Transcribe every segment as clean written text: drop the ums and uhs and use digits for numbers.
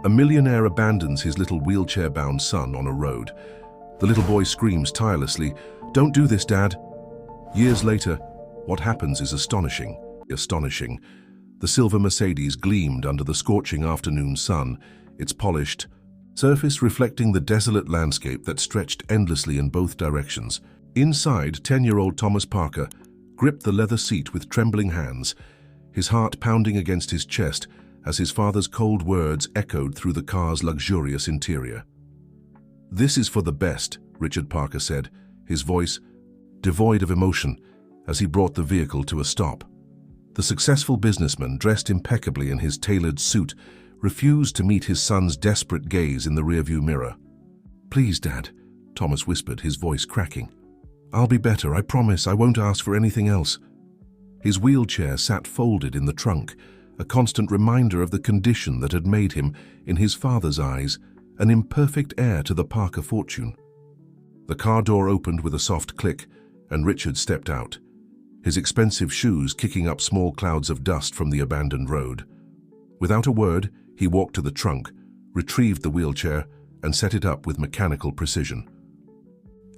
A millionaire abandons his little wheelchair-bound son on a road. The little boy screams tirelessly, "Don't do this, Dad." Years later, what happens is astonishing. The silver Mercedes gleamed under the scorching afternoon sun, its polished surface reflecting the desolate landscape that stretched endlessly in both directions. Inside, 10-year-old Thomas Parker gripped the leather seat with trembling hands, his heart pounding against his chest as his father's cold words echoed through the car's luxurious interior. "This is for the best," Richard Parker said, his voice devoid of emotion as he brought the vehicle to a stop. The successful businessman, dressed impeccably in his tailored suit, refused to meet his son's desperate gaze in the rearview mirror. "Please, Dad," Thomas whispered, his voice cracking. "I'll be better, I promise. I won't ask for anything else." His wheelchair sat folded in the trunk, a constant reminder of the condition that had made him, in his father's eyes, an imperfect heir to the Parker fortune. The car door opened with a soft click, and Richard stepped out, his expensive shoes kicking up small clouds of dust from the abandoned road. Without a word, he walked to the trunk, retrieved the wheelchair, and set it up with mechanical precision.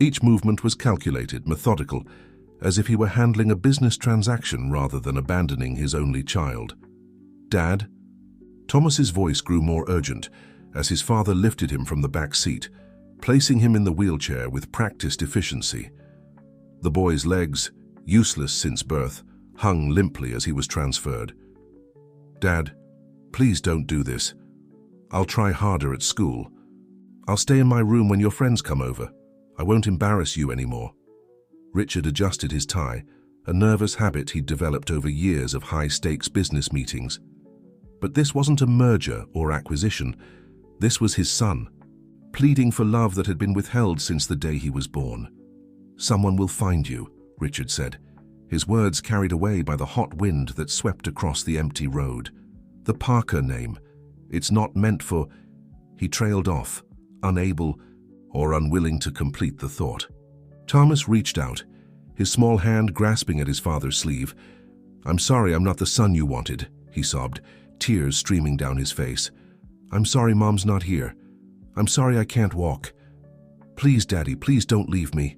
Each movement was calculated, methodical, as if he were handling a business transaction rather than abandoning his only child. "Dad?" Thomas's voice grew more urgent as his father lifted him from the back seat, placing him in the wheelchair with practiced efficiency. The boy's legs, useless since birth, hung limply as he was transferred. "Dad, please don't do this. I'll try harder at school. I'll stay in my room when your friends come over. I won't embarrass you anymore." Richard adjusted his tie, a nervous habit he'd developed over years of high-stakes business meetings. But this wasn't a merger or acquisition. This was his son, pleading for love that had been withheld since the day he was born. "Someone will find you," Richard said, his words carried away by the hot wind that swept across the empty road. "The Parker name. It's not meant for—" He trailed off, unable or unwilling to complete the thought. Thomas reached out, his small hand grasping at his father's sleeve. "I'm sorry I'm not the son you wanted," he sobbed, tears streaming down his face. "I'm sorry Mom's not here. I'm sorry I can't walk. Please, Daddy, please don't leave me."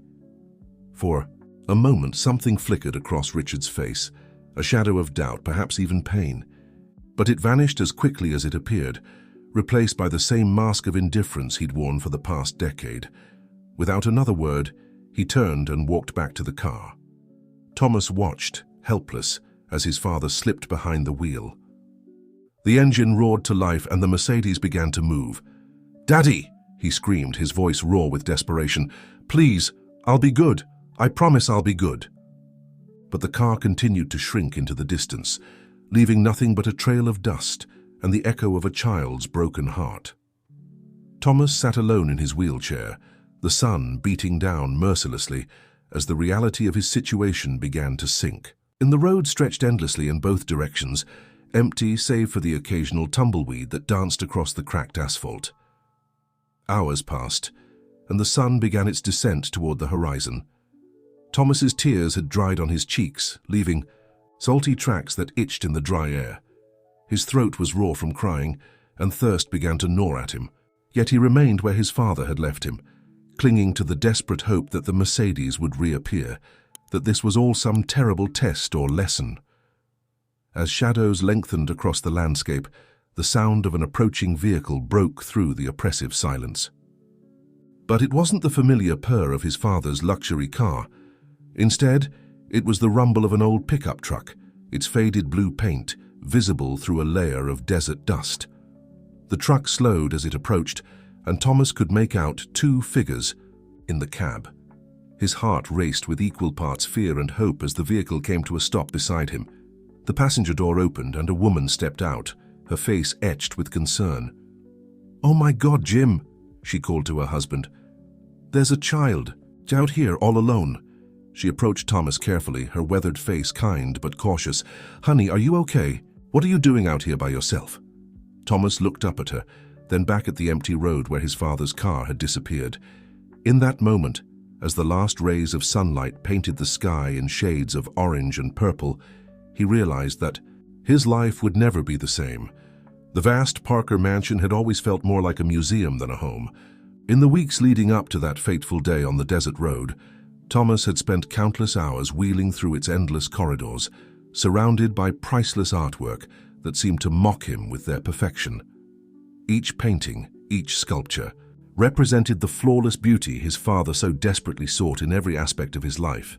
For a moment, something flickered across Richard's face, a shadow of doubt, perhaps even pain. But it vanished as quickly as it appeared, replaced by the same mask of indifference he'd worn for the past decade. Without another word, he turned and walked back to the car. Thomas watched, helpless, as his father slipped behind the wheel. The engine roared to life and the Mercedes began to move. "Daddy!" he screamed, his voice raw with desperation. "Please, I'll be good. I promise I'll be good." But the car continued to shrink into the distance, leaving nothing but a trail of dust and the echo of a child's broken heart. Thomas sat alone in his wheelchair, the sun beating down mercilessly as the reality of his situation began to sink. The road stretched endlessly in both directions, empty save for the occasional tumbleweed that danced across the cracked asphalt. Hours passed, and the sun began its descent toward the horizon. Thomas's tears had dried on his cheeks, leaving salty tracks that itched in the dry air. His throat was raw from crying, and thirst began to gnaw at him. Yet he remained where his father had left him, clinging to the desperate hope that the Mercedes would reappear, that this was all some terrible test or lesson. As shadows lengthened across the landscape, the sound of an approaching vehicle broke through the oppressive silence. But it wasn't the familiar purr of his father's luxury car. Instead, it was the rumble of an old pickup truck, its faded blue paint visible through a layer of desert dust. The truck slowed as it approached, and Thomas could make out two figures in the cab. His heart raced with equal parts fear and hope as the vehicle came to a stop beside him. The passenger door opened and a woman stepped out, her face etched with concern. "Oh my God, Jim," she called to her husband. "There's a child out here all alone." She approached Thomas carefully, her weathered face kind but cautious. "Honey, are you okay? What are you doing out here by yourself?" Thomas looked up at her, then back at the empty road where his father's car had disappeared. In that moment, as the last rays of sunlight painted the sky in shades of orange and purple, he realized that his life would never be the same. The vast Parker mansion had always felt more like a museum than a home. In the weeks leading up to that fateful day on the desert road, Thomas had spent countless hours wheeling through its endless corridors, surrounded by priceless artwork that seemed to mock him with their perfection. Each painting, each sculpture, represented the flawless beauty his father so desperately sought in every aspect of his life.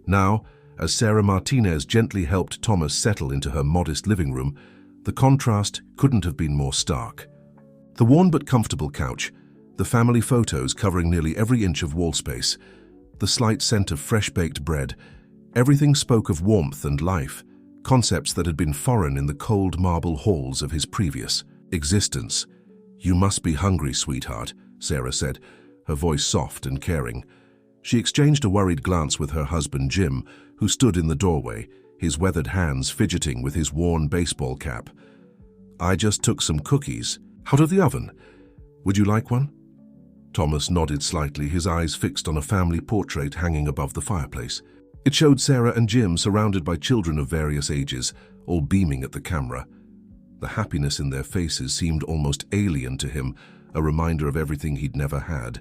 Now, as Sarah Martinez gently helped Thomas settle into her modest living room, the contrast couldn't have been more stark. The worn but comfortable couch, the family photos covering nearly every inch of wall space, the slight scent of fresh-baked bread, everything spoke of warmth and life, concepts that had been foreign in the cold marble halls of his previous existence. "You must be hungry, sweetheart," Sarah said, her voice soft and caring. She exchanged a worried glance with her husband Jim, who stood in the doorway, his weathered hands fidgeting with his worn baseball cap. "I just took some cookies out of the oven. Would you like one?" Thomas nodded slightly, his eyes fixed on a family portrait hanging above the fireplace. It showed Sarah and Jim surrounded by children of various ages, all beaming at the camera. The happiness in their faces seemed almost alien to him, a reminder of everything he'd never had.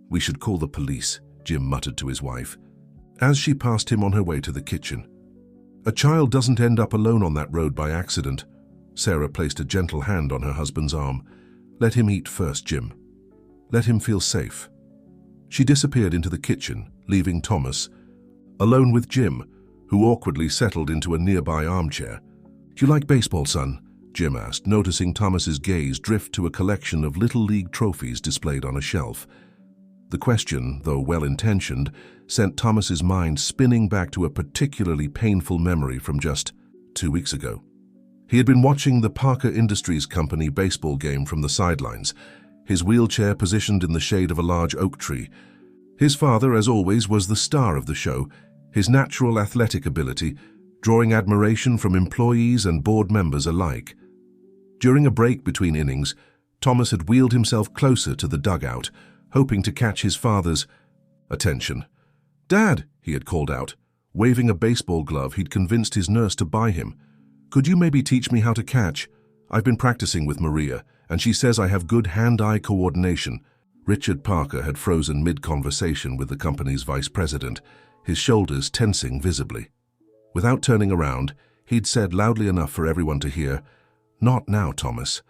"We should call the police," Jim muttered to his wife, as she passed him on her way to the kitchen. "A child doesn't end up alone on that road by accident." Sarah placed a gentle hand on her husband's arm. "Let him eat first, Jim. Let him feel safe." She disappeared into the kitchen, leaving Thomas alone with Jim, who awkwardly settled into a nearby armchair. "Do you like baseball, son?" Jim asked, noticing Thomas's gaze drift to a collection of Little League trophies displayed on a shelf. The question, though well-intentioned, sent Thomas's mind spinning back to a particularly painful memory from just 2 weeks ago. He had been watching the Parker Industries Company baseball game from the sidelines, his wheelchair positioned in the shade of a large oak tree. His father, as always, was the star of the show, his natural athletic ability drawing admiration from employees and board members alike. During a break between innings, Thomas had wheeled himself closer to the dugout, hoping to catch his father's attention. "Dad," he had called out, waving a baseball glove he'd convinced his nurse to buy him. "Could you maybe teach me how to catch? I've been practicing with Maria, and she says I have good hand-eye coordination." Richard Parker had frozen mid-conversation with the company's vice president, his shoulders tensing visibly. Without turning around, he'd said loudly enough for everyone to hear, "Not now, Thomas.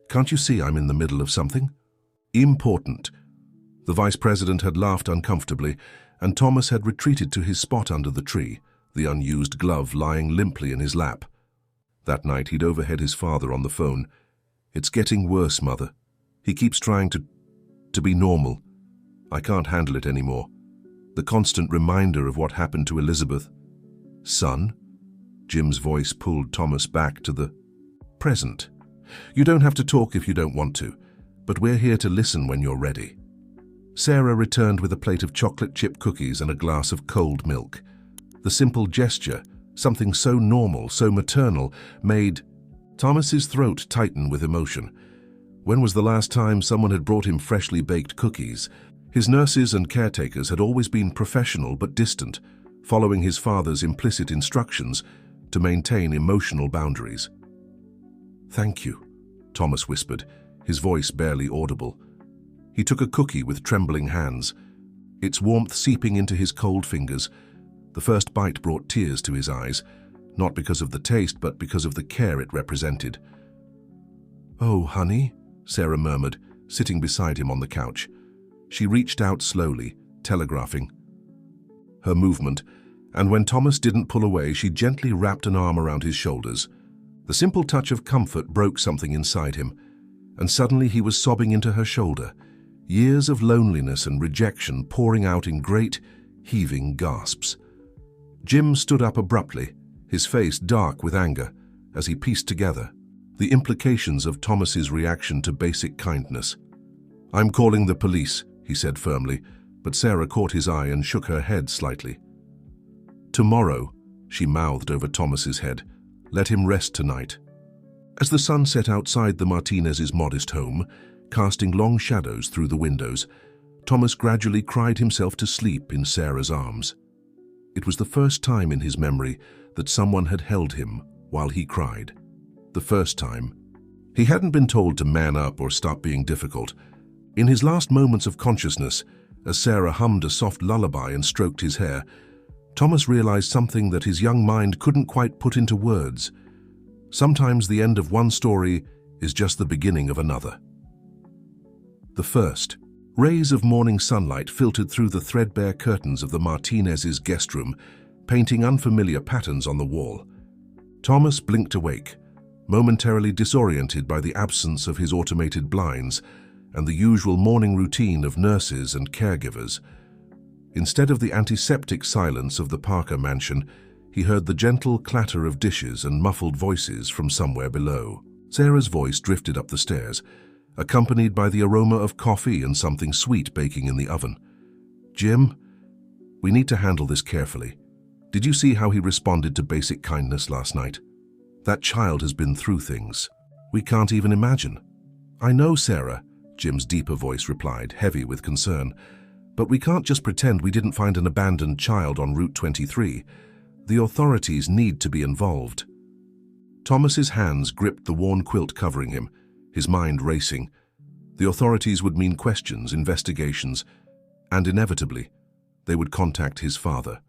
Can't you see I'm in the middle of something important?" The vice president had laughed uncomfortably, and Thomas had retreated to his spot under the tree, the unused glove lying limply in his lap. That night he'd overheard his father on the phone. "It's getting worse, Mother. He keeps trying to be normal. I can't handle it anymore. The constant reminder of what happened to Elizabeth." "Son?" Jim's voice pulled Thomas back to the present. "You don't have to talk if you don't want to, but we're here to listen when you're ready." Sarah returned with a plate of chocolate chip cookies and a glass of cold milk. The simple gesture, something so normal, so maternal, made Thomas's throat tighten with emotion. When was the last time someone had brought him freshly baked cookies? His nurses and caretakers had always been professional but distant, following his father's implicit instructions to maintain emotional boundaries. "Thank you," Thomas whispered, his voice barely audible. He took a cookie with trembling hands, its warmth seeping into his cold fingers. The first bite brought tears to his eyes, not because of the taste, but because of the care it represented. "Oh, honey," Sarah murmured, sitting beside him on the couch. She reached out slowly, telegraphing her movement, and when Thomas didn't pull away, she gently wrapped an arm around his shoulders. The simple touch of comfort broke something inside him, and suddenly he was sobbing into her shoulder, years of loneliness and rejection pouring out in great, heaving gasps. Jim stood up abruptly, his face dark with anger, as he pieced together the implications of Thomas's reaction to basic kindness. "I'm calling the police," he said firmly, but Sarah caught his eye and shook her head slightly. "Tomorrow," she mouthed over Thomas's head. "Let him rest tonight." As the sun set outside the Martinez's modest home, casting long shadows through the windows, Thomas gradually cried himself to sleep in Sarah's arms. It was the first time in his memory that someone had held him while he cried. The first time. He hadn't been told to man up or stop being difficult. In his last moments of consciousness, as Sarah hummed a soft lullaby and stroked his hair, Thomas realized something that his young mind couldn't quite put into words. Sometimes the end of one story is just the beginning of another. The first. Rays of morning sunlight filtered through the threadbare curtains of the Martinez's guest room, painting unfamiliar patterns on the wall. Thomas blinked awake, momentarily disoriented by the absence of his automated blinds and the usual morning routine of nurses and caregivers. Instead of the antiseptic silence of the Parker mansion, he heard the gentle clatter of dishes and muffled voices from somewhere below. Sarah's voice drifted up the stairs, accompanied by the aroma of coffee and something sweet baking in the oven. "Jim, we need to handle this carefully. Did you see how he responded to basic kindness last night? That child has been through things we can't even imagine." "I know, Sarah," Jim's deeper voice replied, heavy with concern. "But we can't just pretend we didn't find an abandoned child on Route 23. The authorities need to be involved." Thomas's hands gripped the worn quilt covering him, his mind racing. The authorities would mean questions, investigations, and inevitably, they would contact his father.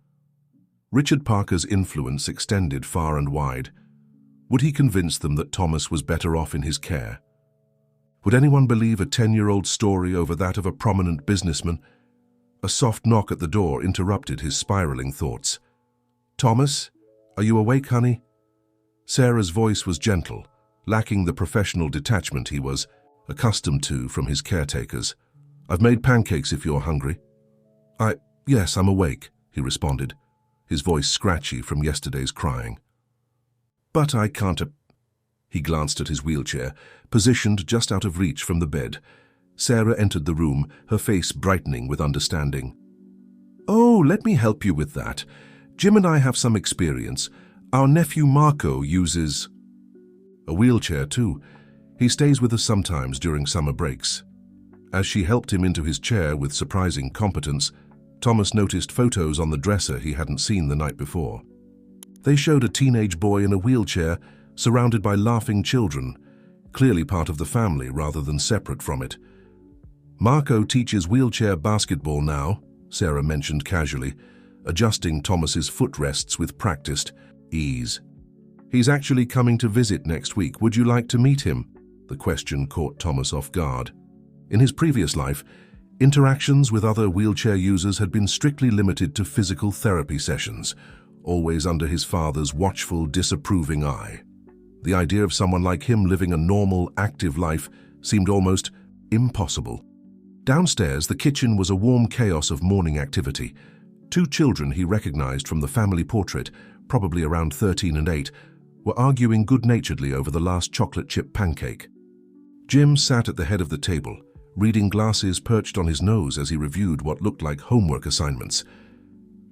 Richard Parker's influence extended far and wide. Would he convince them that Thomas was better off in his care? Would anyone believe a 10-year-old story over that of a prominent businessman? A soft knock at the door interrupted his spiraling thoughts. "Thomas, are you awake, honey?" Sarah's voice was gentle, lacking the professional detachment he was accustomed to from his caretakers. "I've made pancakes if you're hungry." Yes, I'm awake," he responded, his voice scratchy from yesterday's crying. "But I can't." He glanced at his wheelchair, positioned just out of reach from the bed. Sarah entered the room, her face brightening with understanding. "Oh, let me help you with that. Jim and I have some experience. Our nephew Marco uses a wheelchair too. He stays with us sometimes during summer breaks." As she helped him into his chair with surprising competence, Thomas noticed photos on the dresser he hadn't seen the night before. They showed a teenage boy in a wheelchair, surrounded by laughing children, clearly part of the family rather than separate from it. "Marco teaches wheelchair basketball now," Sarah mentioned casually, adjusting Thomas's footrests with practiced ease. "He's actually coming to visit next week. Would you like to meet him?" The question caught Thomas off guard. In his previous life, interactions with other wheelchair users had been strictly limited to physical therapy sessions, always under his father's watchful, disapproving eye. The idea of someone like him living a normal, active life seemed almost impossible. Downstairs, the kitchen was a warm chaos of morning activity. Two children he recognized from the family portrait, probably around 13 and 8, were arguing good-naturedly over the last chocolate chip pancake. Jim sat at the head of the table, reading glasses perched on his nose as he reviewed what looked like homework assignments.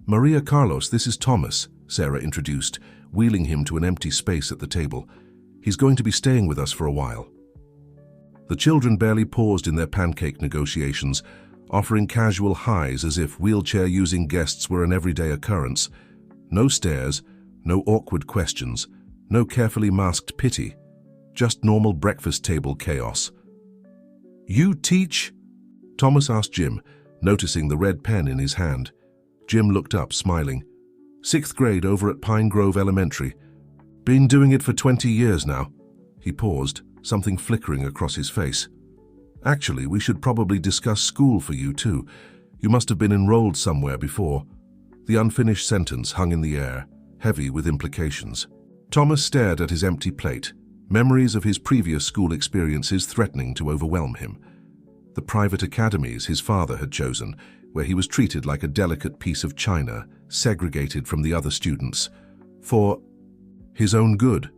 "Maria Carlos, this is Thomas," Sarah introduced, wheeling him to an empty space at the table. "He's going to be staying with us for a while." The children barely paused in their pancake negotiations, offering casual highs as if wheelchair-using guests were an everyday occurrence. No stares, no awkward questions, no carefully masked pity, just normal breakfast table chaos. "You teach?" Thomas asked Jim, noticing the red pen in his hand. Jim looked up, smiling. "6th grade over at Pine Grove Elementary. Been doing it for 20 years now." He paused, something flickering across his face. "Actually, we should probably discuss school for you too. You must have been enrolled somewhere before." The unfinished sentence hung in the air, heavy with implications. Thomas stared at his empty plate, memories of his previous school experiences threatening to overwhelm him. The private academies his father had chosen, where he was treated like a delicate piece of china, segregated from the other students, for his own good.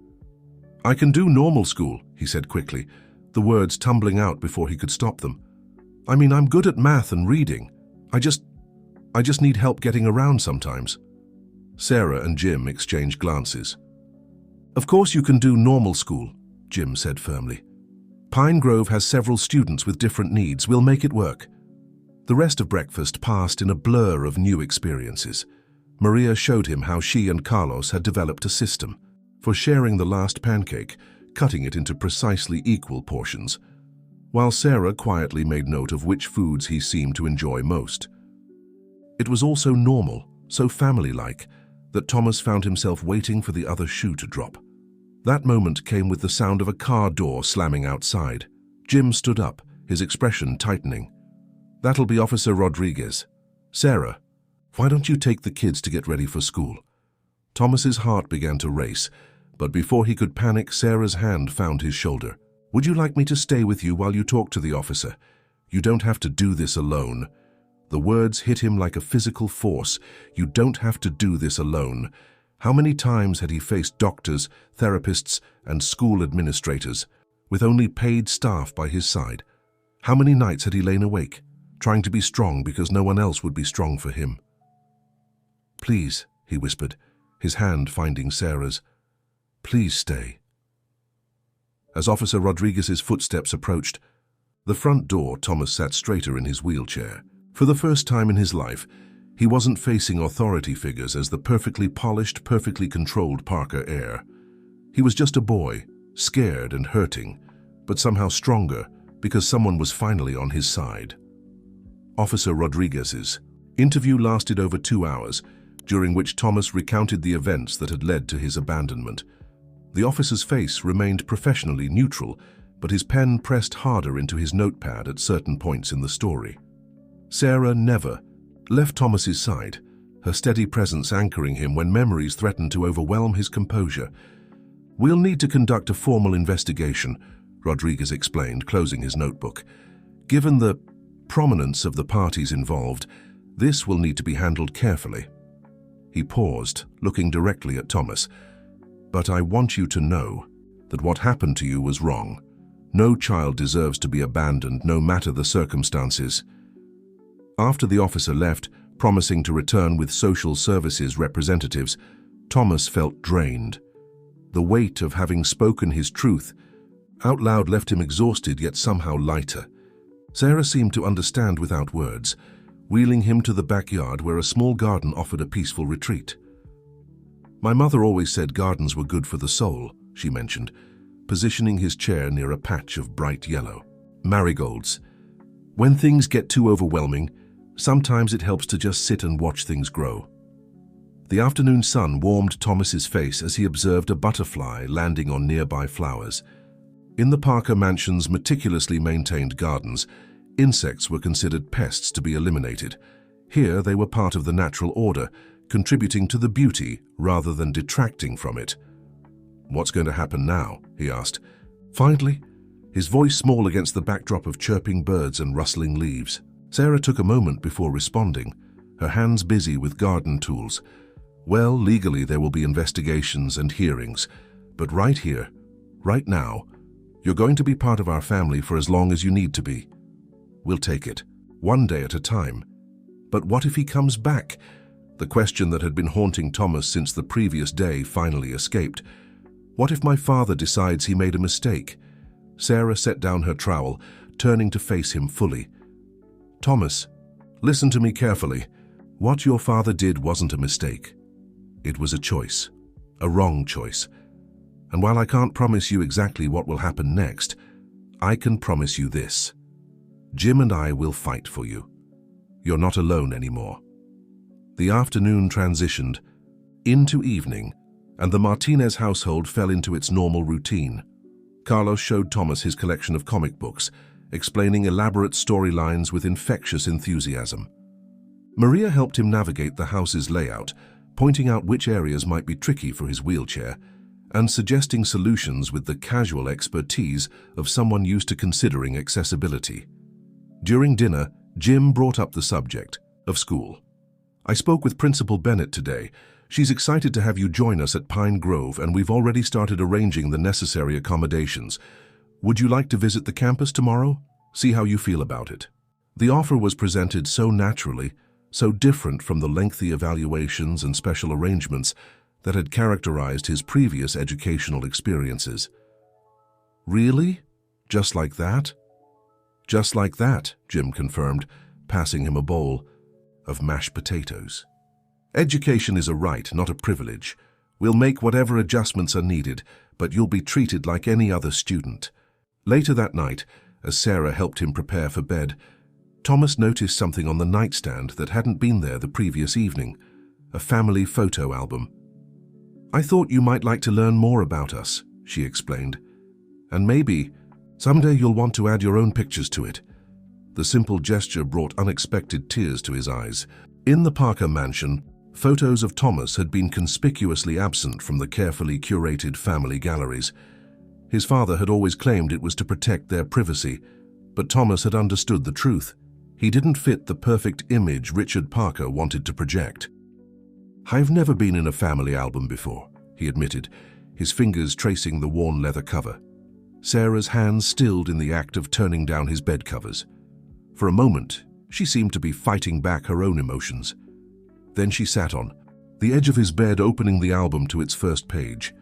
"I can do normal school," he said quickly, the words tumbling out before he could stop them. "I mean, I'm good at math and reading. I just need help getting around sometimes." Sarah and Jim exchanged glances. "Of course you can do normal school," Jim said firmly. "Pine Grove has several students with different needs. We'll make it work." The rest of breakfast passed in a blur of new experiences. Maria showed him how she and Carlos had developed a system. For sharing the last pancake, cutting it into precisely equal portions, while Sarah quietly made note of which foods he seemed to enjoy most. It was all so normal, so family-like, that Thomas found himself waiting for the other shoe to drop. That moment came with the sound of a car door slamming outside. Jim stood up, his expression tightening. "That'll be Officer Rodriguez. Sarah, why don't you take the kids to get ready for school?" Thomas's heart began to race, but before he could panic, Sarah's hand found his shoulder. "Would you like me to stay with you while you talk to the officer? You don't have to do this alone." The words hit him like a physical force. You don't have to do this alone. How many times had he faced doctors, therapists, and school administrators, with only paid staff by his side? How many nights had he lain awake, trying to be strong because no one else would be strong for him? "Please," he whispered, his hand finding Sarah's. "Please stay." As Officer Rodriguez's footsteps approached the front door, Thomas sat straighter in his wheelchair. For the first time in his life, he wasn't facing authority figures as the perfectly polished, perfectly controlled Parker heir. He was just a boy, scared and hurting, but somehow stronger because someone was finally on his side. Officer Rodriguez's interview lasted over 2 hours, during which Thomas recounted the events that had led to his abandonment. The officer's face remained professionally neutral, but his pen pressed harder into his notepad at certain points in the story. Sarah never left Thomas's side, her steady presence anchoring him when memories threatened to overwhelm his composure. "We'll need to conduct a formal investigation," Rodriguez explained, closing his notebook. "Given the prominence of the parties involved, this will need to be handled carefully." He paused, looking directly at Thomas. "But I want you to know that what happened to you was wrong. No child deserves to be abandoned, no matter the circumstances." After the officer left, promising to return with social services representatives, Thomas felt drained. The weight of having spoken his truth out loud left him exhausted yet somehow lighter. Sarah seemed to understand without words, wheeling him to the backyard where a small garden offered a peaceful retreat. "My mother always said gardens were good for the soul," she mentioned, positioning his chair near a patch of bright yellow marigolds. "When things get too overwhelming, sometimes it helps to just sit and watch things grow." The afternoon sun warmed Thomas's face as he observed a butterfly landing on nearby flowers. In the Parker mansion's meticulously maintained gardens, insects were considered pests to be eliminated. Here they were part of the natural order, contributing to the beauty rather than detracting from it. "What's going to happen now?" he asked. Finally, his voice small against the backdrop of chirping birds and rustling leaves. Sarah took a moment before responding, her hands busy with garden tools. "Well, legally there will be investigations and hearings, but right here, right now, you're going to be part of our family for as long as you need to be. We'll take it, one day at a time." But what if he comes back? The question that had been haunting Thomas since the previous day finally escaped. What if my father decides he made a mistake? Sarah set down her trowel, turning to face him fully. "Thomas, listen to me carefully. What your father did wasn't a mistake. It was a choice, a wrong choice. And while I can't promise you exactly what will happen next, I can promise you this. Jim and I will fight for you. You're not alone anymore." The afternoon transitioned into evening, and the Martinez household fell into its normal routine. Carlos showed Thomas his collection of comic books, explaining elaborate storylines with infectious enthusiasm. Maria helped him navigate the house's layout, pointing out which areas might be tricky for his wheelchair, and suggesting solutions with the casual expertise of someone used to considering accessibility. During dinner, Jim brought up the subject of school. "I spoke with Principal Bennett today. She's excited to have you join us at Pine Grove, and we've already started arranging the necessary accommodations. Would you like to visit the campus tomorrow? See how you feel about it." The offer was presented so naturally, so different from the lengthy evaluations and special arrangements that had characterized his previous educational experiences. "Really? Just like that?" "Just like that," Jim confirmed, passing him a bowl of mashed potatoes. "Education is a right, not a privilege. We'll make whatever adjustments are needed, but you'll be treated like any other student." Later that night, as Sarah helped him prepare for bed, Thomas noticed something on the nightstand that hadn't been there the previous evening, a family photo album. "I thought you might like to learn more about us," she explained. "And maybe someday you'll want to add your own pictures to it." The simple gesture brought unexpected tears to his eyes. In the Parker mansion, photos of Thomas had been conspicuously absent from the carefully curated family galleries. His father had always claimed it was to protect their privacy, but Thomas had understood the truth. He didn't fit the perfect image Richard Parker wanted to project. "I've never been in a family album before," he admitted, his fingers tracing the worn leather cover. Sarah's hands stilled in the act of turning down his bed covers. For a moment, she seemed to be fighting back her own emotions. Then she sat on the edge of his bed, opening the album to its first page.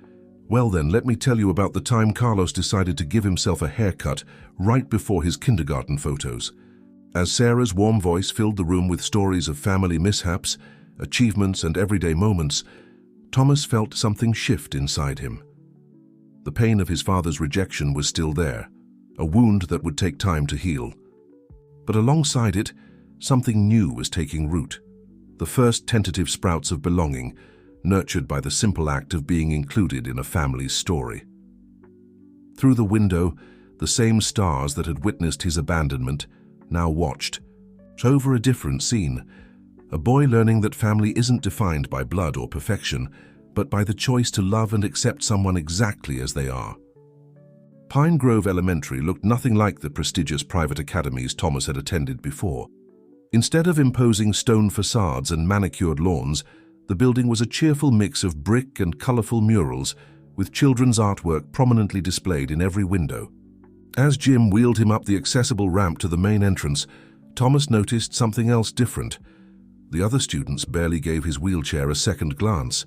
"Well then, let me tell you about the time Carlos decided to give himself a haircut right before his kindergarten photos." As Sarah's warm voice filled the room with stories of family mishaps, achievements, and everyday moments, Thomas felt something shift inside him. The pain of his father's rejection was still there, a wound that would take time to heal. But alongside it, something new was taking root. The first tentative sprouts of belonging, nurtured by the simple act of being included in a family's story. Through the window, the same stars that had witnessed his abandonment now watched, over a different scene. A boy learning that family isn't defined by blood or perfection, but by the choice to love and accept someone exactly as they are. Pine Grove Elementary looked nothing like the prestigious private academies Thomas had attended before. Instead of imposing stone facades and manicured lawns, the building was a cheerful mix of brick and colorful murals, with children's artwork prominently displayed in every window. As Jim wheeled him up the accessible ramp to the main entrance, Thomas noticed something else different. The other students barely gave his wheelchair a second glance.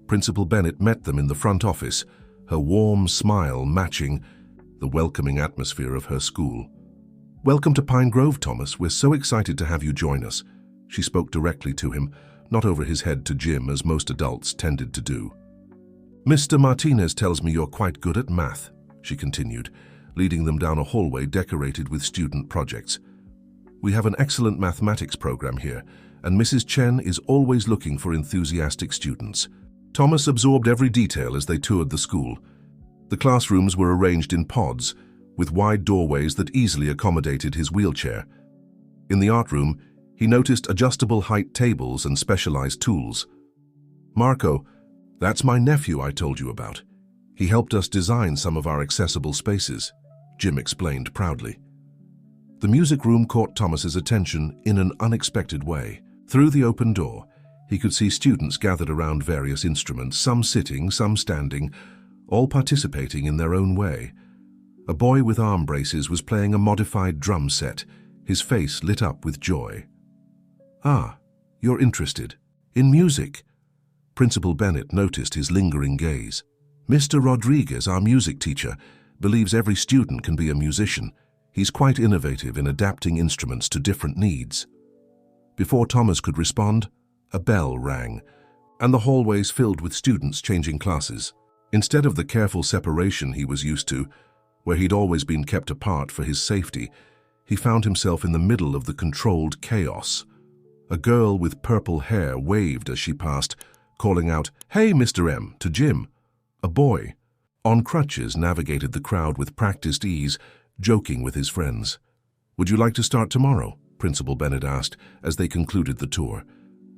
Principal Bennett met them in the front office, her warm smile matching the welcoming atmosphere of her school. "Welcome to Pine Grove, Thomas. We're so excited to have you join us." She spoke directly to him, not over his head to Jim as most adults tended to do. "Mr. Martinez tells me you're quite good at math," she continued, leading them down a hallway decorated with student projects. "We have an excellent mathematics program here, and Mrs. Chen is always looking for enthusiastic students." Thomas absorbed every detail as they toured the school. The classrooms were arranged in pods, with wide doorways that easily accommodated his wheelchair. In the art room, he noticed adjustable height tables and specialized tools. "Marco, that's my nephew I told you about. He helped us design some of our accessible spaces," Jim explained proudly. The music room caught Thomas's attention in an unexpected way. Through the open door, he could see students gathered around various instruments, some sitting, some standing, all participating in their own way. A boy with arm braces was playing a modified drum set, his face lit up with joy. "Ah, you're interested in music?" Principal Bennett noticed his lingering gaze. "Mr. Rodriguez, our music teacher, believes every student can be a musician. He's quite innovative in adapting instruments to different needs." Before Thomas could respond, a bell rang, and the hallways filled with students changing classes. Instead of the careful separation he was used to, where he'd always been kept apart for his safety, he found himself in the middle of the controlled chaos. A girl with purple hair waved as she passed, calling out, "Hey, Mr. M," to Jim. A boy, on crutches, navigated the crowd with practiced ease, joking with his friends. "Would you like to start tomorrow?" Principal Bennett asked as they concluded the tour.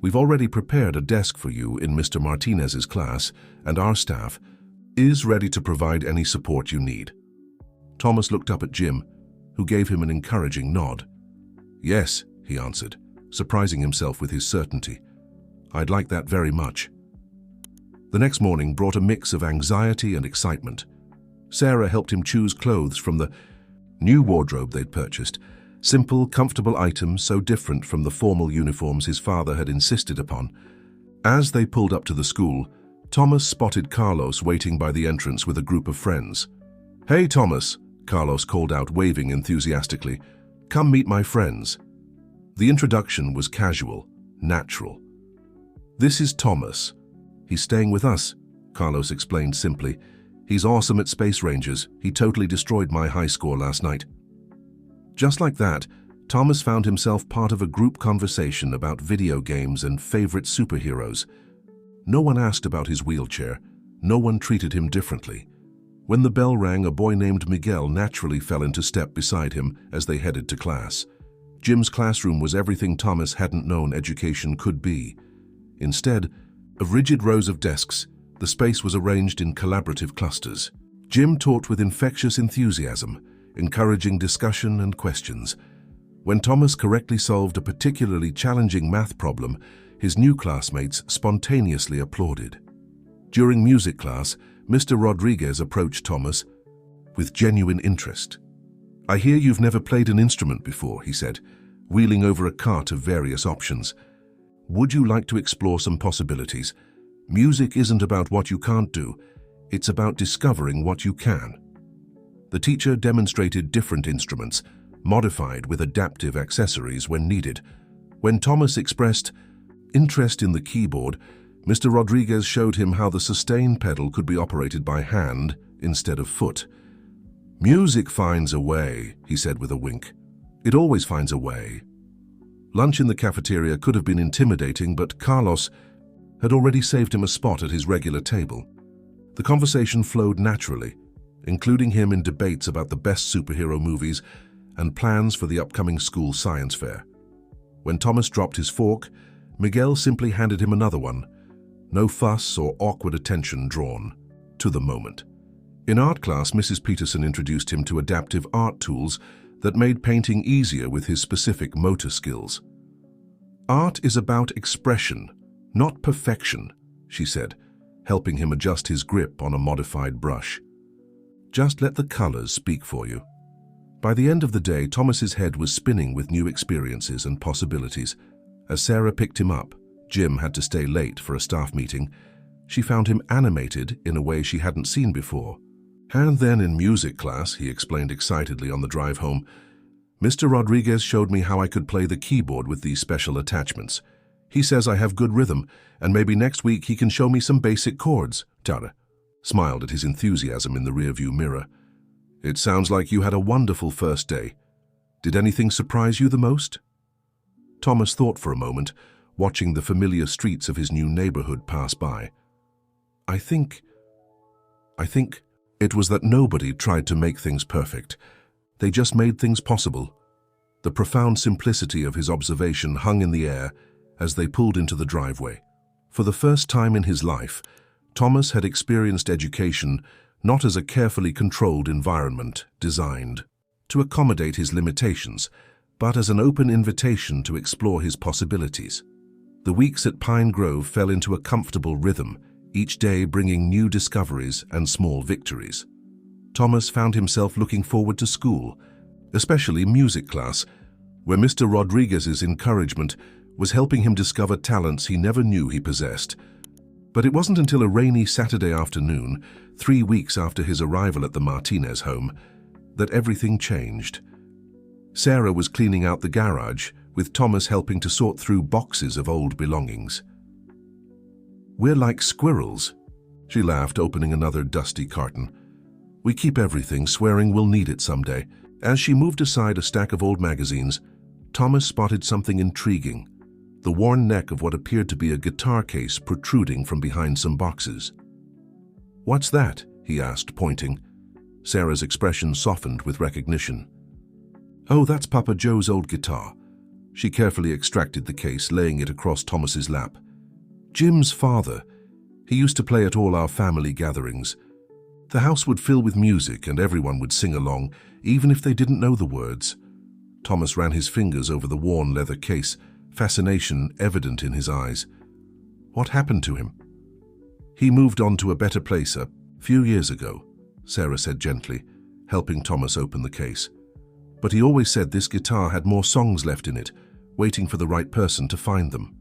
"We've already prepared a desk for you in Mr. Martinez's class, and our staff is ready to provide any support you need." Thomas looked up at Jim, who gave him an encouraging nod. "Yes," he answered, surprising himself with his certainty. "I'd like that very much." The next morning brought a mix of anxiety and excitement. Sarah helped him choose clothes from the new wardrobe they'd purchased, simple, comfortable items so different from the formal uniforms his father had insisted upon. As they pulled up to the school, Thomas spotted Carlos waiting by the entrance with a group of friends. "Hey, Thomas," Carlos called out, waving enthusiastically. "Come meet my friends." The introduction was casual, natural. "This is Thomas. He's staying with us," Carlos explained simply. He's awesome at Space Rangers. He totally destroyed my high score last night. Just like that, Thomas found himself part of a group conversation about video games and favorite superheroes. No one asked about his wheelchair. No one treated him differently. When the bell rang, a boy named Miguel naturally fell into step beside him as they headed to class. Jim's classroom was everything Thomas hadn't known education could be. Instead of rigid rows of desks, the space was arranged in collaborative clusters. Jim taught with infectious enthusiasm, encouraging discussion and questions. When Thomas correctly solved a particularly challenging math problem, his new classmates spontaneously applauded. During music class, Mr. Rodriguez approached Thomas with genuine interest. "I hear you've never played an instrument before," he said, wheeling over a cart of various options. "Would you like to explore some possibilities? Music isn't about what you can't do, it's about discovering what you can." The teacher demonstrated different instruments, modified with adaptive accessories when needed. When Thomas expressed interest in the keyboard, Mr. Rodriguez showed him how the sustain pedal could be operated by hand instead of foot. "Music finds a way," he said with a wink. "It always finds a way." Lunch in the cafeteria could have been intimidating, but Carlos had already saved him a spot at his regular table. The conversation flowed naturally, including him in debates about the best superhero movies and plans for the upcoming school science fair. When Thomas dropped his fork, Miguel simply handed him another one. No fuss or awkward attention drawn. To the moment. In art class, Mrs. Peterson introduced him to adaptive art tools that made painting easier with his specific motor skills. "Art is about expression, not perfection," she said, helping him adjust his grip on a modified brush. "Just let the colors speak for you." By the end of the day, Thomas's head was spinning with new experiences and possibilities. As Sarah picked him up, Jim had to stay late for a staff meeting. She found him animated in a way she hadn't seen before. "And then in music class," he explained excitedly on the drive home, "Mr. Rodriguez showed me how I could play the keyboard with these special attachments. He says I have good rhythm, and maybe next week he can show me some basic chords." Tara smiled at his enthusiasm in the rearview mirror. "It sounds like you had a wonderful first day. Did anything surprise you the most?" Thomas thought for a moment, watching the familiar streets of his new neighborhood pass by. I think it was that nobody tried to make things perfect. They just made things possible." The profound simplicity of his observation hung in the air as they pulled into the driveway. For the first time in his life, Thomas had experienced education not as a carefully controlled environment designed to accommodate his limitations, but as an open invitation to explore his possibilities. The weeks at Pine Grove fell into a comfortable rhythm, each day bringing new discoveries and small victories. Thomas found himself looking forward to school, especially music class, where Mr. Rodriguez's encouragement was helping him discover talents he never knew he possessed. But it wasn't until a rainy Saturday afternoon, 3 weeks after his arrival at the Martinez home, that everything changed. Sarah was cleaning out the garage, with Thomas helping to sort through boxes of old belongings. "We're like squirrels," she laughed, opening another dusty carton. "We keep everything, swearing we'll need it someday." As she moved aside a stack of old magazines, Thomas spotted something intriguing, the worn neck of what appeared to be a guitar case protruding from behind some boxes. "What's that?" he asked, pointing. Sarah's expression softened with recognition. "Oh, that's Papa Joe's old guitar." She carefully extracted the case, laying it across Thomas's lap. "Jim's father. He used to play at all our family gatherings. The house would fill with music and everyone would sing along, even if they didn't know the words." Thomas ran his fingers over the worn leather case, fascination evident in his eyes. "What happened to him?" "He moved on to a better place a few years ago," Sarah said gently, helping Thomas open the case. "But he always said this guitar had more songs left in it, waiting for the right person to find them."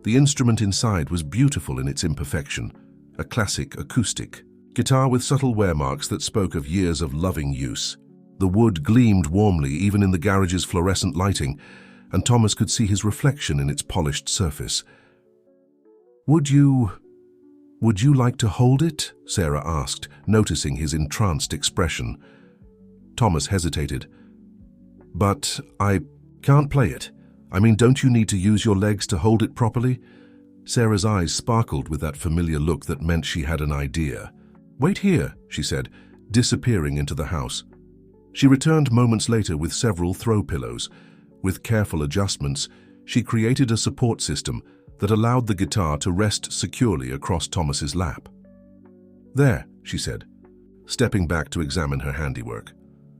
The instrument inside was beautiful in its imperfection, a classic acoustic guitar with subtle wear marks that spoke of years of loving use. The wood gleamed warmly even in the garage's fluorescent lighting, and Thomas could see his reflection in its polished surface. Would you "Would you like to hold it?" Sarah asked, noticing his entranced expression. Thomas hesitated. "But I can't play it. I mean, don't you need to use your legs to hold it properly?" Sarah's eyes sparkled with that familiar look that meant she had an idea. "Wait here," she said, disappearing into the house. She returned moments later with several throw pillows. With careful adjustments, she created a support system that allowed the guitar to rest securely across Thomas's lap. "There," she said, stepping back to examine her handiwork.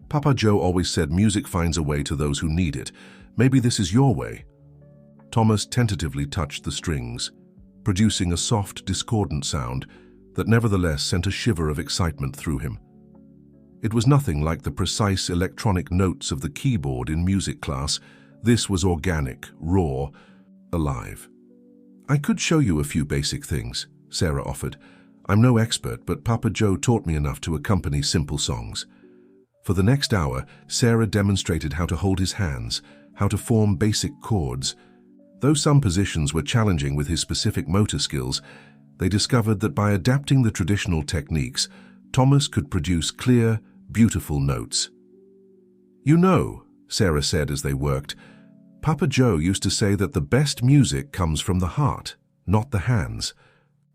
"Papa Joe always said music finds a way to those who need it. Maybe this is your way." Thomas tentatively touched the strings, producing a soft, discordant sound that nevertheless sent a shiver of excitement through him. It was nothing like the precise electronic notes of the keyboard in music class. This was organic, raw, alive. "I could show you a few basic things," Sarah offered. "I'm no expert, but Papa Joe taught me enough to accompany simple songs." For the next hour, Sarah demonstrated how to hold his hands, how to form basic chords. Though some positions were challenging with his specific motor skills, they discovered that by adapting the traditional techniques, Thomas could produce clear, beautiful notes. "You know," Sarah said as they worked, "Papa Joe used to say that the best music comes from the heart, not the hands.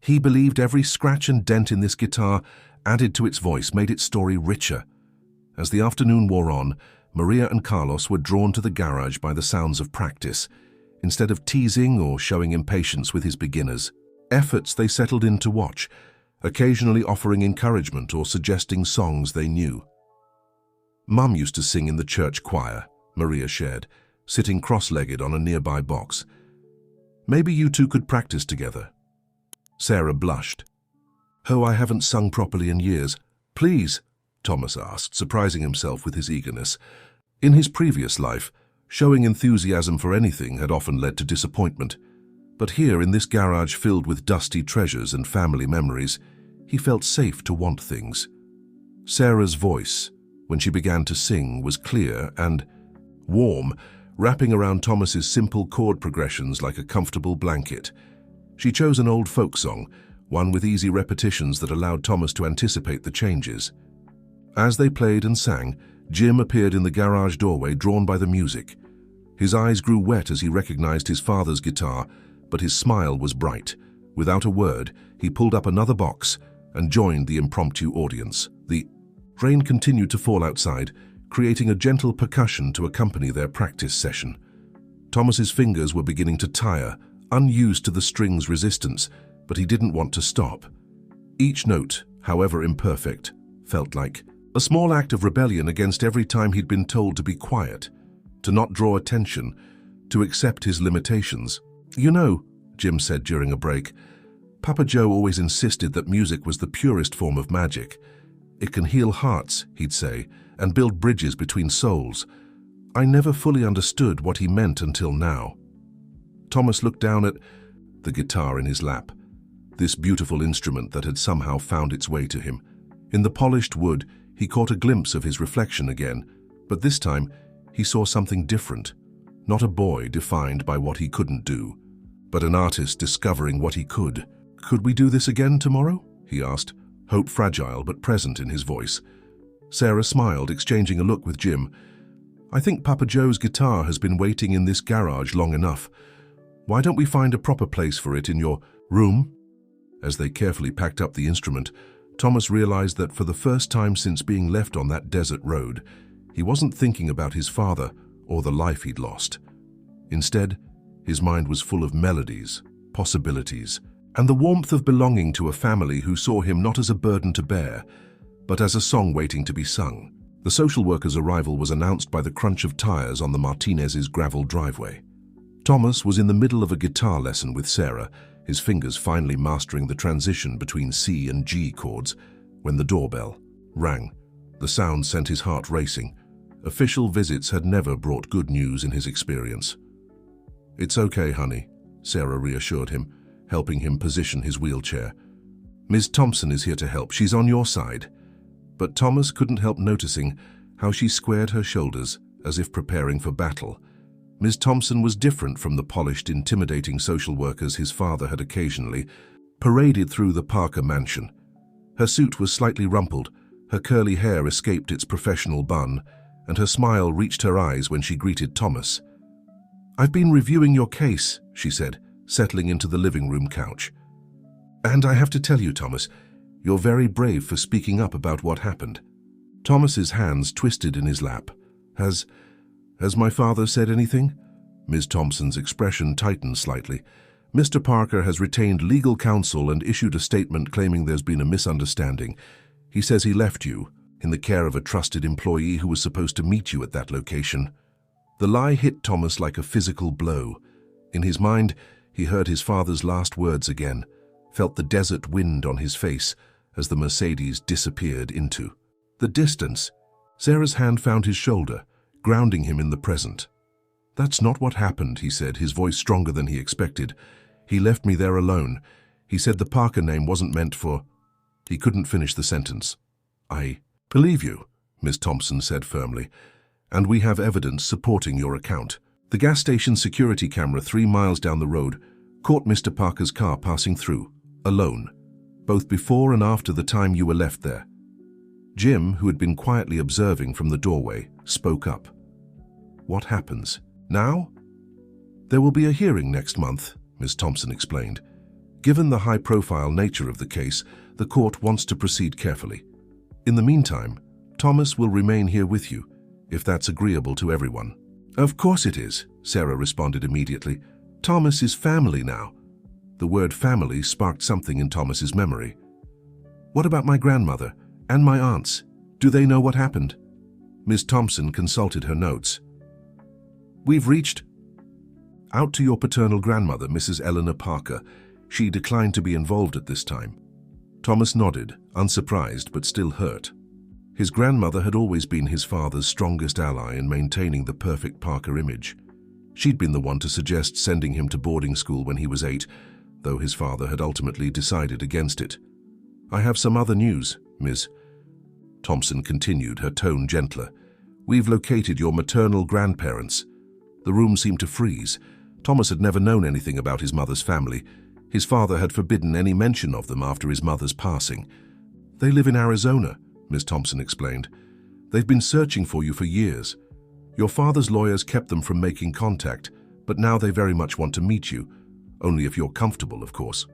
He believed every scratch and dent in this guitar added to its voice, made its story richer." As the afternoon wore on, Maria and Carlos were drawn to the garage by the sounds of practice. Instead of teasing or showing impatience with his beginners' efforts, they settled in to watch, occasionally offering encouragement or suggesting songs they knew. "Mum used to sing in the church choir," Maria shared, sitting cross-legged on a nearby box. "Maybe you two could practice together." Sarah blushed. "Oh, I haven't sung properly in years." "Please," Thomas asked, surprising himself with his eagerness. In his previous life, showing enthusiasm for anything had often led to disappointment. But here, in this garage filled with dusty treasures and family memories, he felt safe to want things. Sarah's voice, when she began to sing, was clear and warm, wrapping around Thomas's simple chord progressions like a comfortable blanket. She chose an old folk song, one with easy repetitions that allowed Thomas to anticipate the changes. As they played and sang, Jim appeared in the garage doorway, drawn by the music. His eyes grew wet as he recognized his father's guitar, but his smile was bright. Without a word, he pulled up another box and joined the impromptu audience. The rain continued to fall outside, creating a gentle percussion to accompany their practice session. Thomas's fingers were beginning to tire, unused to the string's resistance, but he didn't want to stop. Each note, however imperfect, felt like a small act of rebellion against every time he'd been told to be quiet, to not draw attention, to accept his limitations. "You know," Jim said during a break, "Papa Joe always insisted that music was the purest form of magic. It can heal hearts," he'd say, "and build bridges between souls. I never fully understood what he meant until now." Thomas looked down at the guitar in his lap, this beautiful instrument that had somehow found its way to him. In the polished wood, he caught a glimpse of his reflection again, but this time he saw something different. Not a boy defined by what he couldn't do, but an artist discovering what he could. "Could we do this again tomorrow?" he asked, hope fragile but present in his voice. Sarah smiled, exchanging a look with Jim. "I think Papa Joe's guitar has been waiting in this garage long enough. Why don't we find a proper place for it in your room?" As they carefully packed up the instrument, Thomas realized that for the first time since being left on that desert road, he wasn't thinking about his father or the life he'd lost. Instead, his mind was full of melodies, possibilities, and the warmth of belonging to a family who saw him not as a burden to bear, but as a song waiting to be sung. The social worker's arrival was announced by the crunch of tires on the Martinez's gravel driveway. Thomas was in the middle of a guitar lesson with Sarah, his fingers finally mastering the transition between C and G chords, when the doorbell rang. The sound sent his heart racing. Official visits had never brought good news in his experience. "It's okay, honey," Sarah reassured him, helping him position his wheelchair. "Ms. Thompson is here to help. She's on your side." But Thomas couldn't help noticing how she squared her shoulders as if preparing for battle. Ms. Thompson was different from the polished, intimidating social workers his father had occasionally paraded through the Parker mansion. Her suit was slightly rumpled, her curly hair escaped its professional bun, and her smile reached her eyes when she greeted Thomas. "I've been reviewing your case," she said, settling into the living room couch. "And I have to tell you, Thomas, you're very brave for speaking up about what happened." Thomas's hands twisted in his lap. Has my father said anything?" Ms. Thompson's expression tightened slightly. "Mr. Parker has retained legal counsel and issued a statement claiming there's been a misunderstanding. He says he left you in the care of a trusted employee who was supposed to meet you at that location." The lie hit Thomas like a physical blow. In his mind, he heard his father's last words again, felt the desert wind on his face as the Mercedes disappeared into the distance. Sarah's hand found his shoulder, grounding him in the present. "That's not what happened," he said, his voice stronger than he expected. "He left me there alone. He said the Parker name wasn't meant for—" He couldn't finish the sentence. "I believe you," Ms. Thompson said firmly, "and we have evidence supporting your account. The gas station security camera 3 miles down the road caught Mr. Parker's car passing through, alone, both before and after the time you were left there." Jim, who had been quietly observing from the doorway, spoke up. "What happens now?" "There will be a hearing next month," Ms. Thompson explained. "Given the high-profile nature of the case, the court wants to proceed carefully. In the meantime, Thomas will remain here with you, if that's agreeable to everyone." "Of course it is," Sarah responded immediately. "Thomas is family now." The word family sparked something in Thomas's memory. "What about my grandmother and my aunts? Do they know what happened?" Ms. Thompson consulted her notes. "We've reached out to your paternal grandmother, Mrs. Eleanor Parker. She declined to be involved at this time." Thomas nodded, unsurprised but still hurt. His grandmother had always been his father's strongest ally in maintaining the perfect Parker image. She'd been the one to suggest sending him to boarding school when he was 8, though his father had ultimately decided against it. "I have some other news, Ms. Thompson continued, her tone gentler. "We've located your maternal grandparents." The room seemed to freeze. Thomas had never known anything about his mother's family. His father had forbidden any mention of them after his mother's passing. "They live in Arizona," Ms. Thompson explained. "They've been searching for you for years. Your father's lawyers kept them from making contact, but now they very much want to meet you, only if you're comfortable, of course."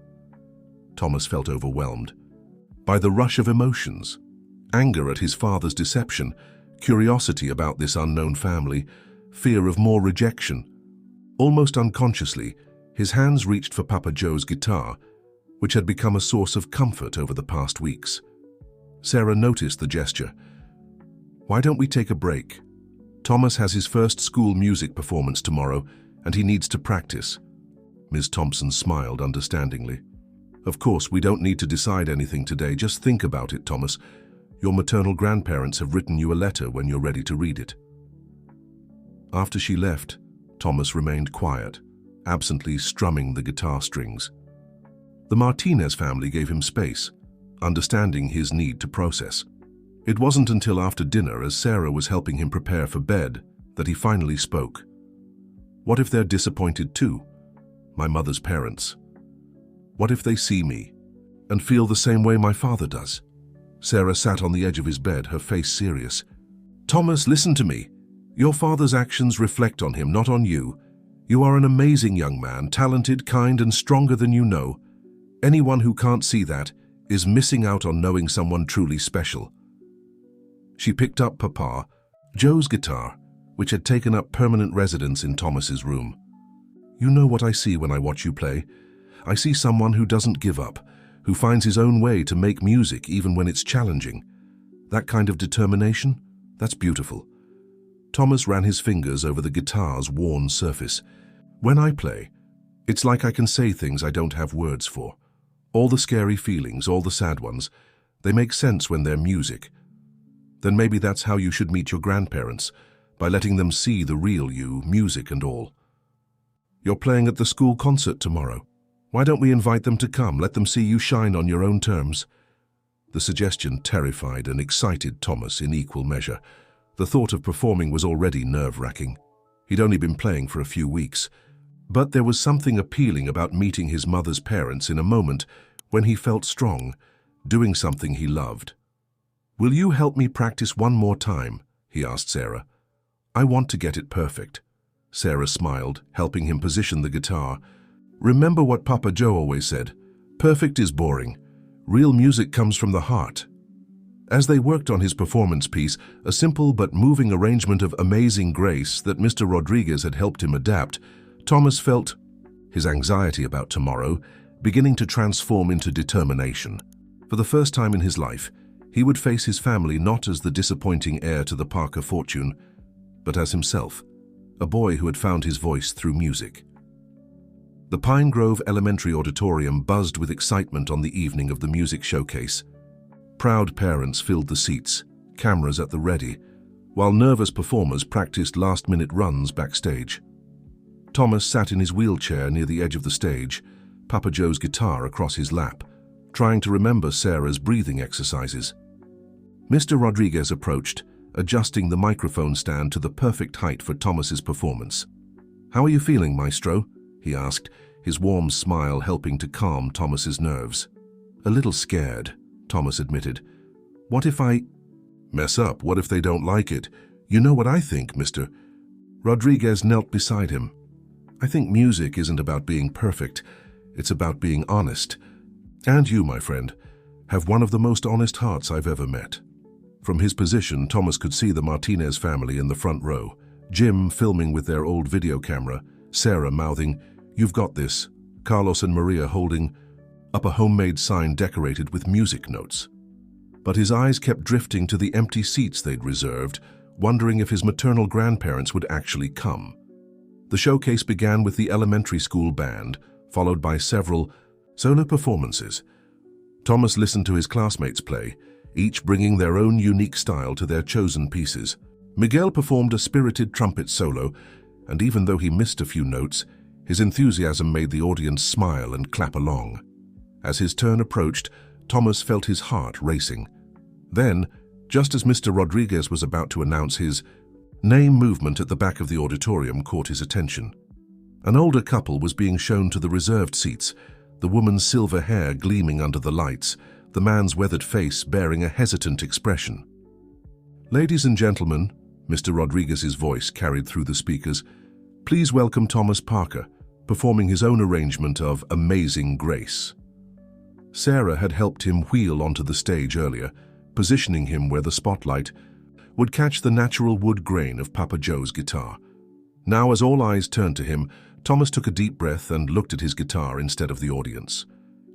Thomas felt overwhelmed by the rush of emotions. Anger at his father's deception, curiosity about this unknown family, fear of more rejection. Almost unconsciously, his hands reached for Papa Joe's guitar, which had become a source of comfort over the past weeks. Sarah noticed the gesture. "Why don't we take a break? Thomas has his first school music performance tomorrow, and he needs to practice." Ms. Thompson smiled understandingly. "Of course, we don't need to decide anything today. Just think about it, Thomas. Your maternal grandparents have written you a letter when you're ready to read it." After she left, Thomas remained quiet, absently strumming the guitar strings. The Martinez family gave him space, understanding his need to process. It wasn't until after dinner, as Sarah was helping him prepare for bed, that he finally spoke. "What if they're disappointed too? My mother's parents. What if they see me and feel the same way my father does?" Sarah sat on the edge of his bed, her face serious. "Thomas, listen to me. Your father's actions reflect on him, not on you. You are an amazing young man, talented, kind, and stronger than you know. Anyone who can't see that is missing out on knowing someone truly special." She picked up Papa Joe's guitar, which had taken up permanent residence in Thomas's room. "You know what I see when I watch you play? I see someone who doesn't give up, who finds his own way to make music even when it's challenging. That kind of determination, that's beautiful." Thomas ran his fingers over the guitar's worn surface. "When I play, it's like I can say things I don't have words for. All the scary feelings, all the sad ones, they make sense when they're music. Then maybe that's how you should meet your grandparents, by letting them see the real you, music and all. You're playing at the school concert tomorrow. Why don't we invite them to come, let them see you shine on your own terms?" The suggestion terrified and excited Thomas in equal measure. The thought of performing was already nerve-wracking. He'd only been playing for a few weeks. But there was something appealing about meeting his mother's parents in a moment when he felt strong, doing something he loved. "Will you help me practice one more time?" he asked Sarah. "I want to get it perfect." Sarah smiled, helping him position the guitar. "Remember what Papa Joe always said, perfect is boring. Real music comes from the heart." As they worked on his performance piece, a simple but moving arrangement of Amazing Grace that Mr. Rodriguez had helped him adapt, Thomas felt his anxiety about tomorrow beginning to transform into determination. For the first time in his life, he would face his family not as the disappointing heir to the Parker fortune, but as himself, a boy who had found his voice through music. The Pine Grove Elementary Auditorium buzzed with excitement on the evening of the music showcase. Proud parents filled the seats, cameras at the ready, while nervous performers practiced last-minute runs backstage. Thomas sat in his wheelchair near the edge of the stage, Papa Joe's guitar across his lap, trying to remember Sarah's breathing exercises. Mr. Rodriguez approached, adjusting the microphone stand to the perfect height for Thomas's performance. "How are you feeling, maestro?" he asked, his warm smile helping to calm Thomas's nerves. "A little scared," Thomas admitted. "What if I mess up? What if they don't like it? You know what I think, Mr. Rodriguez knelt beside him. "I think music isn't about being perfect. It's about being honest. And you, my friend, have one of the most honest hearts I've ever met." From his position, Thomas could see the Martinez family in the front row, Jim filming with their old video camera, Sarah mouthing, "You've got this," Carlos and Maria holding up a homemade sign decorated with music notes. But his eyes kept drifting to the empty seats they'd reserved, wondering if his maternal grandparents would actually come. The showcase began with the elementary school band, followed by several solo performances. Thomas listened to his classmates play, each bringing their own unique style to their chosen pieces. Miguel performed a spirited trumpet solo, and even though he missed a few notes, his enthusiasm made the audience smile and clap along. As his turn approached, Thomas felt his heart racing. Then, just as Mr. Rodriguez was about to announce his name, movement at the back of the auditorium caught his attention. An older couple was being shown to the reserved seats, the woman's silver hair gleaming under the lights, the man's weathered face bearing a hesitant expression. "Ladies and gentlemen," Mr. Rodriguez's voice carried through the speakers, "please welcome Thomas Parker, performing his own arrangement of Amazing Grace." Sarah had helped him wheel onto the stage earlier, positioning him where the spotlight would catch the natural wood grain of Papa Joe's guitar. Now, as all eyes turned to him, Thomas took a deep breath and looked at his guitar instead of the audience.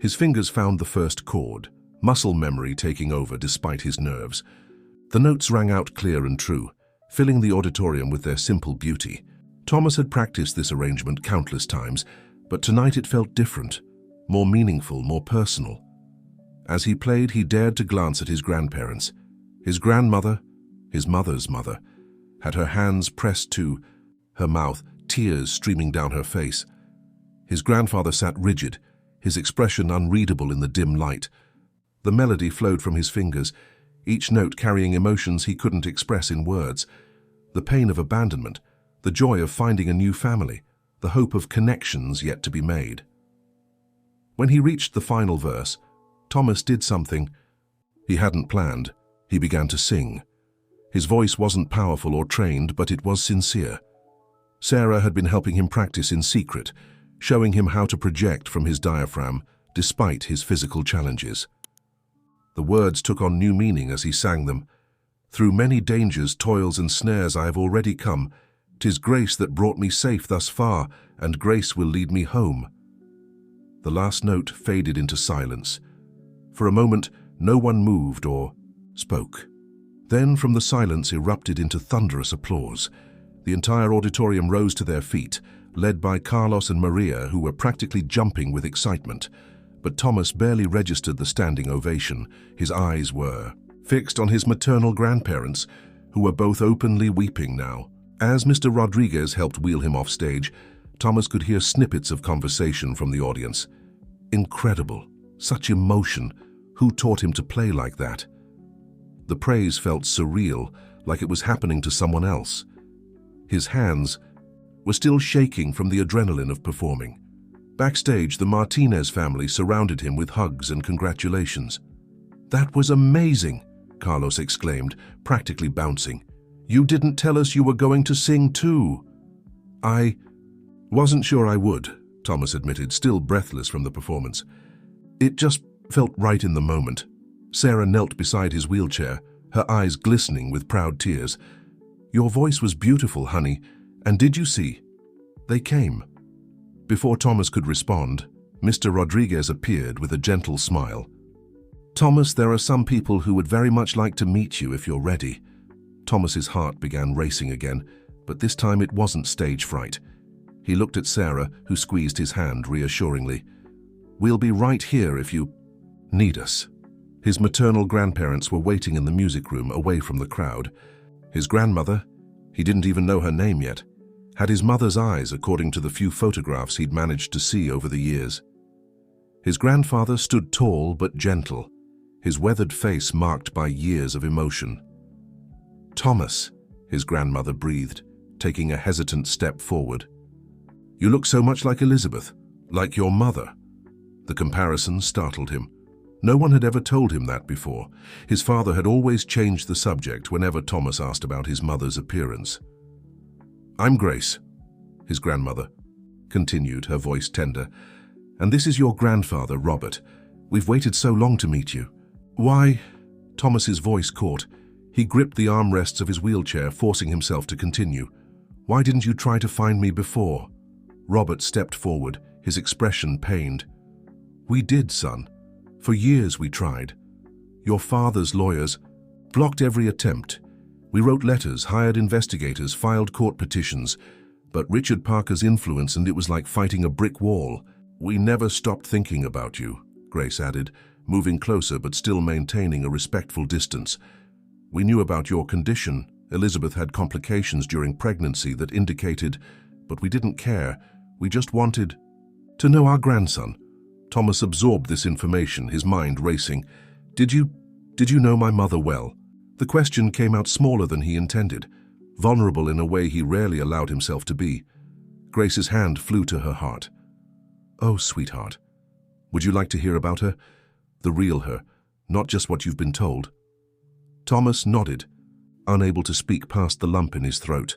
His fingers found the first chord, muscle memory taking over despite his nerves. The notes rang out clear and true, filling the auditorium with their simple beauty. Thomas had practiced this arrangement countless times, but tonight it felt different, more meaningful, more personal. As he played, he dared to glance at his grandparents. His grandmother, his mother's mother, had her hands pressed to her mouth, tears streaming down her face. His grandfather sat rigid, his expression unreadable in the dim light. The melody flowed from his fingers, each note carrying emotions he couldn't express in words. The pain of abandonment, the joy of finding a new family, the hope of connections yet to be made. When he reached the final verse, Thomas did something he hadn't planned. He began to sing. His voice wasn't powerful or trained, but it was sincere. Sarah had been helping him practice in secret, showing him how to project from his diaphragm despite his physical challenges. The words took on new meaning as he sang them. "Through many dangers, toils and snares I have already come. 'Tis grace that brought me safe thus far, and grace will lead me home." The last note faded into silence. For a moment, no one moved or spoke. Then from the silence erupted into thunderous applause. The entire auditorium rose to their feet, led by Carlos and Maria, who were practically jumping with excitement. But Thomas barely registered the standing ovation. His eyes were fixed on his maternal grandparents, who were both openly weeping now. As Mr. Rodriguez helped wheel him off stage, Thomas could hear snippets of conversation from the audience. Incredible. Such emotion. Who taught him to play like that? The praise felt surreal, like it was happening to someone else. His hands were still shaking from the adrenaline of performing. Backstage, the Martinez family surrounded him with hugs and congratulations. "That was amazing," Carlos exclaimed, practically bouncing. "You didn't tell us you were going to sing too." "I wasn't sure I would," Thomas admitted, still breathless from the performance. "It just felt right in the moment." Sarah knelt beside his wheelchair, her eyes glistening with proud tears. "Your voice was beautiful, honey, and did you see? They came." Before Thomas could respond, Mr. Rodriguez appeared with a gentle smile. "Thomas, there are some people who would very much like to meet you if you're ready." Thomas's heart began racing again, but this time it wasn't stage fright. He looked at Sarah, who squeezed his hand reassuringly. "We'll be right here if you need us." His maternal grandparents were waiting in the music room away from the crowd. His grandmother, he didn't even know her name yet, had his mother's eyes according to the few photographs he'd managed to see over the years. His grandfather stood tall but gentle, his weathered face marked by years of emotion. "Thomas," his grandmother breathed, taking a hesitant step forward. "You look so much like Elizabeth, like your mother." The comparison startled him. No one had ever told him that before. His father had always changed the subject whenever Thomas asked about his mother's appearance. "I'm Grace," his grandmother continued, her voice tender. "And this is your grandfather, Robert. We've waited so long to meet you." "Why?" Thomas's voice caught. He gripped the armrests of his wheelchair, forcing himself to continue. "Why didn't you try to find me before?" Robert stepped forward, his expression pained. "We did, son. For years we tried. Your father's lawyers blocked every attempt. We wrote letters, hired investigators, filed court petitions, but Richard Parker's influence, and it was like fighting a brick wall. We never stopped thinking about you," Grace added, moving closer but still maintaining a respectful distance. "We knew about your condition. Elizabeth had complications during pregnancy that indicated, but we didn't care. We just wanted to know our grandson." Thomas absorbed this information, his mind racing. Did you know my mother well?" The question came out smaller than he intended, vulnerable in a way he rarely allowed himself to be. Grace's hand flew to her heart. "Oh, sweetheart. Would you like to hear about her? The real her, not just what you've been told?" Thomas nodded, unable to speak past the lump in his throat.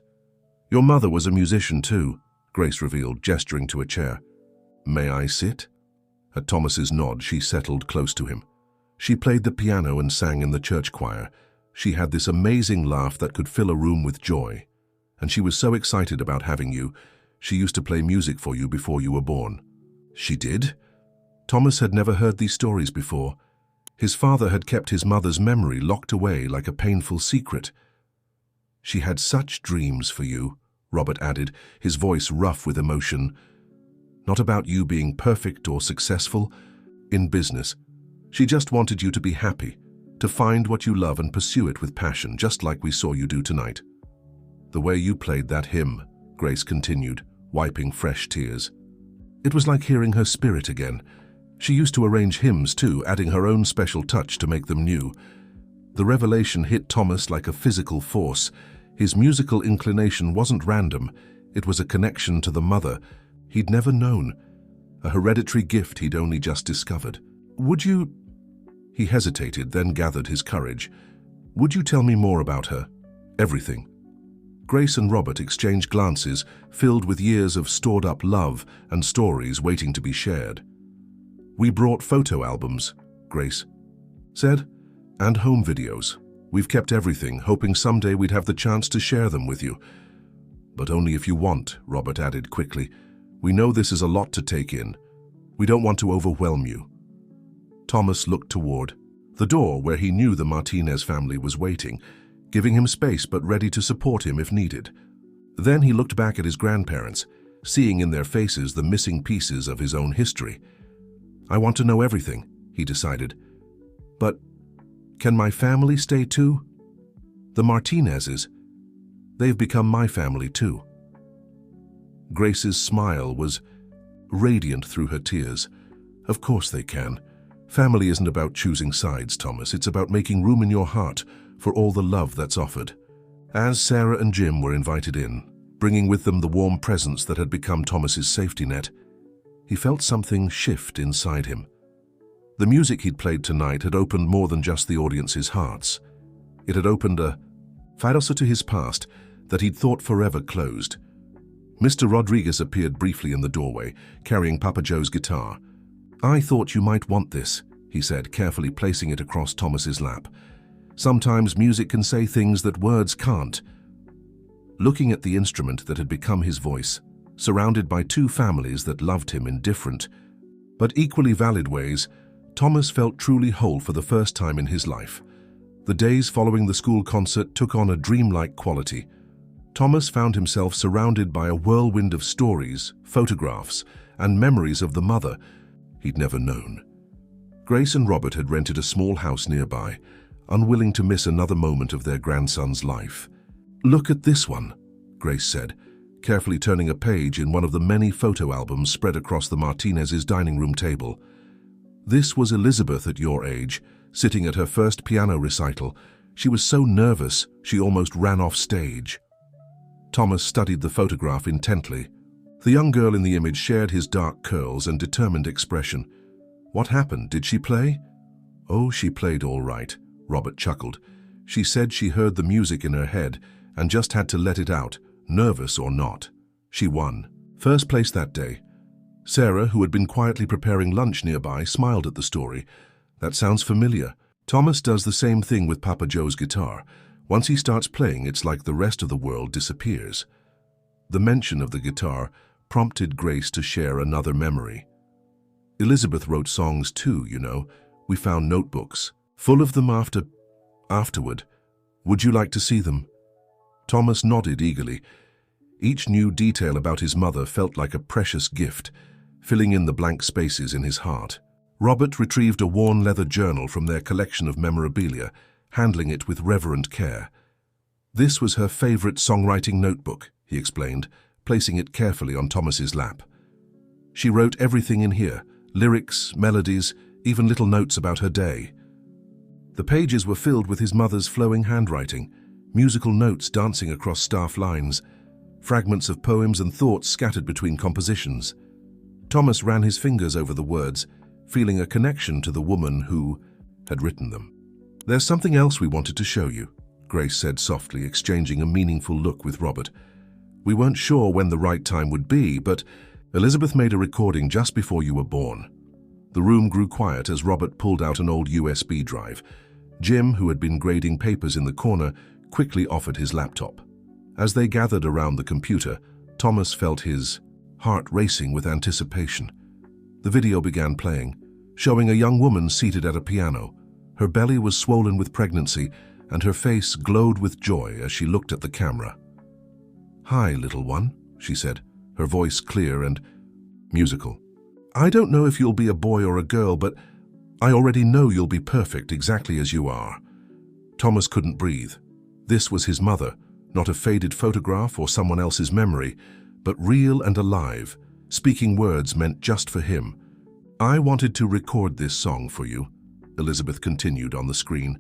"Your mother was a musician too," Grace revealed, gesturing to a chair. "May I sit?" At Thomas's nod, she settled close to him. She played the piano and sang in the church choir. She had this amazing laugh that could fill a room with joy. And she was so excited about having you. She used to play music for you before you were born. "She did?" Thomas had never heard these stories before. His father had kept his mother's memory locked away like a painful secret. "She had such dreams for you," Robert added, his voice rough with emotion. "Not about you being perfect or successful in business. She just wanted you to be happy, to find what you love and pursue it with passion, just like we saw you do tonight." "The way you played that hymn," Grace continued, wiping fresh tears. "It was like hearing her spirit again. She used to arrange hymns too, adding her own special touch to make them new." The revelation hit Thomas like a physical force. His musical inclination wasn't random. It was a connection to the mother he'd never known, a hereditary gift he'd only just discovered. "Would you—" He hesitated, then gathered his courage. "Would you tell me more about her? Everything." Grace and Robert exchanged glances filled with years of stored-up love and stories waiting to be shared. "We brought photo albums," Grace said, "and home videos. We've kept everything, hoping someday we'd have the chance to share them with you." "But only if you want," Robert added quickly. "We know this is a lot to take in. We don't want to overwhelm you." Thomas looked toward the door where he knew the Martinez family was waiting, giving him space but ready to support him if needed. Then he looked back at his grandparents, seeing in their faces the missing pieces of his own history. "I want to know everything," he decided. "But can my family stay too? The Martinezes, they've become my family too." Grace's smile was radiant through her tears. "Of course they can. Family isn't about choosing sides, Thomas. It's about making room in your heart for all the love that's offered." As Sarah and Jim were invited in, bringing with them the warm presence that had become Thomas's safety net, he felt something shift inside him. The music he'd played tonight had opened more than just the audience's hearts. It had opened a faucet to his past that he'd thought forever closed. Mr. Rodriguez appeared briefly in the doorway, carrying Papa Joe's guitar. "I thought you might want this," he said, carefully placing it across Thomas's lap. "Sometimes music can say things that words can't." Looking at the instrument that had become his voice, surrounded by two families that loved him in different, but equally valid ways, Thomas felt truly whole for the first time in his life. The days following the school concert took on a dreamlike quality. Thomas found himself surrounded by a whirlwind of stories, photographs, and memories of the mother he'd never known. Grace and Robert had rented a small house nearby, unwilling to miss another moment of their grandson's life. "Look at this one," Grace said, carefully turning a page in one of the many photo albums spread across the Martinez's dining room table. "This was Elizabeth at your age, sitting at her first piano recital. She was so nervous, she almost ran off stage." Thomas studied the photograph intently. The young girl in the image shared his dark curls and determined expression. "What happened? Did she play?" "Oh, she played all right," Robert chuckled. "She said she heard the music in her head and just had to let it out, nervous or not. She won. First place that day." Sarah, who had been quietly preparing lunch nearby, smiled at the story. "That sounds familiar. Thomas does the same thing with Papa Joe's guitar. Once he starts playing, it's like the rest of the world disappears." The mention of the guitar prompted Grace to share another memory. "Elizabeth wrote songs too, you know. We found notebooks, full of them afterward. Would you like to see them?" Thomas nodded eagerly. Each new detail about his mother felt like a precious gift, filling in the blank spaces in his heart. Robert retrieved a worn leather journal from their collection of memorabilia, handling it with reverent care. "This was her favorite songwriting notebook," he explained, placing it carefully on Thomas's lap. "She wrote everything in here, lyrics, melodies, even little notes about her day." The pages were filled with his mother's flowing handwriting, musical notes dancing across staff lines, fragments of poems and thoughts scattered between compositions. Thomas ran his fingers over the words, feeling a connection to the woman who had written them. "There's something else we wanted to show you," Grace said softly, exchanging a meaningful look with Robert. "We weren't sure when the right time would be, but Elizabeth made a recording just before you were born." The room grew quiet as Robert pulled out an old USB drive. Jim, who had been grading papers in the corner, quickly offered his laptop. As they gathered around the computer, Thomas felt his heart racing with anticipation. The video began playing, showing a young woman seated at a piano. Her belly was swollen with pregnancy, and her face glowed with joy as she looked at the camera. "Hi, little one," she said, her voice clear and musical. "I don't know if you'll be a boy or a girl, but I already know you'll be perfect exactly as you are." Thomas couldn't breathe. This was his mother, not a faded photograph or someone else's memory, but real and alive, speaking words meant just for him. "I wanted to record this song for you," Elizabeth continued on the screen.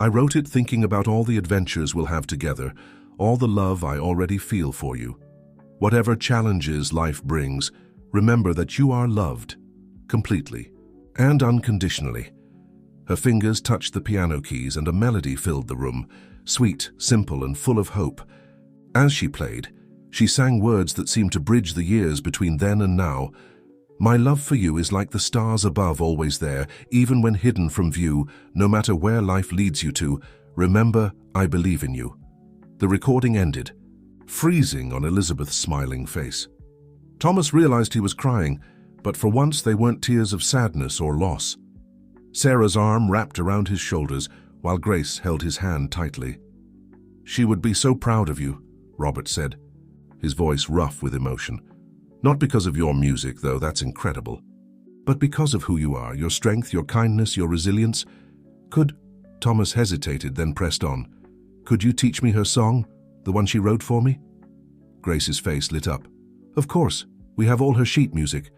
"I wrote it thinking about all the adventures we'll have together, all the love I already feel for you. Whatever challenges life brings, remember that you are loved, completely and unconditionally." Her fingers touched the piano keys and a melody filled the room, sweet, simple, and full of hope. As she played, she sang words that seemed to bridge the years between then and now. "My love for you is like the stars above, always there, even when hidden from view, no matter where life leads you to. Remember, I believe in you." The recording ended, freezing on Elizabeth's smiling face. Thomas realized he was crying, but for once they weren't tears of sadness or loss. Sarah's arm wrapped around his shoulders, while Grace held his hand tightly. "She would be so proud of you," Robert said, his voice rough with emotion. "Not because of your music, though that's incredible, but because of who you are, your strength, your kindness, your resilience. Could—" Thomas hesitated, then pressed on. "Could you teach me her song, the one she wrote for me?" Grace's face lit up. "Of course, we have all her sheet music.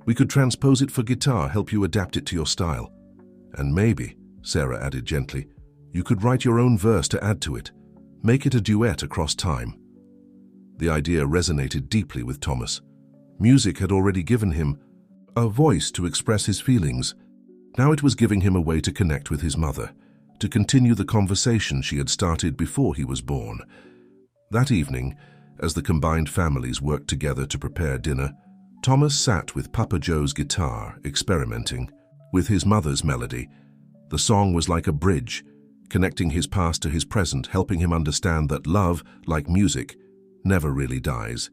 We could transpose it for guitar, help you adapt it to your style. And maybe," Sarah added gently, "you could write your own verse to add to it. Make it a duet across time." The idea resonated deeply with Thomas. Music had already given him a voice to express his feelings. Now it was giving him a way to connect with his mother, to continue the conversation she had started before he was born. That evening, as the combined families worked together to prepare dinner, Thomas sat with Papa Joe's guitar, experimenting with his mother's melody. The song was like a bridge, connecting his past to his present, helping him understand that love, like music, never really dies.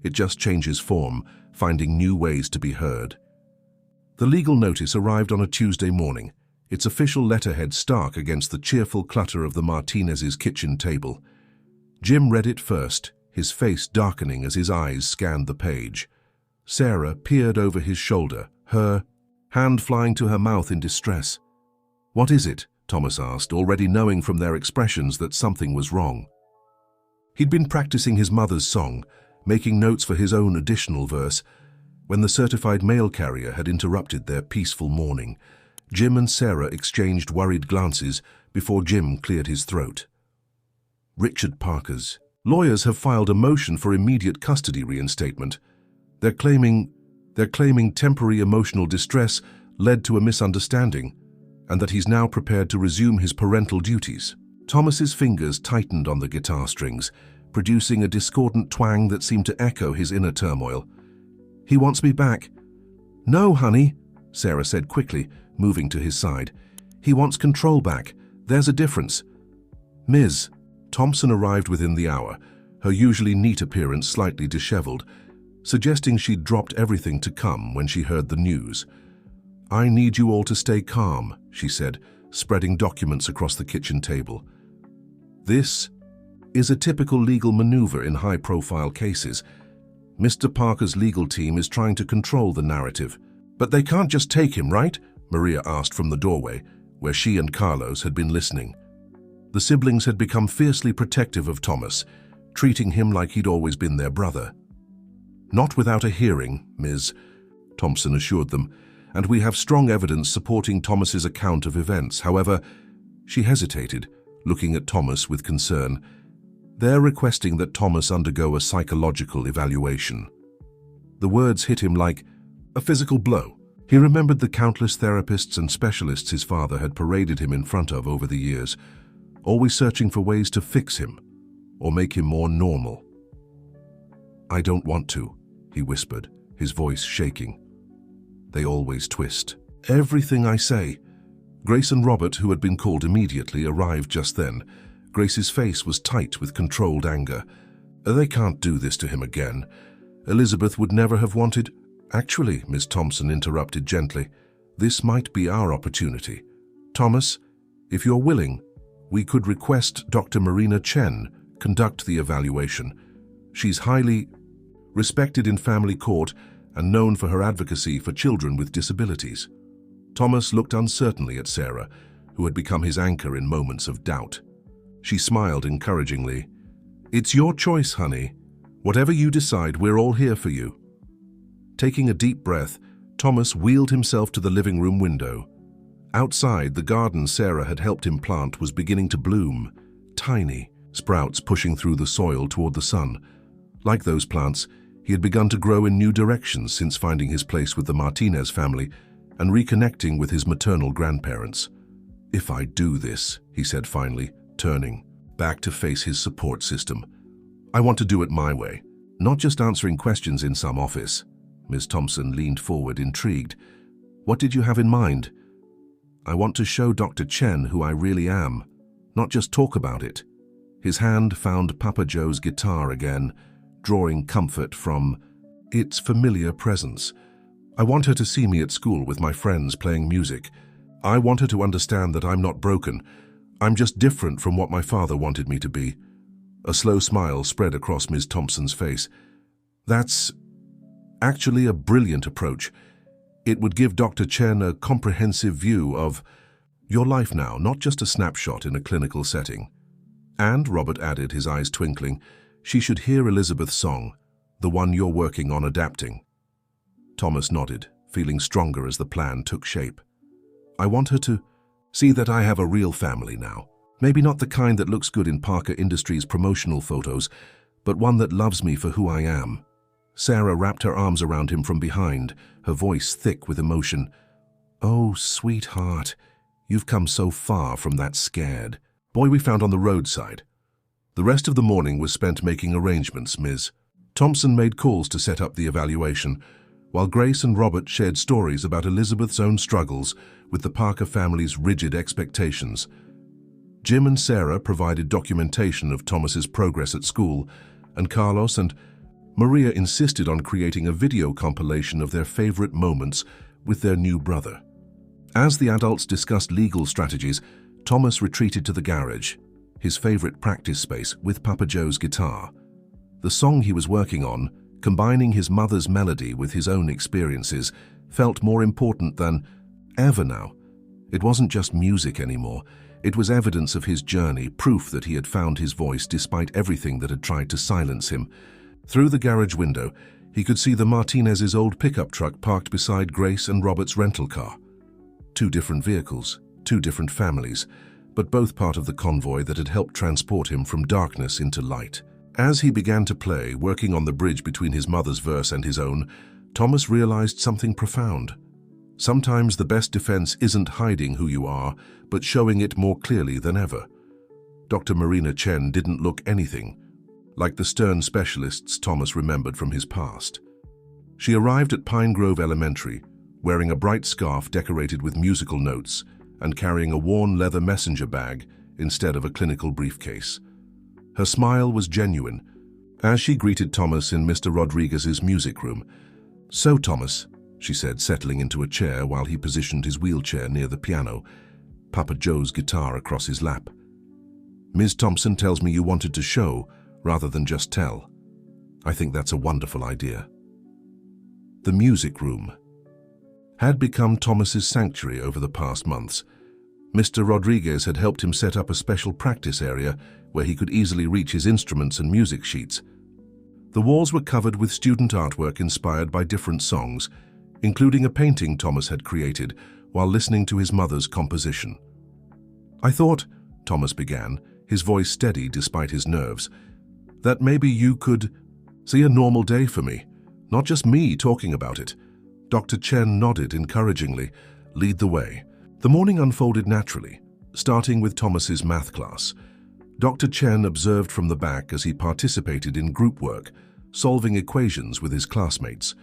It just changes form, finding new ways to be heard. The legal notice arrived on a Tuesday morning, its official letterhead stark against the cheerful clutter of the Martinez's kitchen table. Jim read it first, his face darkening as his eyes scanned the page. Sarah peered over his shoulder, her hand flying to her mouth in distress. "What is it?" Thomas asked, already knowing from their expressions that something was wrong. He'd been practicing his mother's song, making notes for his own additional verse, when the certified mail carrier had interrupted their peaceful morning. Jim and Sarah exchanged worried glances before Jim cleared his throat. Richard Parker's lawyers have filed a motion for immediate custody reinstatement. They're claiming temporary emotional distress led to a misunderstanding, and that he's now prepared to resume his parental duties. Thomas's fingers tightened on the guitar strings, producing a discordant twang that seemed to echo his inner turmoil. "He wants me back." "No, honey," Sarah said quickly, moving to his side. "He wants control back. There's a difference." "Ms." Thompson arrived within the hour, her usually neat appearance slightly disheveled, suggesting she'd dropped everything to come when she heard the news. "I need you all to stay calm," she said, spreading documents across the kitchen table. "This is a typical legal maneuver in high-profile cases. Mr. Parker's legal team is trying to control the narrative. But they can't just take him, right?" Maria asked from the doorway, where she and Carlos had been listening. The siblings had become fiercely protective of Thomas, treating him like he'd always been their brother. "Not without a hearing, Ms." Thompson assured them, "and we have strong evidence supporting Thomas's account of events." However, she hesitated, looking at Thomas with concern. "They're requesting that Thomas undergo a psychological evaluation." The words hit him like a physical blow. He remembered the countless therapists and specialists his father had paraded him in front of over the years, always searching for ways to fix him or make him more normal. "I don't want to," he whispered, his voice shaking. "They always twist everything I say." Grace and Robert, who had been called immediately, arrived just then. Grace's face was tight with controlled anger. "They can't do this to him again. Elizabeth would never have wanted—" "Actually," Miss Thompson interrupted gently, "this might be our opportunity. Thomas, if you're willing, we could request Dr. Marina Chen conduct the evaluation. She's highly respected in family court and known for her advocacy for children with disabilities." Thomas looked uncertainly at Sarah, who had become his anchor in moments of doubt. She smiled encouragingly. "It's your choice, honey. Whatever you decide, we're all here for you." Taking a deep breath, Thomas wheeled himself to the living room window. Outside, the garden Sarah had helped him plant was beginning to bloom, tiny sprouts pushing through the soil toward the sun. Like those plants, he had begun to grow in new directions since finding his place with the Martinez family and reconnecting with his maternal grandparents. "If I do this," he said finally, turning back to face his support system, "I want to do it my way, not just answering questions in some office." Ms. Thompson leaned forward, intrigued. "What did you have in mind?" "I want to show Dr. Chen who I really am, not just talk about it." His hand found Papa Joe's guitar again, drawing comfort from its familiar presence. "I want her to see me at school with my friends playing music. I want her to understand that I'm not broken. I'm just different from what my father wanted me to be." A slow smile spread across Ms. Thompson's face. "That's actually a brilliant approach. It would give Dr. Chen a comprehensive view of your life now, not just a snapshot in a clinical setting." "And," Robert added, his eyes twinkling, "she should hear Elizabeth's song, the one you're working on adapting." Thomas nodded, feeling stronger as the plan took shape. "I want her to see that I have a real family now. Maybe not the kind that looks good in Parker Industries promotional photos, but one that loves me for who I am." Sarah wrapped her arms around him from behind, her voice thick with emotion. "Oh, sweetheart, you've come so far from that scared boy we found on the roadside." The rest of the morning was spent making arrangements. Ms. Thompson made calls to set up the evaluation, while Grace and Robert shared stories about Elizabeth's own struggles with the Parker family's rigid expectations. Jim and Sarah provided documentation of Thomas's progress at school, and Carlos and Maria insisted on creating a video compilation of their favorite moments with their new brother. As the adults discussed legal strategies, Thomas retreated to the garage, his favorite practice space, with Papa Joe's guitar. The song he was working on, combining his mother's melody with his own experiences, felt more important than ever now. It wasn't just music anymore. It was evidence of his journey, proof that he had found his voice despite everything that had tried to silence him. Through the garage window, he could see the Martinez's old pickup truck parked beside Grace and Robert's rental car. Two different vehicles, two different families, but both part of the convoy that had helped transport him from darkness into light. As he began to play, working on the bridge between his mother's verse and his own, Thomas realized something profound. Sometimes the best defense isn't hiding who you are, but showing it more clearly than ever. Dr. Marina Chen didn't look anything like the stern specialists Thomas remembered from his past. She arrived at Pine Grove Elementary, wearing a bright scarf decorated with musical notes and carrying a worn leather messenger bag instead of a clinical briefcase. Her smile was genuine as she greeted Thomas in Mr. Rodriguez's music room. "So, Thomas," she said, settling into a chair while he positioned his wheelchair near the piano, Papa Joe's guitar across his lap. "Ms. Thompson tells me you wanted to show rather than just tell. I think that's a wonderful idea." The music room had become Thomas's sanctuary over the past months. Mr. Rodriguez had helped him set up a special practice area where he could easily reach his instruments and music sheets. The walls were covered with student artwork inspired by different songs, including a painting Thomas had created while listening to his mother's composition. "I thought," Thomas began, his voice steady despite his nerves, "that maybe you could see a normal day for me, not just me talking about it." Dr. Chen nodded encouragingly. "Lead the way." The morning unfolded naturally, starting with Thomas's math class. Dr. Chen observed from the back as he participated in group work, solving equations with his classmates.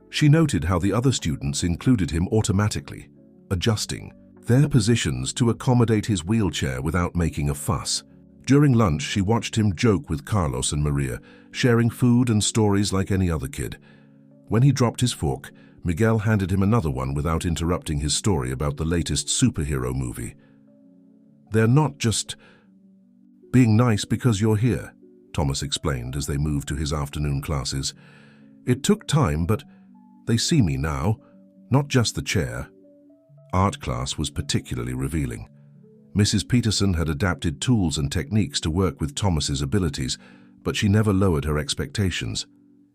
She noted how the other students included him automatically, adjusting their positions to accommodate his wheelchair without making a fuss. During lunch, she watched him joke with Carlos and Maria, sharing food and stories like any other kid. When he dropped his fork, Miguel handed him another one without interrupting his story about the latest superhero movie. "They're not just being nice because you're here," Thomas explained as they moved to his afternoon classes. "It took time, but they see me now, not just the chair." Art class was particularly revealing. Mrs. Peterson had adapted tools and techniques to work with Thomas's abilities, but she never lowered her expectations.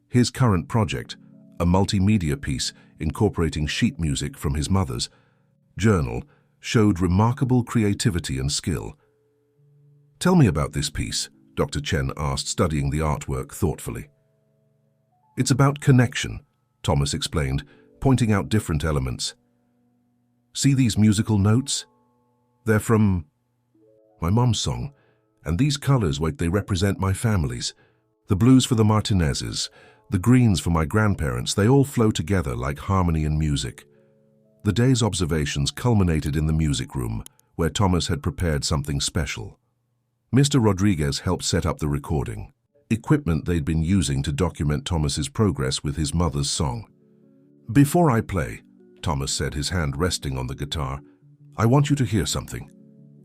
His current project, a multimedia piece incorporating sheet music from his mother's journal, showed remarkable creativity and skill. "Tell me about this piece," Dr. Chen asked, studying the artwork thoughtfully. "It's about connection," Thomas explained, pointing out different elements. "See these musical notes? They're from my mom's song, and these colors, they represent my families. The blues for the Martinezes, the greens for my grandparents, they all flow together like harmony and music." The day's observations culminated in the music room, where Thomas had prepared something special. Mr. Rodriguez helped set up the recording, equipment they'd been using to document Thomas's progress with his mother's song. "Before I play," Thomas said, his hand resting on the guitar, "I want you to hear something."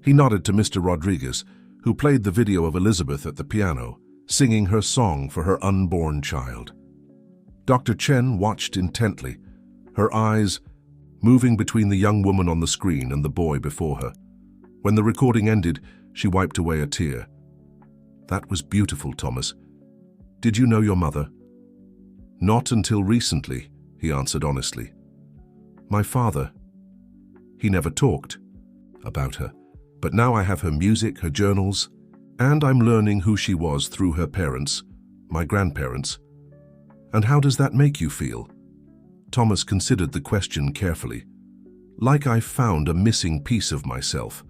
He nodded to Mr. Rodriguez, who played the video of Elizabeth at the piano, singing her song for her unborn child. Dr. Chen watched intently, her eyes moving between the young woman on the screen and the boy before her. When the recording ended, she wiped away a tear. "That was beautiful, Thomas. Did you know your mother?" "Not until recently," he answered honestly. "My father, he never talked about her, but now I have her music, her journals, and I'm learning who she was through her parents, my grandparents. And how does that make you feel? Thomas considered the question carefully. Like I found a missing piece of myself.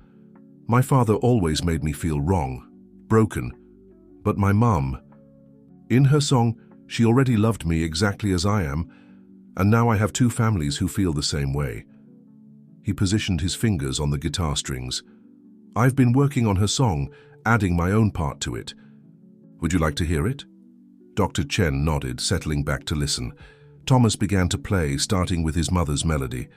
My father always made me feel wrong, broken. But my mum, in her song, she already loved me exactly as I am, and now I have two families who feel the same way. He positioned his fingers on the guitar strings. I've been working on her song, adding my own part to it. Would you like to hear it? Dr. Chen nodded, settling back to listen. Thomas began to play, starting with his mother's melody.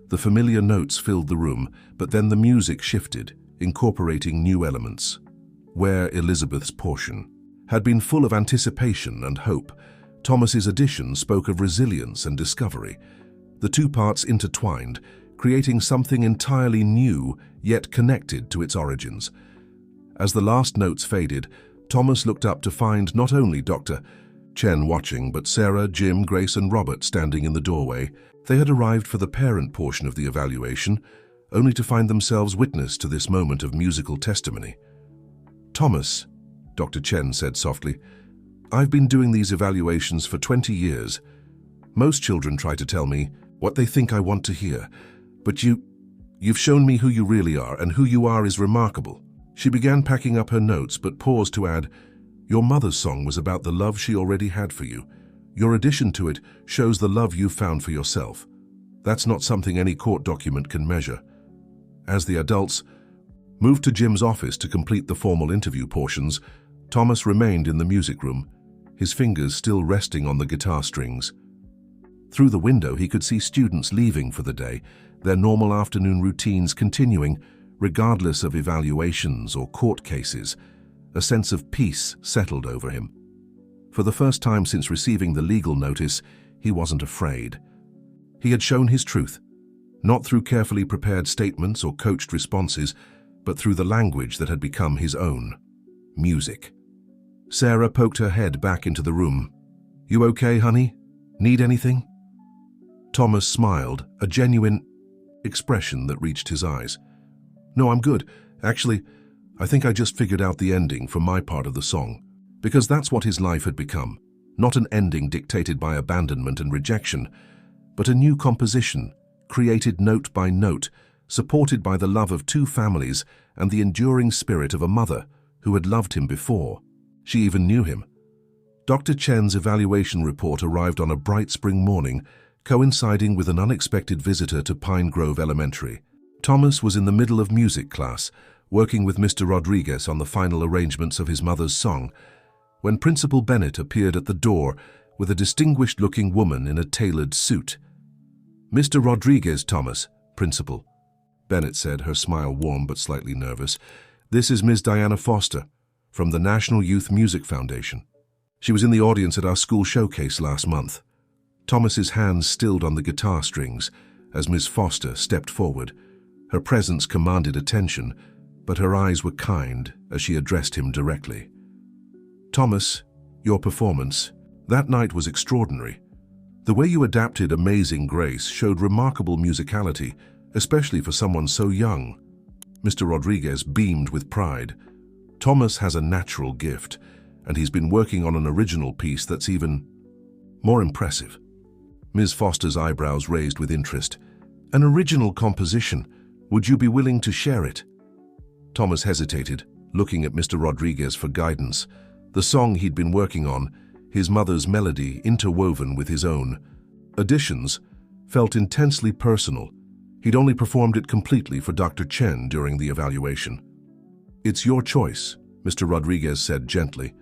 The familiar notes filled the room, but then the music shifted, incorporating new elements. Where Elizabeth's portion had been full of anticipation and hope, Thomas's addition spoke of resilience and discovery. The two parts intertwined, creating something entirely new, yet connected to its origins. As the last notes faded, Thomas looked up to find not only Dr. Chen watching, but Sarah, Jim, Grace, and Robert standing in the doorway. They had arrived for the parent portion of the evaluation, only to find themselves witness to this moment of musical testimony. Thomas, Dr. Chen said softly, I've been doing these evaluations for 20 years. Most children try to tell me what they think I want to hear, but you've shown me who you really are, and who you are is remarkable. She began packing up her notes, but paused to add, your mother's song was about the love she already had for you. Your addition to it shows the love you've found for yourself. That's not something any court document can measure. As the adults moved to Jim's office to complete the formal interview portions, Thomas remained in the music room, his fingers still resting on the guitar strings. Through the window, he could see students leaving for the day, their normal afternoon routines continuing, regardless of evaluations or court cases. A sense of peace settled over him. For the first time since receiving the legal notice, he wasn't afraid. He had shown his truth, not through carefully prepared statements or coached responses, but through the language that had become his own: music. Sarah poked her head back into the room. You okay, honey? Need anything? Thomas smiled, a genuine expression that reached his eyes. No, I'm good. Actually, I think I just figured out the ending for my part of the song, because that's what his life had become. Not an ending dictated by abandonment and rejection, but a new composition, created note by note, supported by the love of two families and the enduring spirit of a mother who had loved him before. She even knew him. Dr. Chen's evaluation report arrived on a bright spring morning, coinciding with an unexpected visitor to Pine Grove Elementary. Thomas was in the middle of music class, working with Mr. Rodriguez on the final arrangements of his mother's song, when Principal Bennett appeared at the door with a distinguished-looking woman in a tailored suit. Mr. Rodriguez, Thomas, Principal, Bennett said, her smile warm but slightly nervous. This is Ms. Diana Foster, from the National Youth Music Foundation. She was in the audience at our school showcase last month. Thomas's hands stilled on the guitar strings as Ms. Foster stepped forward. Her presence commanded attention, but her eyes were kind as she addressed him directly. Thomas, your performance that night was extraordinary. The way you adapted Amazing Grace showed remarkable musicality, especially for someone so young. Mr. Rodriguez beamed with pride. Thomas has a natural gift, and he's been working on an original piece that's even more impressive. Ms. Foster's eyebrows raised with interest. An original composition. Would you be willing to share it? Thomas hesitated, looking at Mr. Rodriguez for guidance. The song he'd been working on, his mother's melody interwoven with his own additions, felt intensely personal. He'd only performed it completely for Dr. Chen during the evaluation. It's your choice, Mr. Rodriguez said gently,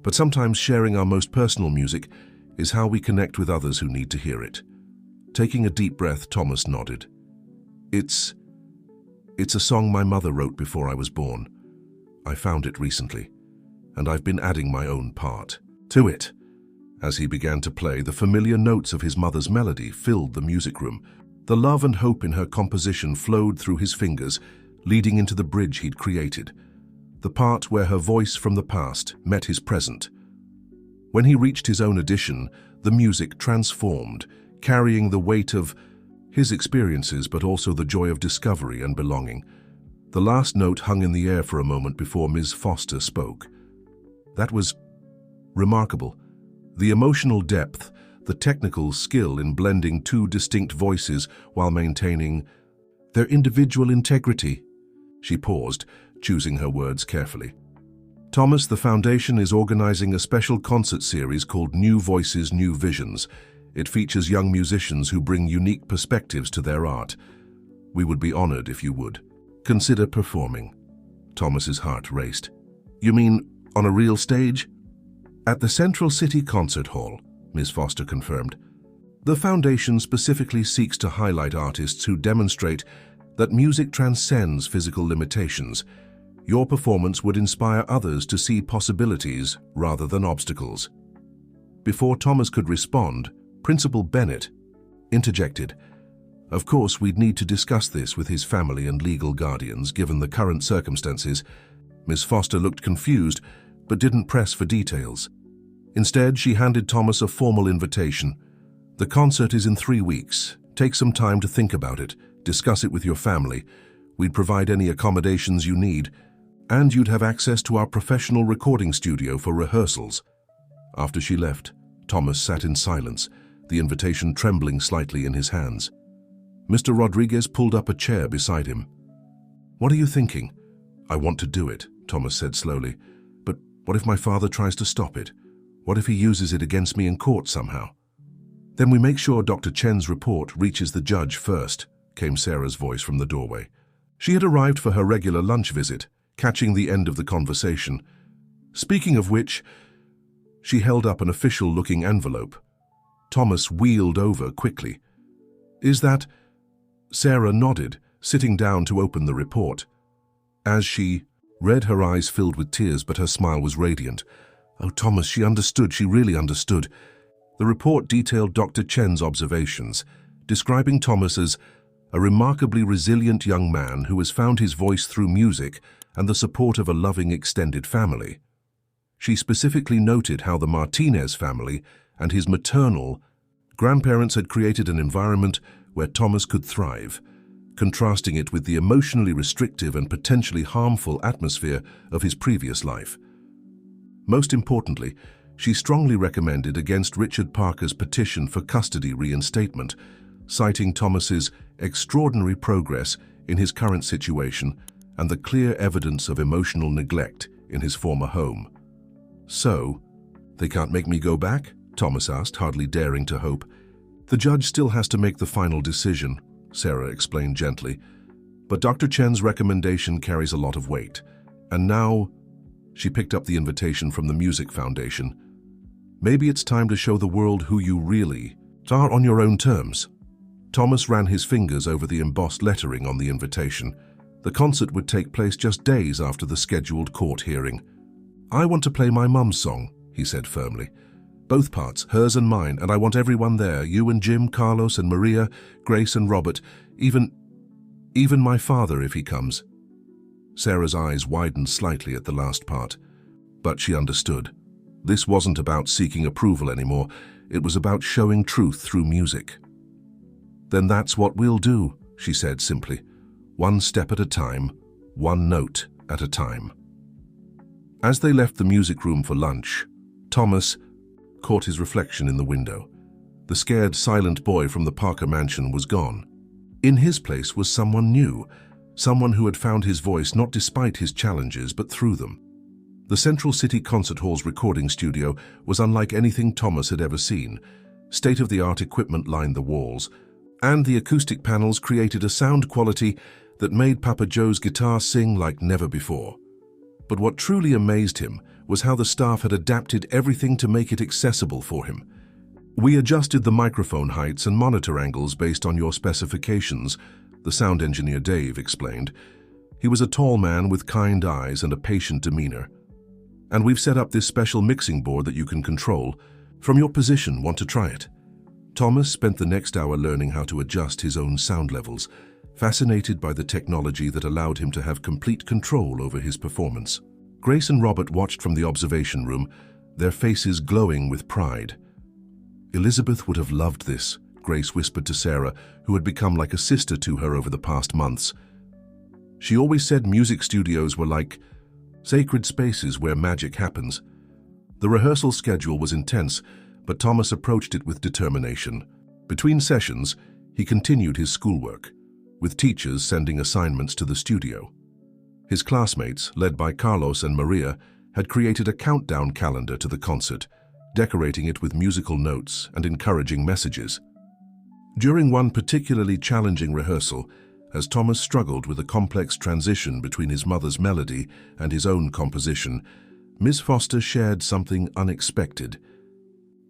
but sometimes sharing our most personal music is how we connect with others who need to hear it. Taking a deep breath, Thomas nodded. It's a song my mother wrote before I was born. I found it recently, and I've been adding my own part to it. As he began to play, the familiar notes of his mother's melody filled the music room. The love and hope in her composition flowed through his fingers, leading into the bridge he'd created, the part where her voice from the past met his present. When he reached his own addition, the music transformed, carrying the weight of his experiences but also the joy of discovery and belonging. The last note hung in the air for a moment before Ms. Foster spoke. That was remarkable. The emotional depth, the technical skill in blending two distinct voices while maintaining their individual integrity. She paused, choosing her words carefully. Thomas, the foundation is organizing a special concert series called New Voices, New Visions. It features young musicians who bring unique perspectives to their art. We would be honored if you would consider performing. Thomas's heart raced. You mean on a real stage? At the Central City Concert Hall, Ms. Foster confirmed. The foundation specifically seeks to highlight artists who demonstrate that music transcends physical limitations. Your performance would inspire others to see possibilities rather than obstacles. Before Thomas could respond, Principal Bennett interjected. Of course, we'd need to discuss this with his family and legal guardians, given the current circumstances. Ms. Foster looked confused, but didn't press for details. Instead, she handed Thomas a formal invitation. The concert is in 3 weeks. Take some time to think about it. Discuss it with your family. We'd provide any accommodations you need, and you'd have access to our professional recording studio for rehearsals. After she left, Thomas sat in silence, the invitation trembling slightly in his hands. Mr. Rodriguez pulled up a chair beside him. What are you thinking? I want to do it, Thomas said slowly. But what if my father tries to stop it? What if he uses it against me in court somehow? Then we make sure Dr. Chen's report reaches the judge first, came Sarah's voice from the doorway. She had arrived for her regular lunch visit, catching the end of the conversation. Speaking of which, she held up an official-looking envelope. Thomas wheeled over quickly. Is that... Sarah nodded, sitting down to open the report. As she read, her eyes filled with tears, but her smile was radiant. Oh, Thomas, she understood, she really understood. The report detailed Dr. Chen's observations, describing Thomas as a remarkably resilient young man who has found his voice through music and the support of a loving extended family. She specifically noted how the Martinez family and his maternal grandparents had created an environment where Thomas could thrive, contrasting it with the emotionally restrictive and potentially harmful atmosphere of his previous life. Most importantly, she strongly recommended against Richard Parker's petition for custody reinstatement, citing Thomas's extraordinary progress in his current situation and the clear evidence of emotional neglect in his former home. So, they can't make me go back? Thomas asked, hardly daring to hope. The judge still has to make the final decision, Sarah explained gently. But Dr. Chen's recommendation carries a lot of weight. And now, she picked up the invitation from the Music Foundation. Maybe it's time to show the world who you really are on your own terms. Thomas ran his fingers over the embossed lettering on the invitation. The concert would take place just days after the scheduled court hearing. I want to play my mum's song, he said firmly. Both parts, hers and mine, and I want everyone there, you and Jim, Carlos and Maria, Grace and Robert, even my father if he comes. Sarah's eyes widened slightly at the last part, but she understood. This wasn't about seeking approval anymore, it was about showing truth through music. Then that's what we'll do, she said simply. One step at a time, one note at a time. As they left the music room for lunch, Thomas caught his reflection in the window. The scared, silent boy from the Parker mansion was gone. In his place was someone new, someone who had found his voice not despite his challenges, but through them. The Central City Concert Hall's recording studio was unlike anything Thomas had ever seen. State-of-the-art equipment lined the walls, and the acoustic panels created a sound quality that made Papa Joe's guitar sing like never before. But what truly amazed him was how the staff had adapted everything to make it accessible for him. We adjusted the microphone heights and monitor angles based on your specifications, the sound engineer Dave explained. He was a tall man with kind eyes and a patient demeanor. And we've set up this special mixing board that you can control. From your position, want to try it? Thomas spent the next hour learning how to adjust his own sound levels, fascinated by the technology that allowed him to have complete control over his performance. Grace and Robert watched from the observation room, their faces glowing with pride. Elizabeth would have loved this, Grace whispered to Sarah, who had become like a sister to her over the past months. She always said music studios were like sacred spaces where magic happens. The rehearsal schedule was intense, but Thomas approached it with determination. Between sessions, he continued his schoolwork, with teachers sending assignments to the studio. His classmates, led by Carlos and Maria, had created a countdown calendar to the concert, decorating it with musical notes and encouraging messages. During one particularly challenging rehearsal, as Thomas struggled with a complex transition between his mother's melody and his own composition, Miss Foster shared something unexpected.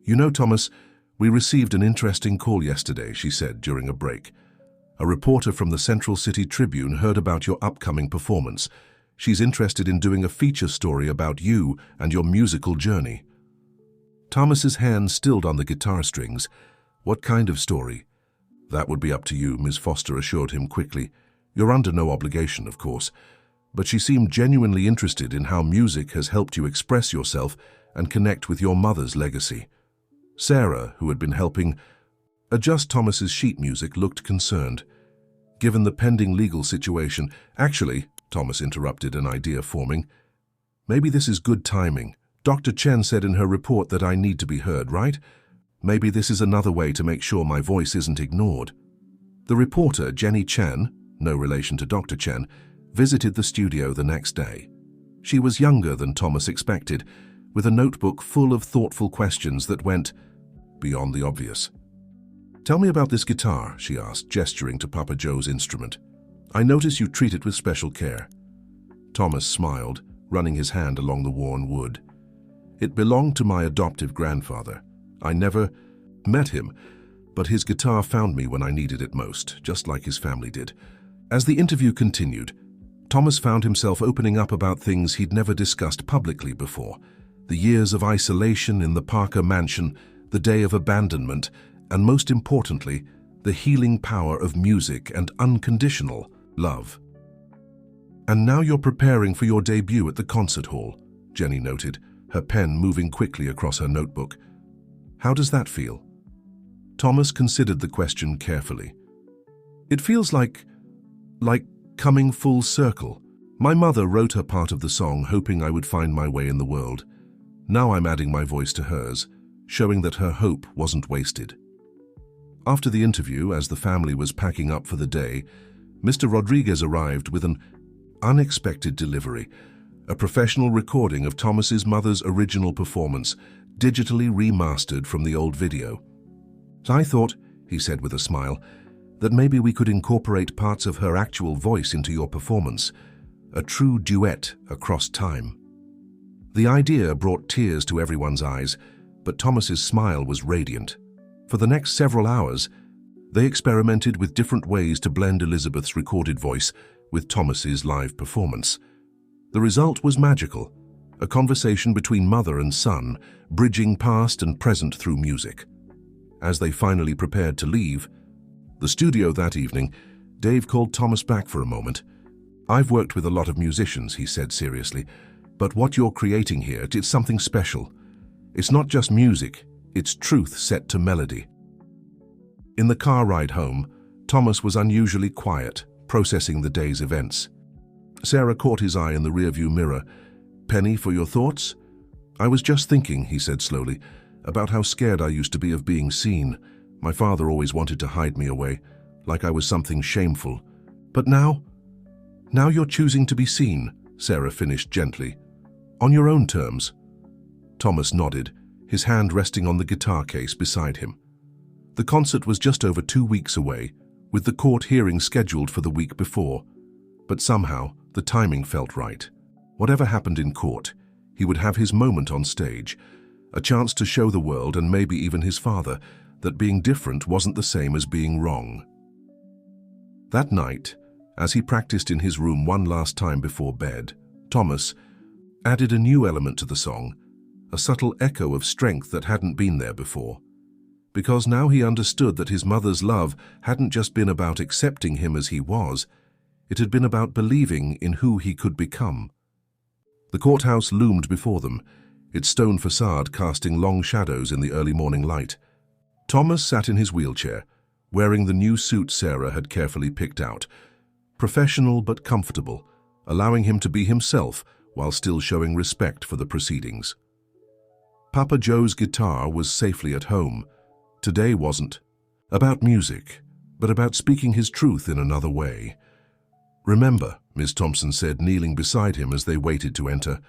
"You know, Thomas, we received an interesting call yesterday," she said during a break. "A reporter from the Central City Tribune heard about your upcoming performance. She's interested in doing a feature story about you and your musical journey." Thomas's hand stilled on the guitar strings. "What kind of story?" "That would be up to you," Miss Foster assured him quickly. "You're under no obligation, of course." But she seemed genuinely interested in how music has helped you express yourself and connect with your mother's legacy. Sarah, who had been helping adjust Thomas's sheet music, looked concerned. Given the pending legal situation— "Actually," Thomas interrupted, an idea forming, "maybe this is good timing. Dr. Chen said in her report that I need to be heard, right? Maybe this is another way to make sure my voice isn't ignored." The reporter, Jenny Chen, no relation to Dr. Chen, visited the studio the next day. She was younger than Thomas expected, with a notebook full of thoughtful questions that went beyond the obvious. "Tell me about this guitar," she asked, gesturing to Papa Joe's instrument. "I notice you treat it with special care." Thomas smiled, running his hand along the worn wood. "It belonged to my adoptive grandfather. I never met him, but his guitar found me when I needed it most, just like his family did." As the interview continued, Thomas found himself opening up about things he'd never discussed publicly before. The years of isolation in the Parker mansion, the day of abandonment, and most importantly, the healing power of music and unconditional love. "And now you're preparing for your debut at the concert hall," Jenny noted, her pen moving quickly across her notebook. "How does that feel?" Thomas considered the question carefully. "It feels like coming full circle. My mother wrote her part of the song hoping I would find my way in the world. Now I'm adding my voice to hers, showing that her hope wasn't wasted." After the interview, as the family was packing up for the day, Mr. Rodriguez arrived with an unexpected delivery, a professional recording of Thomas's mother's original performance, digitally remastered from the old video. "I thought," he said with a smile, "that maybe we could incorporate parts of her actual voice into your performance, a true duet across time." The idea brought tears to everyone's eyes, but Thomas's smile was radiant. For the next several hours, they experimented with different ways to blend Elizabeth's recorded voice with Thomas's live performance. The result was magical, a conversation between mother and son, bridging past and present through music. As they finally prepared to leave the studio that evening, Dave called Thomas back for a moment. "I've worked with a lot of musicians," he said seriously, "but what you're creating here, it's something special. It's not just music, it's truth set to melody." In the car ride home, Thomas was unusually quiet, processing the day's events. Sarah caught his eye in the rearview mirror. "Penny, for your thoughts?" "I was just thinking," he said slowly, "about how scared I used to be of being seen. My father always wanted to hide me away, like I was something shameful. But now you're choosing to be seen," Sarah finished gently. "On your own terms." Thomas nodded, his hand resting on the guitar case beside him. The concert was just over 2 weeks away, with the court hearing scheduled for the week before. But somehow, the timing felt right. Whatever happened in court, he would have his moment on stage, a chance to show the world, and maybe even his father, that being different wasn't the same as being wrong. That night, as he practiced in his room one last time before bed, Thomas added a new element to the song, a subtle echo of strength that hadn't been there before. Because now he understood that his mother's love hadn't just been about accepting him as he was, it had been about believing in who he could become. The courthouse loomed before them, its stone facade casting long shadows in the early morning light. Thomas sat in his wheelchair, wearing the new suit Sarah had carefully picked out, professional but comfortable, allowing him to be himself while still showing respect for the proceedings. Papa Joe's guitar was safely at home. Today wasn't about music, but about speaking his truth in another way. "Remember," Miss Thompson said, kneeling beside him as they waited to enter,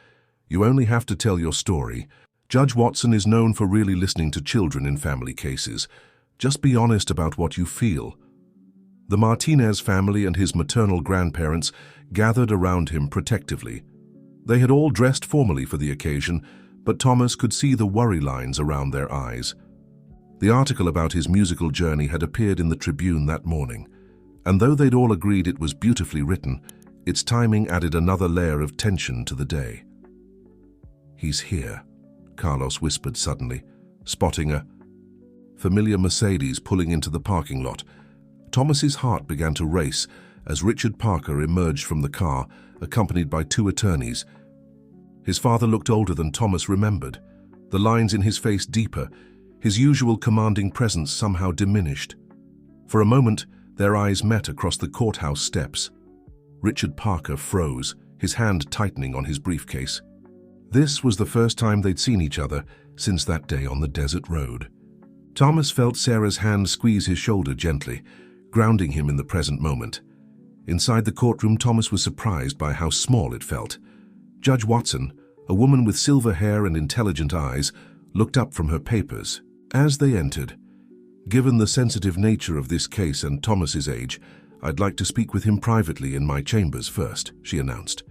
"you only have to tell your story. Judge Watson is known for really listening to children in family cases. Just be honest about what you feel." The Martinez family and his maternal grandparents gathered around him protectively. They had all dressed formally for the occasion, but Thomas could see the worry lines around their eyes. The article about his musical journey had appeared in the Tribune that morning, and though they'd all agreed it was beautifully written, its timing added another layer of tension to the day. "He's here," Carlos whispered suddenly, spotting a familiar Mercedes pulling into the parking lot. Thomas's heart began to race as Richard Parker emerged from the car, accompanied by 2 attorneys. His father looked older than Thomas remembered, the lines in his face deeper, his usual commanding presence somehow diminished. For a moment, their eyes met across the courthouse steps. Richard Parker froze, his hand tightening on his briefcase. This was the first time they'd seen each other since that day on the desert road. Thomas felt Sarah's hand squeeze his shoulder gently, grounding him in the present moment. Inside the courtroom, Thomas was surprised by how small it felt. Judge Watson, a woman with silver hair and intelligent eyes, looked up from her papers. As they entered, "Given the sensitive nature of this case and Thomas's age, I'd like to speak with him privately in my chambers first," she announced.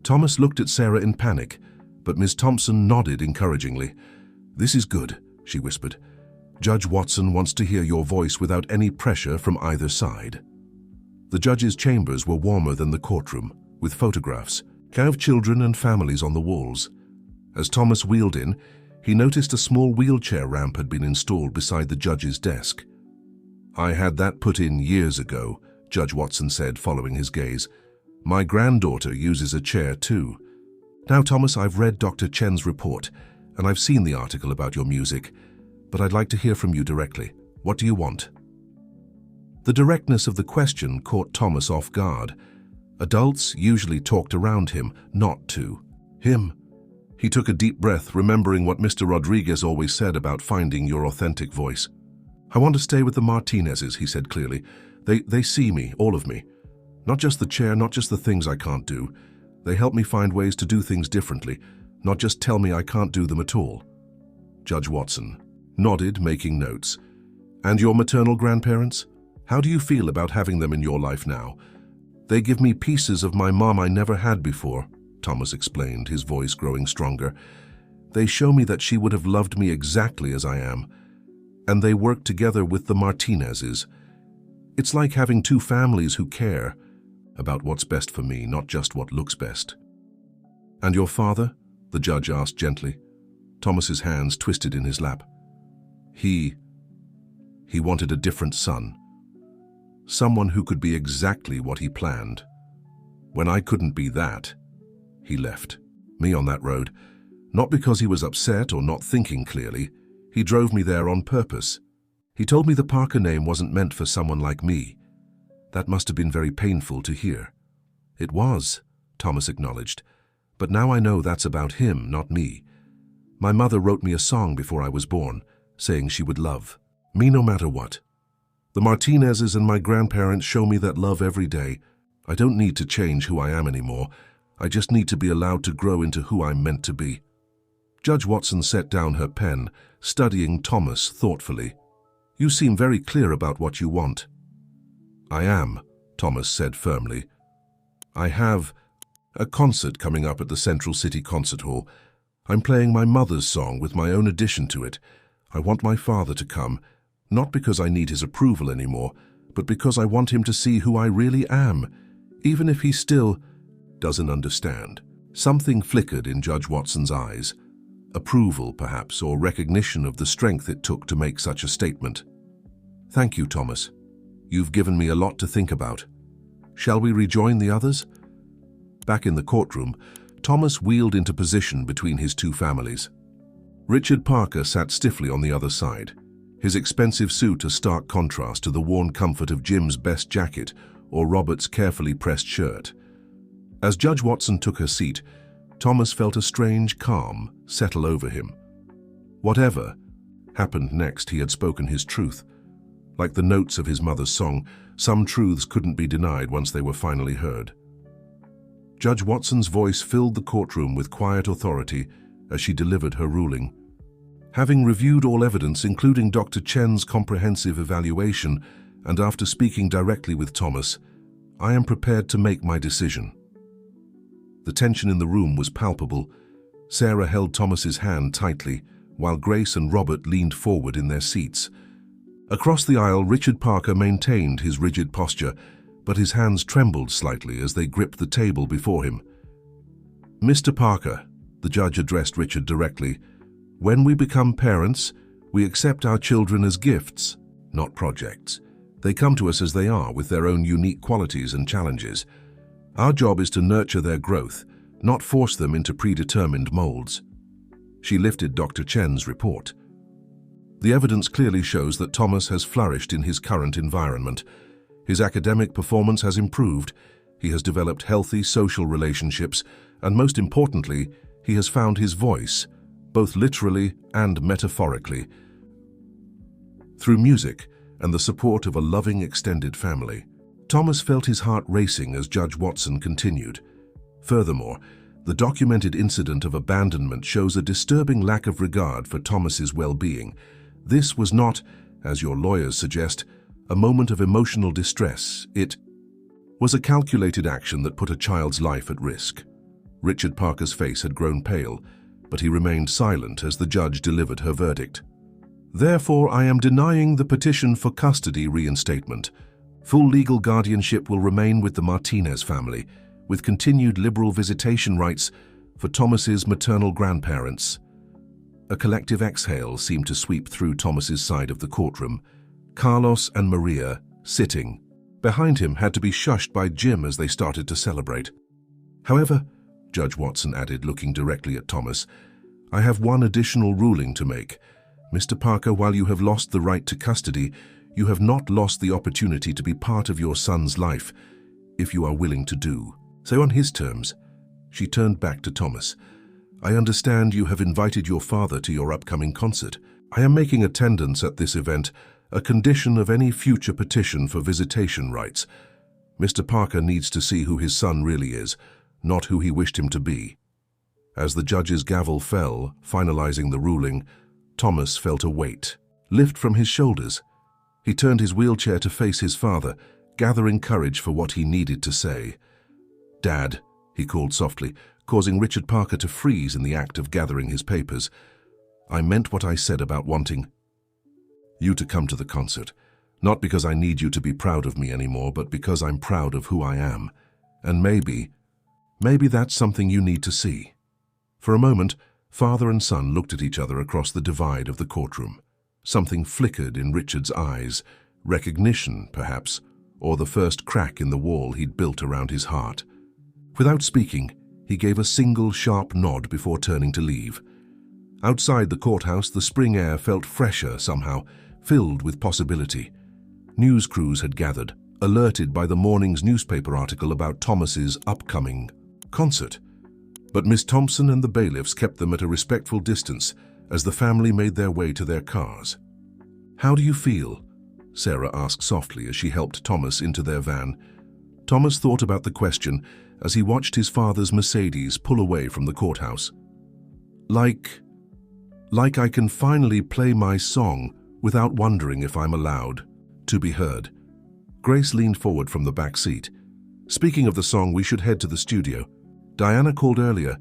Thomas looked at Sarah in panic, but Miss Thompson nodded encouragingly. "This is good," she whispered. "Judge Watson wants to hear your voice without any pressure from either side." The judge's chambers were warmer than the courtroom, with photographs of children and families on the walls. As Thomas wheeled in, he noticed a small wheelchair ramp had been installed beside the judge's desk. "I had that put in years ago," Judge Watson said, following his gaze. "My granddaughter uses a chair too. Now, Thomas, I've read Dr. Chen's report, and I've seen the article about your music, but I'd like to hear from you directly. What do you want?" The directness of the question caught Thomas off guard. Adults usually talked around him, not to him. He took a deep breath, remembering what Mr. Rodriguez always said about finding your authentic voice. "I want to stay with the Martinezes," he said clearly. They see me, all of me. Not just the chair, not just the things I can't do. They help me find ways to do things differently, not just tell me I can't do them at all." Judge Watson nodded, making notes. "And your maternal grandparents? How do you feel about having them in your life now?" "They give me pieces of my mom I never had before," Thomas explained, his voice growing stronger. "They show me that she would have loved me exactly as I am. And they work together with the Martinezes. It's like having 2 families who care about what's best for me, not just what looks best." "And your father?" the judge asked gently. Thomas's hands twisted in his lap. He wanted a different son. Someone who could be exactly what he planned. When I couldn't be that, he left me on that road. Not because he was upset or not thinking clearly. He drove me there on purpose. He told me the Parker name wasn't meant for someone like me. That must have been very painful to hear. "It was," Thomas acknowledged. "But now I know that's about him, not me. My mother wrote me a song before I was born, saying she would love me no matter what. The Martinezes and my grandparents show me that love every day. I don't need to change who I am anymore. I just need to be allowed to grow into who I'm meant to be." Judge Watson set down her pen, studying Thomas thoughtfully. "You seem very clear about what you want." "I am," Thomas said firmly. "I have a concert coming up at the Central City Concert Hall. I'm playing my mother's song with my own addition to it. I want my father to come, not because I need his approval anymore, but because I want him to see who I really am, even if he still doesn't understand." Something flickered in Judge Watson's eyes. Approval, perhaps, or recognition of the strength it took to make such a statement. "Thank you, Thomas. You've given me a lot to think about. Shall we rejoin the others?" Back in the courtroom, Thomas wheeled into position between his 2 families. Richard Parker sat stiffly on the other side, his expensive suit a stark contrast to the worn comfort of Jim's best jacket or Robert's carefully pressed shirt. As Judge Watson took her seat, Thomas felt a strange calm settle over him. Whatever happened next, he had spoken his truth. Like the notes of his mother's song, some truths couldn't be denied once they were finally heard. Judge Watson's voice filled the courtroom with quiet authority as she delivered her ruling. Having reviewed all evidence, including Dr. Chen's comprehensive evaluation, and after speaking directly with Thomas, I am prepared to make my decision. The tension in the room was palpable. Sarah held Thomas's hand tightly, while Grace and Robert leaned forward in their seats. Across the aisle, Richard Parker maintained his rigid posture, but his hands trembled slightly as they gripped the table before him. "Mr. Parker," the judge addressed Richard directly, "when we become parents, we accept our children as gifts, not projects. They come to us as they are, with their own unique qualities and challenges. Our job is to nurture their growth, not force them into predetermined molds." She lifted Dr. Chen's report. The evidence clearly shows that Thomas has flourished in his current environment. His academic performance has improved, he has developed healthy social relationships, and most importantly, he has found his voice, both literally and metaphorically, through music and the support of a loving extended family. Thomas felt his heart racing as Judge Watson continued. Furthermore, the documented incident of abandonment shows a disturbing lack of regard for Thomas's well-being. This was not, as your lawyers suggest, a moment of emotional distress. It was a calculated action that put a child's life at risk. Richard Parker's face had grown pale, but he remained silent as the judge delivered her verdict. "Therefore, I am denying the petition for custody reinstatement. Full legal guardianship will remain with the Martinez family, with continued liberal visitation rights for Thomas's maternal grandparents." A collective exhale seemed to sweep through Thomas's side of the courtroom. Carlos and Maria, sitting behind him, had to be shushed by Jim as they started to celebrate. "However," Judge Watson added, looking directly at Thomas, "I have one additional ruling to make. Mr. Parker, while you have lost the right to custody, you have not lost the opportunity to be part of your son's life, if you are willing to do so on his terms." She turned back to Thomas. "I understand you have invited your father to your upcoming concert. I am making attendance at this event a condition of any future petition for visitation rights. Mr. Parker needs to see who his son really is, not who he wished him to be." As the judge's gavel fell, finalizing the ruling, Thomas felt a weight lift from his shoulders. He turned his wheelchair to face his father, gathering courage for what he needed to say. "Dad," he called softly, causing Richard Parker to freeze in the act of gathering his papers. "I meant what I said about wanting you to come to the concert, not because I need you to be proud of me anymore, but because I'm proud of who I am. And maybe that's something you need to see." For a moment, father and son looked at each other across the divide of the courtroom. Something flickered in Richard's eyes, recognition, perhaps, or the first crack in the wall he'd built around his heart. Without speaking, he gave a single sharp nod before turning to leave. Outside the courthouse, the spring air felt fresher somehow, filled with possibility. News crews had gathered, alerted by the morning's newspaper article about Thomas's upcoming concert. But Miss Thompson and the bailiffs kept them at a respectful distance as the family made their way to their cars. "How do you feel?" Sarah asked softly as she helped Thomas into their van. Thomas thought about the question as he watched his father's Mercedes pull away from the courthouse. Like I can finally play my song without wondering if I'm allowed to be heard." Grace leaned forward from the back seat. "Speaking of the song, we should head to the studio. Diana called earlier.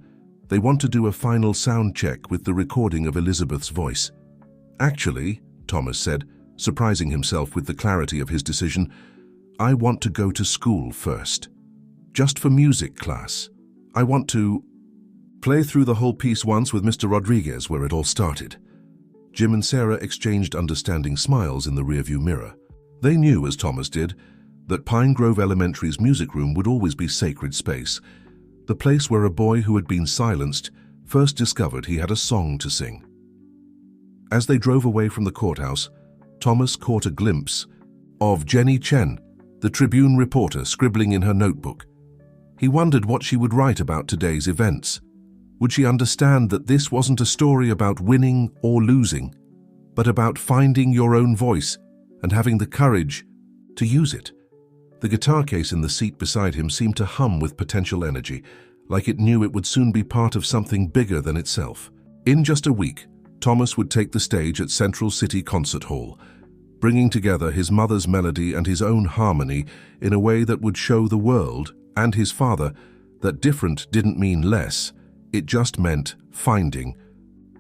They want to do a final sound check with the recording of Elizabeth's voice." "Actually," Thomas said, surprising himself with the clarity of his decision, "I want to go to school first. Just for music class. I want to play through the whole piece once with Mr. Rodriguez where it all started." Jim and Sarah exchanged understanding smiles in the rearview mirror. They knew, as Thomas did, that Pine Grove Elementary's music room would always be sacred space, the place where a boy who had been silenced first discovered he had a song to sing. As they drove away from the courthouse, Thomas caught a glimpse of Jenny Chen, the Tribune reporter, scribbling in her notebook. He wondered what she would write about today's events. Would she understand that this wasn't a story about winning or losing, but about finding your own voice and having the courage to use it? The guitar case in the seat beside him seemed to hum with potential energy, like it knew it would soon be part of something bigger than itself. In just a week, Thomas would take the stage at Central City Concert Hall, bringing together his mother's melody and his own harmony in a way that would show the world and his father that different didn't mean less, it just meant finding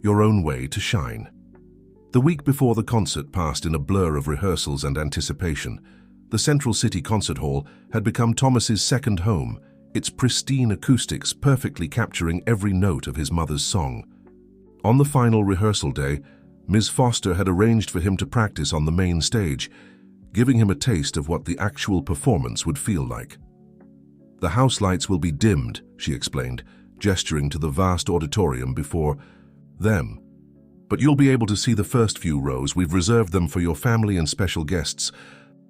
your own way to shine. The week before the concert passed in a blur of rehearsals and anticipation. The Central City Concert Hall had become Thomas's second home, its pristine acoustics perfectly capturing every note of his mother's song. On the final rehearsal day, Ms. Foster had arranged for him to practice on the main stage, giving him a taste of what the actual performance would feel like. "The house lights will be dimmed," she explained, gesturing to the vast auditorium before them. "But you'll be able to see the first few rows. We've reserved them for your family and special guests."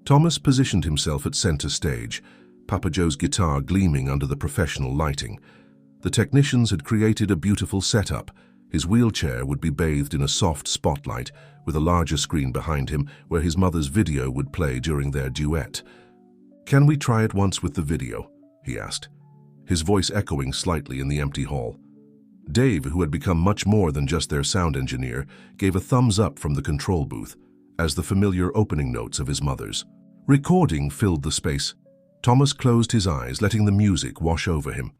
Thomas positioned himself at center stage, Papa Joe's guitar gleaming under the professional lighting. The technicians had created a beautiful setup. His wheelchair would be bathed in a soft spotlight, with a larger screen behind him where his mother's video would play during their duet. "Can we try it once with the video?" he asked, his voice echoing slightly in the empty hall. Dave, who had become much more than just their sound engineer, gave a thumbs up from the control booth, as the familiar opening notes of his mother's. Recording filled the space. Thomas closed his eyes, letting the music wash over him.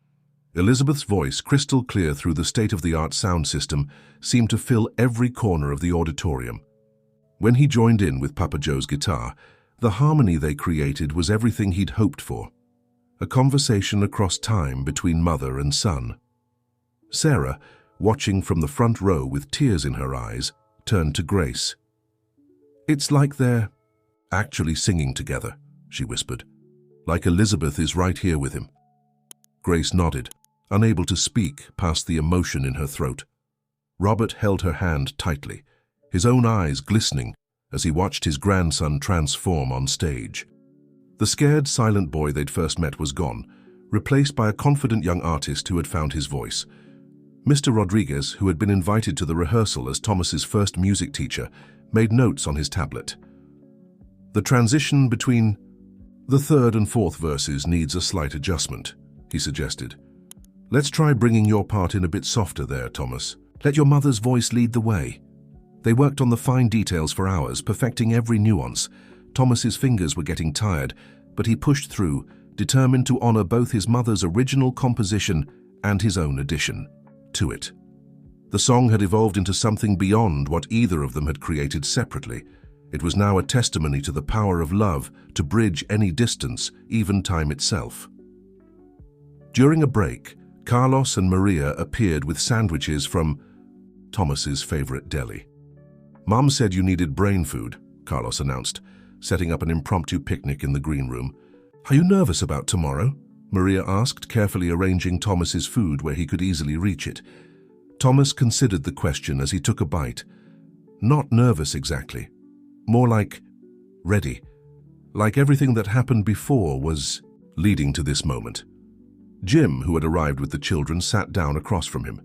Elizabeth's voice, crystal clear through the state-of-the-art sound system, seemed to fill every corner of the auditorium. When he joined in with Papa Joe's guitar, the harmony they created was everything he'd hoped for. A conversation across time between mother and son. Sarah, watching from the front row with tears in her eyes, turned to Grace. "It's like they're actually singing together," she whispered. "Like Elizabeth is right here with him." Grace nodded, unable to speak past the emotion in her throat. Robert held her hand tightly, his own eyes glistening as he watched his grandson transform on stage. The scared, silent boy they'd first met was gone, replaced by a confident young artist who had found his voice. Mr. Rodriguez, who had been invited to the rehearsal as Thomas's first music teacher, made notes on his tablet. "The transition between the third and fourth verses needs a slight adjustment," he suggested. "Let's try bringing your part in a bit softer there, Thomas. Let your mother's voice lead the way." They worked on the fine details for hours, perfecting every nuance. Thomas's fingers were getting tired, but he pushed through, determined to honor both his mother's original composition and his own addition to it. The song had evolved into something beyond what either of them had created separately. It was now a testimony to the power of love to bridge any distance, even time itself. During a break, Carlos and Maria appeared with sandwiches from Thomas's favorite deli. "Mom said you needed brain food," Carlos announced, setting up an impromptu picnic in the green room. "Are you nervous about tomorrow?" Maria asked, carefully arranging Thomas's food where he could easily reach it. Thomas considered the question as he took a bite. Not nervous exactly. More like ready. Like everything that happened before was leading to this moment. Jim, who had arrived with the children, sat down across from him.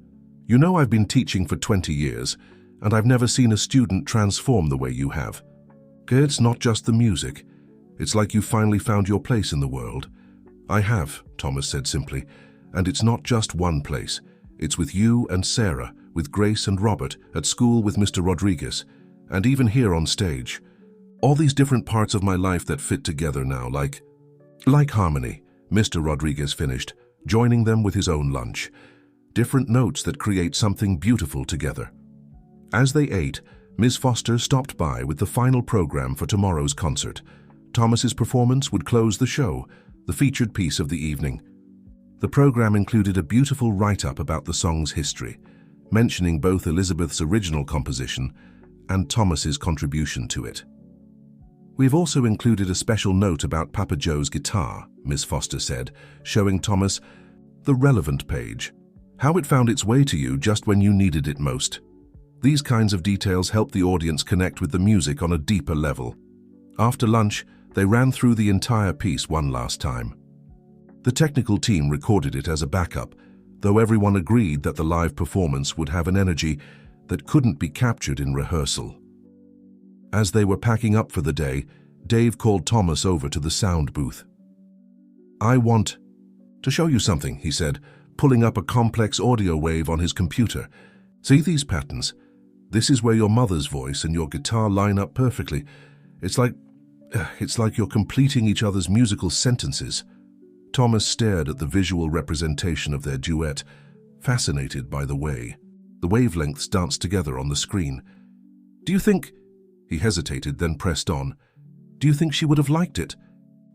"You know, I've been teaching for 20 years, and I've never seen a student transform the way you have. It's not just the music. It's like you finally found your place in the world." "I have," Thomas said simply, "and it's not just one place. It's with you and Sarah, with Grace and Robert, at school with Mr. Rodriguez, and even here on stage. All these different parts of my life that fit together now, like harmony," Mr. Rodriguez finished, joining them with his own lunch. "Different notes that create something beautiful together." As they ate, Ms. Foster stopped by with the final program for tomorrow's concert. Thomas's performance would close the show, the featured piece of the evening. The program included a beautiful write-up about the song's history, mentioning both Elizabeth's original composition and Thomas's contribution to it. "We've also included a special note about Papa Joe's guitar," Ms. Foster said, showing Thomas the relevant page, "how it found its way to you just when you needed it most." These kinds of details help the audience connect with the music on a deeper level. After lunch, they ran through the entire piece one last time. The technical team recorded it as a backup, though everyone agreed that the live performance would have an energy that couldn't be captured in rehearsal. As they were packing up for the day, Dave called Thomas over to the sound booth. "I want to show you something," he said, pulling up a complex audio wave on his computer. "See these patterns? This is where your mother's voice and your guitar line up perfectly. It's like you're completing each other's musical sentences." Thomas stared at the visual representation of their duet, fascinated by the way the wavelengths danced together on the screen. "Do you think—" He hesitated, then pressed on. "Do you think she would have liked it?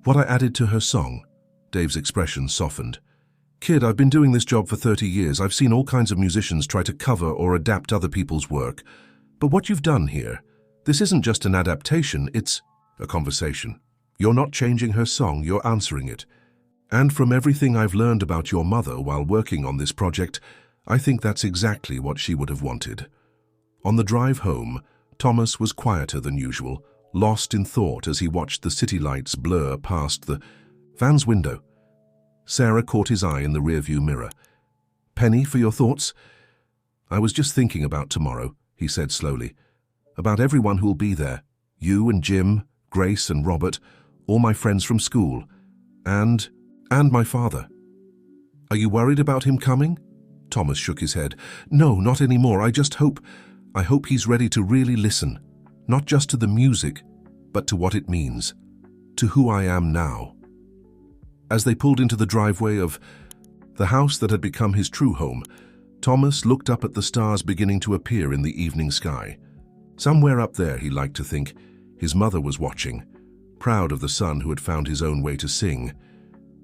What I added to her song?" Dave's expression softened. "Kid, I've been doing this job for 30 years. I've seen all kinds of musicians try to cover or adapt other people's work. But what you've done here, this isn't just an adaptation, it's a conversation. You're not changing her song, you're answering it. And from everything I've learned about your mother while working on this project, I think that's exactly what she would have wanted." On the drive home, Thomas was quieter than usual, lost in thought as he watched the city lights blur past the van's window. Sarah caught his eye in the rearview mirror. "Penny, for your thoughts?" "I was just thinking about tomorrow," he said slowly. "About everyone who'll be there. You and Jim, Grace and Robert, all my friends from school, and my father." "Are you worried about him coming?" Thomas shook his head. "No, not anymore. I hope he's ready to really listen, not just to the music, but to what it means, to who I am now." As they pulled into the driveway of the house that had become his true home, Thomas looked up at the stars beginning to appear in the evening sky. Somewhere up there, he liked to think, his mother was watching, proud of the son who had found his own way to sing.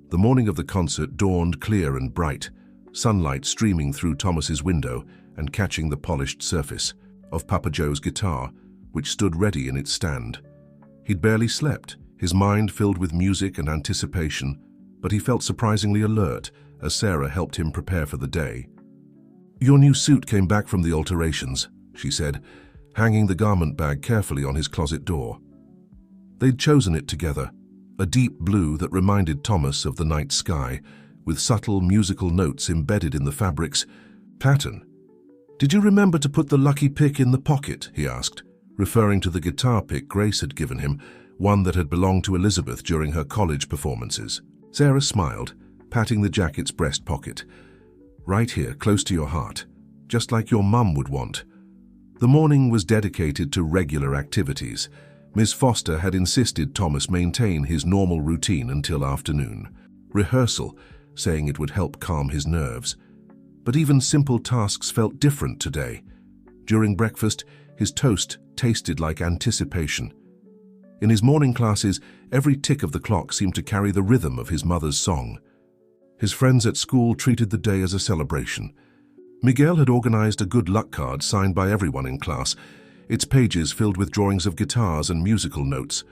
The morning of the concert dawned clear and bright, sunlight streaming through Thomas's window and catching the polished surface of Papa Joe's guitar, which stood ready in its stand. He'd barely slept, his mind filled with music and anticipation, but he felt surprisingly alert as Sarah helped him prepare for the day. "Your new suit came back from the alterations," she said, hanging the garment bag carefully on his closet door. They'd chosen it together, a deep blue that reminded Thomas of the night sky, with subtle musical notes embedded in the fabric's pattern. "Did you remember to put the lucky pick in the pocket?" he asked, referring to the guitar pick Grace had given him, one that had belonged to Elizabeth during her college performances. Sarah smiled, patting the jacket's breast pocket. "Right here, close to your heart, just like your mum would want." The morning was dedicated to regular activities. Miss Foster had insisted Thomas maintain his normal routine until afternoon. Rehearsal, saying it would help calm his nerves. But even simple tasks felt different today. During breakfast, his toast tasted like anticipation. In his morning classes, every tick of the clock seemed to carry the rhythm of his mother's song. His friends at school treated the day as a celebration. Miguel had organized a good luck card signed by everyone in class, its pages filled with drawings of guitars and musical notes.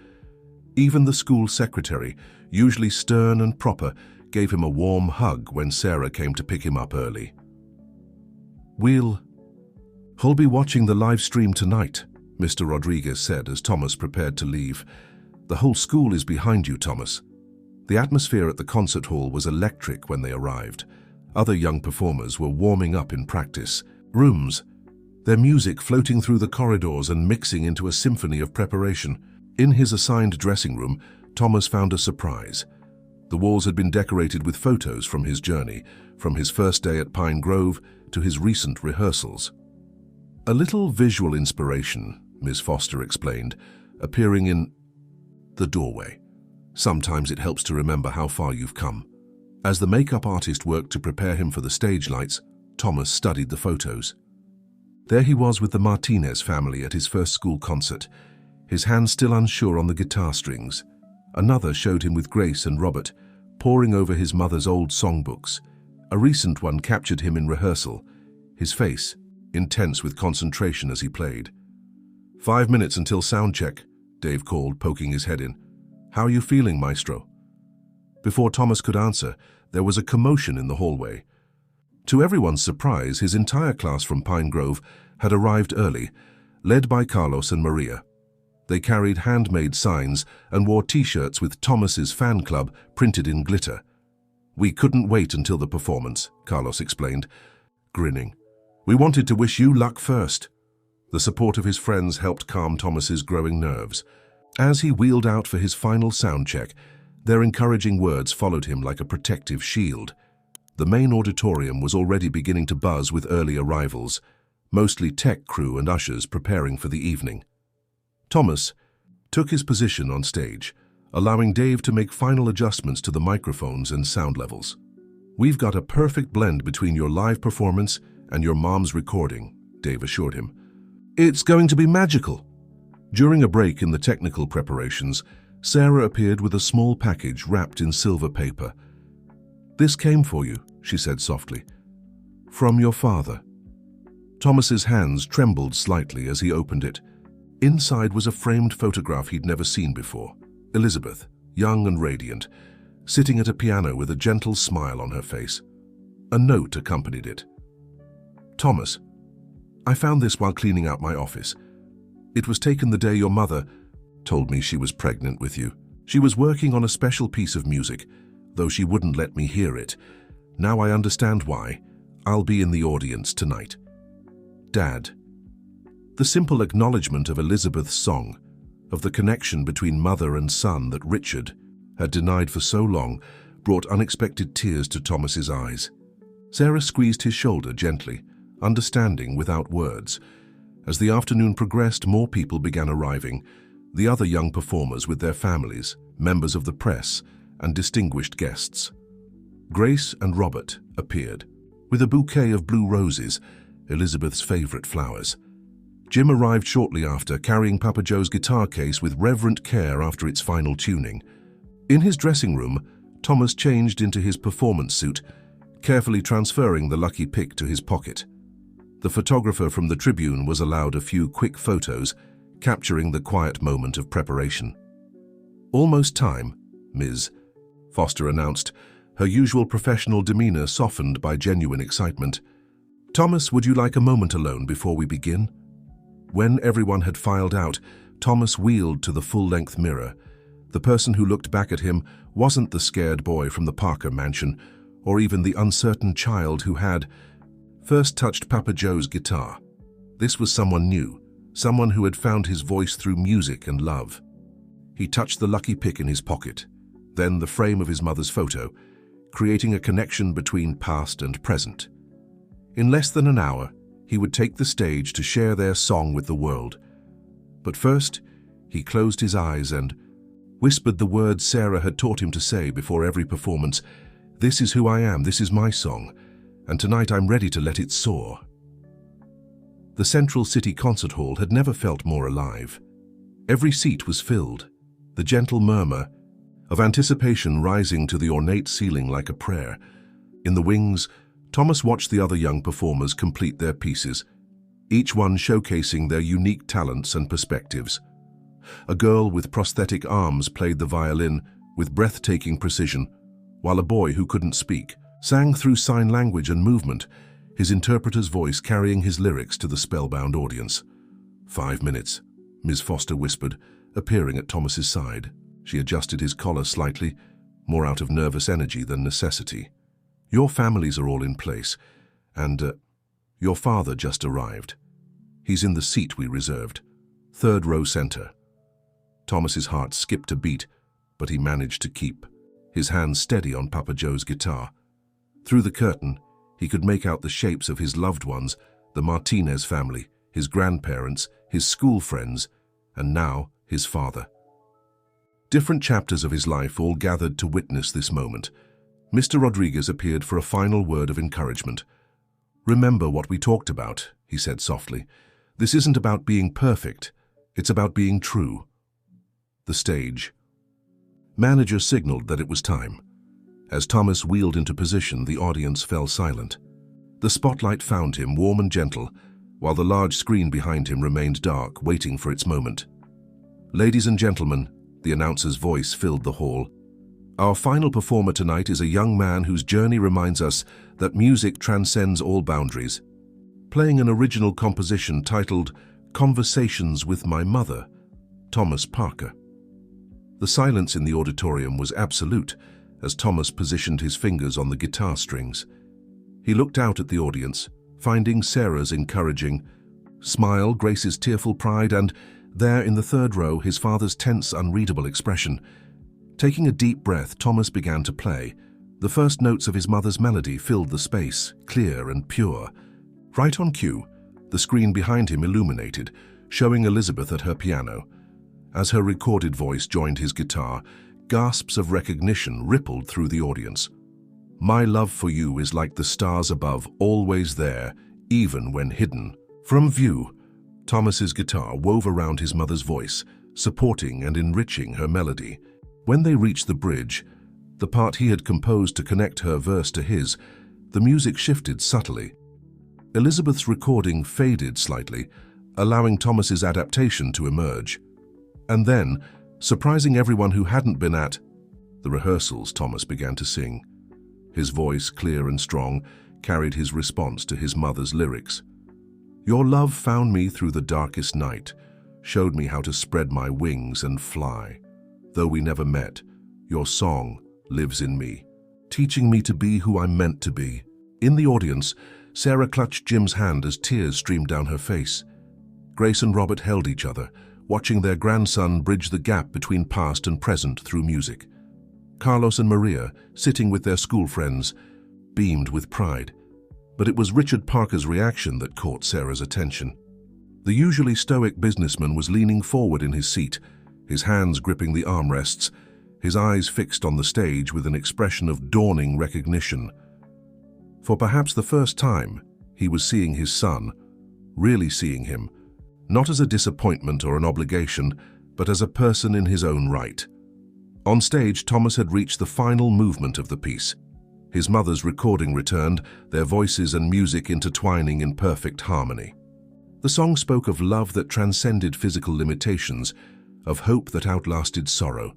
Even the school secretary, usually stern and proper, gave him a warm hug when Sarah came to pick him up early. "We'll be watching the live stream tonight," Mr. Rodriguez said as Thomas prepared to leave. "The whole school is behind you, Thomas." The atmosphere at the concert hall was electric when they arrived. Other young performers were warming up in practice rooms, their music floating through the corridors and mixing into a symphony of preparation. In his assigned dressing room, Thomas found a surprise. The walls had been decorated with photos from his journey, from his first day at Pine Grove to his recent rehearsals. "A little visual inspiration," Ms. Foster explained, appearing in the doorway. "Sometimes it helps to remember how far you've come." As the makeup artist worked to prepare him for the stage lights, Thomas studied the photos. There he was with the Martinez family at his first school concert, his hand still unsure on the guitar strings. Another showed him with Grace and Robert, poring over his mother's old songbooks. A recent one captured him in rehearsal, his face intense with concentration as he played. 5 minutes until sound check," Dave called, poking his head in. "How are you feeling, maestro?" Before Thomas could answer, there was a commotion in the hallway. To everyone's surprise, his entire class from Pine Grove had arrived early, led by Carlos and Maria. They carried handmade signs and wore T-shirts with Thomas's fan club printed in glitter. We couldn't wait until the performance, Carlos explained, grinning. We wanted to wish you luck first. The support of his friends helped calm Thomas's growing nerves. As he wheeled out for his final sound check, their encouraging words followed him like a protective shield. The main auditorium was already beginning to buzz with early arrivals, mostly tech crew and ushers preparing for the evening. Thomas took his position on stage, allowing Dave to make final adjustments to the microphones and sound levels. We've got a perfect blend between your live performance and your mom's recording, Dave assured him. It's going to be magical. During a break in the technical preparations, Sarah appeared with a small package wrapped in silver paper. This came for you, she said softly. From your father. Thomas's hands trembled slightly as he opened it. Inside was a framed photograph he'd never seen before. Elizabeth, young and radiant, sitting at a piano with a gentle smile on her face. A note accompanied it. Thomas, I found this while cleaning out my office. It was taken the day your mother told me she was pregnant with you. She was working on a special piece of music, though she wouldn't let me hear it. Now I understand why. I'll be in the audience tonight. Dad. The simple acknowledgement of Elizabeth's song, of the connection between mother and son that Richard had denied for so long, brought unexpected tears to Thomas's eyes. Sarah squeezed his shoulder gently, understanding without words. As the afternoon progressed, more people began arriving, the other young performers with their families, members of the press, and distinguished guests. Grace and Robert appeared, with a bouquet of blue roses, Elizabeth's favorite flowers. Jim arrived shortly after, carrying Papa Joe's guitar case with reverent care after its final tuning. In his dressing room, Thomas changed into his performance suit, carefully transferring the lucky pick to his pocket. The photographer from the Tribune was allowed a few quick photos, capturing the quiet moment of preparation. Almost time, Ms. Foster announced, her usual professional demeanor softened by genuine excitement. Thomas, would you like a moment alone before we begin? When everyone had filed out, Thomas wheeled to the full-length mirror. The person who looked back at him wasn't the scared boy from the Parker mansion, or even the uncertain child who had first touched Papa Joe's guitar. This was someone new, someone who had found his voice through music and love. He touched the lucky pick in his pocket, then the frame of his mother's photo, creating a connection between past and present. In less than an hour, he would take the stage to share their song with the world. But first, he closed his eyes and whispered the words Sarah had taught him to say before every performance. This is who I am, this is my song, and tonight I'm ready to let it soar. The Central City Concert Hall had never felt more alive. Every seat was filled, the gentle murmur of anticipation rising to the ornate ceiling like a prayer. In the wings, Thomas watched the other young performers complete their pieces, each one showcasing their unique talents and perspectives. A girl with prosthetic arms played the violin with breathtaking precision, while a boy who couldn't speak sang through sign language and movement, his interpreter's voice carrying his lyrics to the spellbound audience. 5 minutes, Ms. Foster whispered, appearing at Thomas's side. She adjusted his collar slightly, more out of nervous energy than necessity. Your families are all in place, and your father just arrived. He's in the seat we reserved, 3rd row center. Thomas's heart skipped a beat, but he managed to keep his hands steady on Papa Joe's guitar. Through the curtain, he could make out the shapes of his loved ones, the Martinez family, his grandparents, his school friends, and now his father. Different chapters of his life all gathered to witness this moment. Mr. Rodriguez appeared for a final word of encouragement. Remember what we talked about, he said softly. This isn't about being perfect, it's about being true. The stage. Manager signaled that it was time. As Thomas wheeled into position, the audience fell silent. The spotlight found him warm and gentle, while the large screen behind him remained dark, waiting for its moment. Ladies and gentlemen, the announcer's voice filled the hall. Our final performer tonight is a young man whose journey reminds us that music transcends all boundaries. Playing an original composition titled Conversations with My Mother, Thomas Parker. The silence in the auditorium was absolute, as Thomas positioned his fingers on the guitar strings. He looked out at the audience, finding Sarah's encouraging smile, Grace's tearful pride, and there in the third row, his father's tense, unreadable expression. Taking a deep breath, Thomas began to play. The first notes of his mother's melody filled the space, clear and pure. Right on cue, the screen behind him illuminated, showing Elizabeth at her piano. As her recorded voice joined his guitar, gasps of recognition rippled through the audience. "My love for you is like the stars above, always there, even when hidden from view." Thomas's guitar wove around his mother's voice, supporting and enriching her melody. When they reached the bridge, the part he had composed to connect her verse to his, the music shifted subtly. Elizabeth's recording faded slightly, allowing Thomas's adaptation to emerge. And then, surprising everyone who hadn't been at the rehearsals, Thomas began to sing. His voice, clear and strong, carried his response to his mother's lyrics. "Your love found me through the darkest night, showed me how to spread my wings and fly. Though we never met, your song lives in me, teaching me to be who I'm meant to be." In the audience, Sarah clutched Jim's hand as tears streamed down her face. Grace and Robert held each other, watching their grandson bridge the gap between past and present through music. Carlos and Maria, sitting with their school friends, beamed with pride. But it was Richard Parker's reaction that caught Sarah's attention. The usually stoic businessman was leaning forward in his seat, his hands gripping the armrests, his eyes fixed on the stage with an expression of dawning recognition. For perhaps the first time, he was seeing his son, really seeing him, not as a disappointment or an obligation, but as a person in his own right. On stage, Thomas had reached the final movement of the piece. His mother's recording returned, their voices and music intertwining in perfect harmony. The song spoke of love that transcended physical limitations, of hope that outlasted sorrow,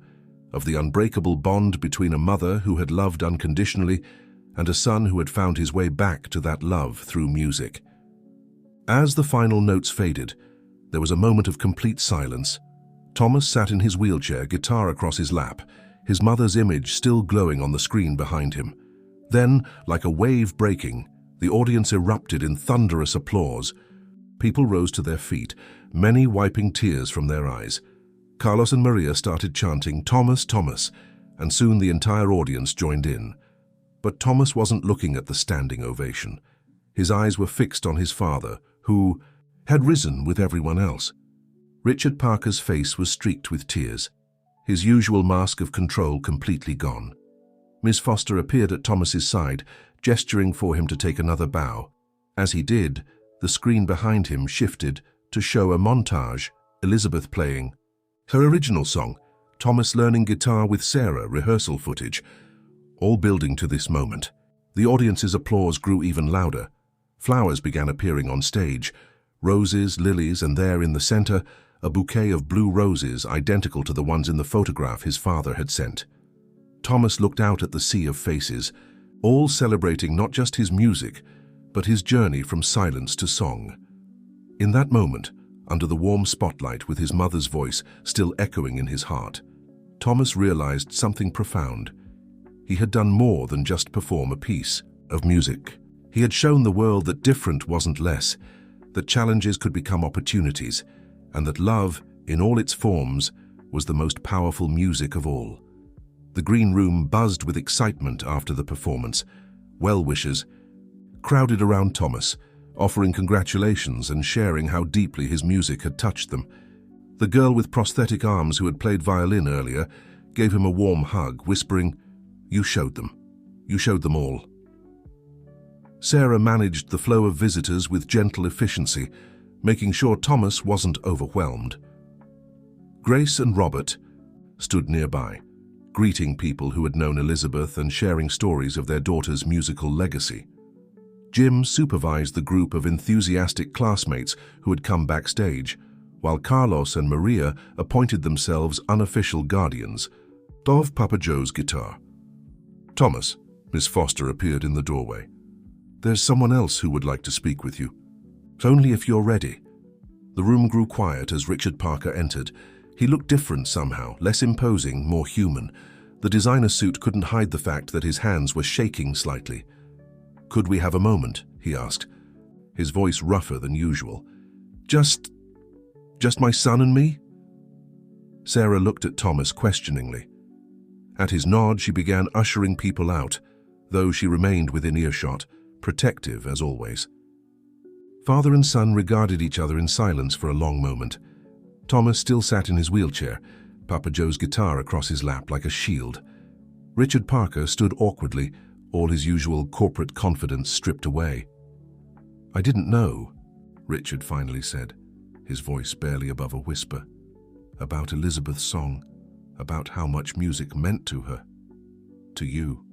of the unbreakable bond between a mother who had loved unconditionally and a son who had found his way back to that love through music. As the final notes faded, there was a moment of complete silence. Thomas sat in his wheelchair, guitar across his lap, his mother's image still glowing on the screen behind him. Then, like a wave breaking, the audience erupted in thunderous applause. People rose to their feet, many wiping tears from their eyes. Carlos and Maria started chanting, "Thomas, Thomas," and soon the entire audience joined in. But Thomas wasn't looking at the standing ovation. His eyes were fixed on his father, who had risen with everyone else. Richard Parker's face was streaked with tears, his usual mask of control completely gone. Miss Foster appeared at Thomas's side, gesturing for him to take another bow. As he did, the screen behind him shifted to show a montage, Elizabeth playing her original song, Thomas learning guitar with Sarah, rehearsal footage, all building to this moment. The audience's applause grew even louder. Flowers began appearing on stage, roses, lilies, and there in the center, a bouquet of blue roses identical to the ones in the photograph his father had sent. Thomas looked out at the sea of faces, all celebrating not just his music, but his journey from silence to song. In that moment, under the warm spotlight with his mother's voice still echoing in his heart, Thomas realized something profound. He had done more than just perform a piece of music. He had shown the world that different wasn't less, that challenges could become opportunities, and that love, in all its forms, was the most powerful music of all. The green room buzzed with excitement after the performance. Well-wishers crowded around Thomas, offering congratulations and sharing how deeply his music had touched them. The girl with prosthetic arms who had played violin earlier gave him a warm hug, whispering, "You showed them. You showed them all." Sarah managed the flow of visitors with gentle efficiency, making sure Thomas wasn't overwhelmed. Grace and Robert stood nearby, greeting people who had known Elizabeth and sharing stories of their daughter's musical legacy. Jim supervised the group of enthusiastic classmates who had come backstage, while Carlos and Maria appointed themselves unofficial guardians of Papa Joe's guitar. "Thomas," Miss Foster appeared in the doorway. "There's someone else who would like to speak with you. Only if you're ready." The room grew quiet as Richard Parker entered. He looked different somehow, less imposing, more human. The designer suit couldn't hide the fact that his hands were shaking slightly. "Could we have a moment?" he asked, his voice rougher than usual. Just my son and me?" Sarah looked at Thomas questioningly. At his nod, she began ushering people out, though she remained within earshot, protective as always. Father and son regarded each other in silence for a long moment. Thomas still sat in his wheelchair, Papa Joe's guitar across his lap like a shield. Richard Parker stood awkwardly, all his usual corporate confidence stripped away. "I didn't know," Richard finally said, his voice barely above a whisper, "about Elizabeth's song, about how much music meant to her, to you."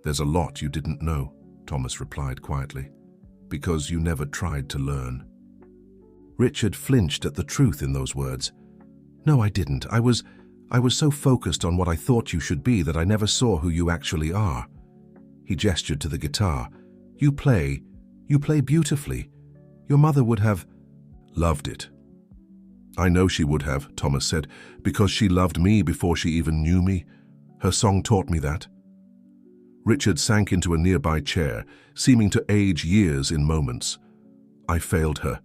"There's a lot you didn't know," Thomas replied quietly, "because you never tried to learn." Richard flinched at the truth in those words. "No, I didn't. I was so focused on what I thought you should be that I never saw who you actually are." He gestured to the guitar. You play beautifully. Your mother would have loved it." "I know she would have," Thomas said, "because she loved me before she even knew me. Her song taught me that." Richard sank into a nearby chair, seeming to age years in moments. "I failed her,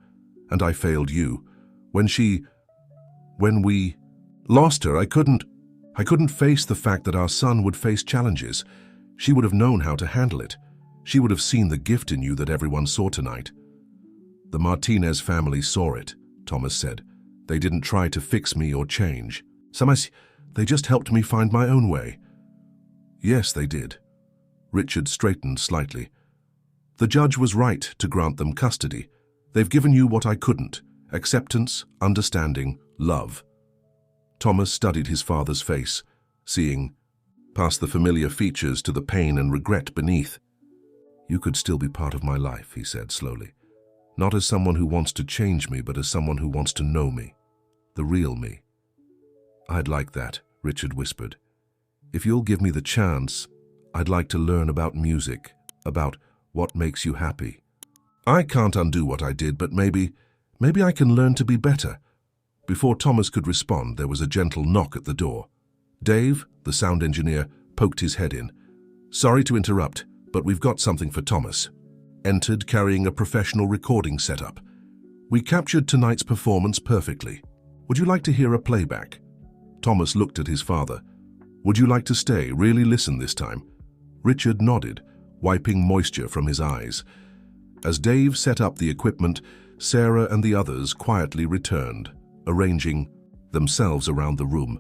and I failed you. When we lost her, I couldn't face the fact that our son would face challenges. She would have known how to handle it. She would have seen the gift in you that everyone saw tonight." "The Martinez family saw it," Thomas said. "They didn't try to fix me or change. They just helped me find my own way." "Yes, they did." Richard straightened slightly. "The judge was right to grant them custody. They've given you what I couldn't: acceptance, understanding, love." Thomas studied his father's face, seeing, past the familiar features, to the pain and regret beneath. "You could still be part of my life," he said slowly. "Not as someone who wants to change me, but as someone who wants to know me. The real me." "I'd like that," Richard whispered. "If you'll give me the chance, I'd like to learn about music, about what makes you happy. I can't undo what I did, but maybe I can learn to be better." Before Thomas could respond, there was a gentle knock at the door. Dave, the sound engineer, poked his head in. "Sorry to interrupt, but we've got something for Thomas." Entered carrying a professional recording setup. "We captured tonight's performance perfectly. Would you like to hear a playback?" Thomas looked at his father. "Would you like to stay, really listen this time?" Richard nodded, wiping moisture from his eyes. As Dave set up the equipment, Sarah and the others quietly returned, arranging themselves around the room.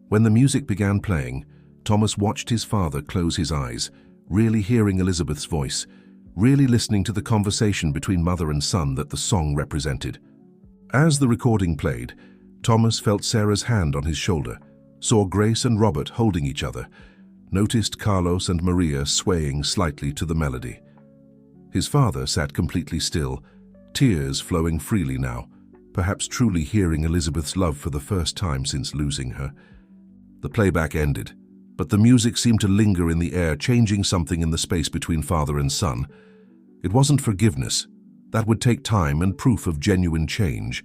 When the music began playing, Thomas watched his father close his eyes, really hearing Elizabeth's voice, really listening to the conversation between mother and son that the song represented. As the recording played, Thomas felt Sarah's hand on his shoulder, saw Grace and Robert holding each other, noticed Carlos and Maria swaying slightly to the melody. His father sat completely still, tears flowing freely now, perhaps truly hearing Elizabeth's love for the first time since losing her. The playback ended, but the music seemed to linger in the air, changing something in the space between father and son. It wasn't forgiveness. That would take time and proof of genuine change.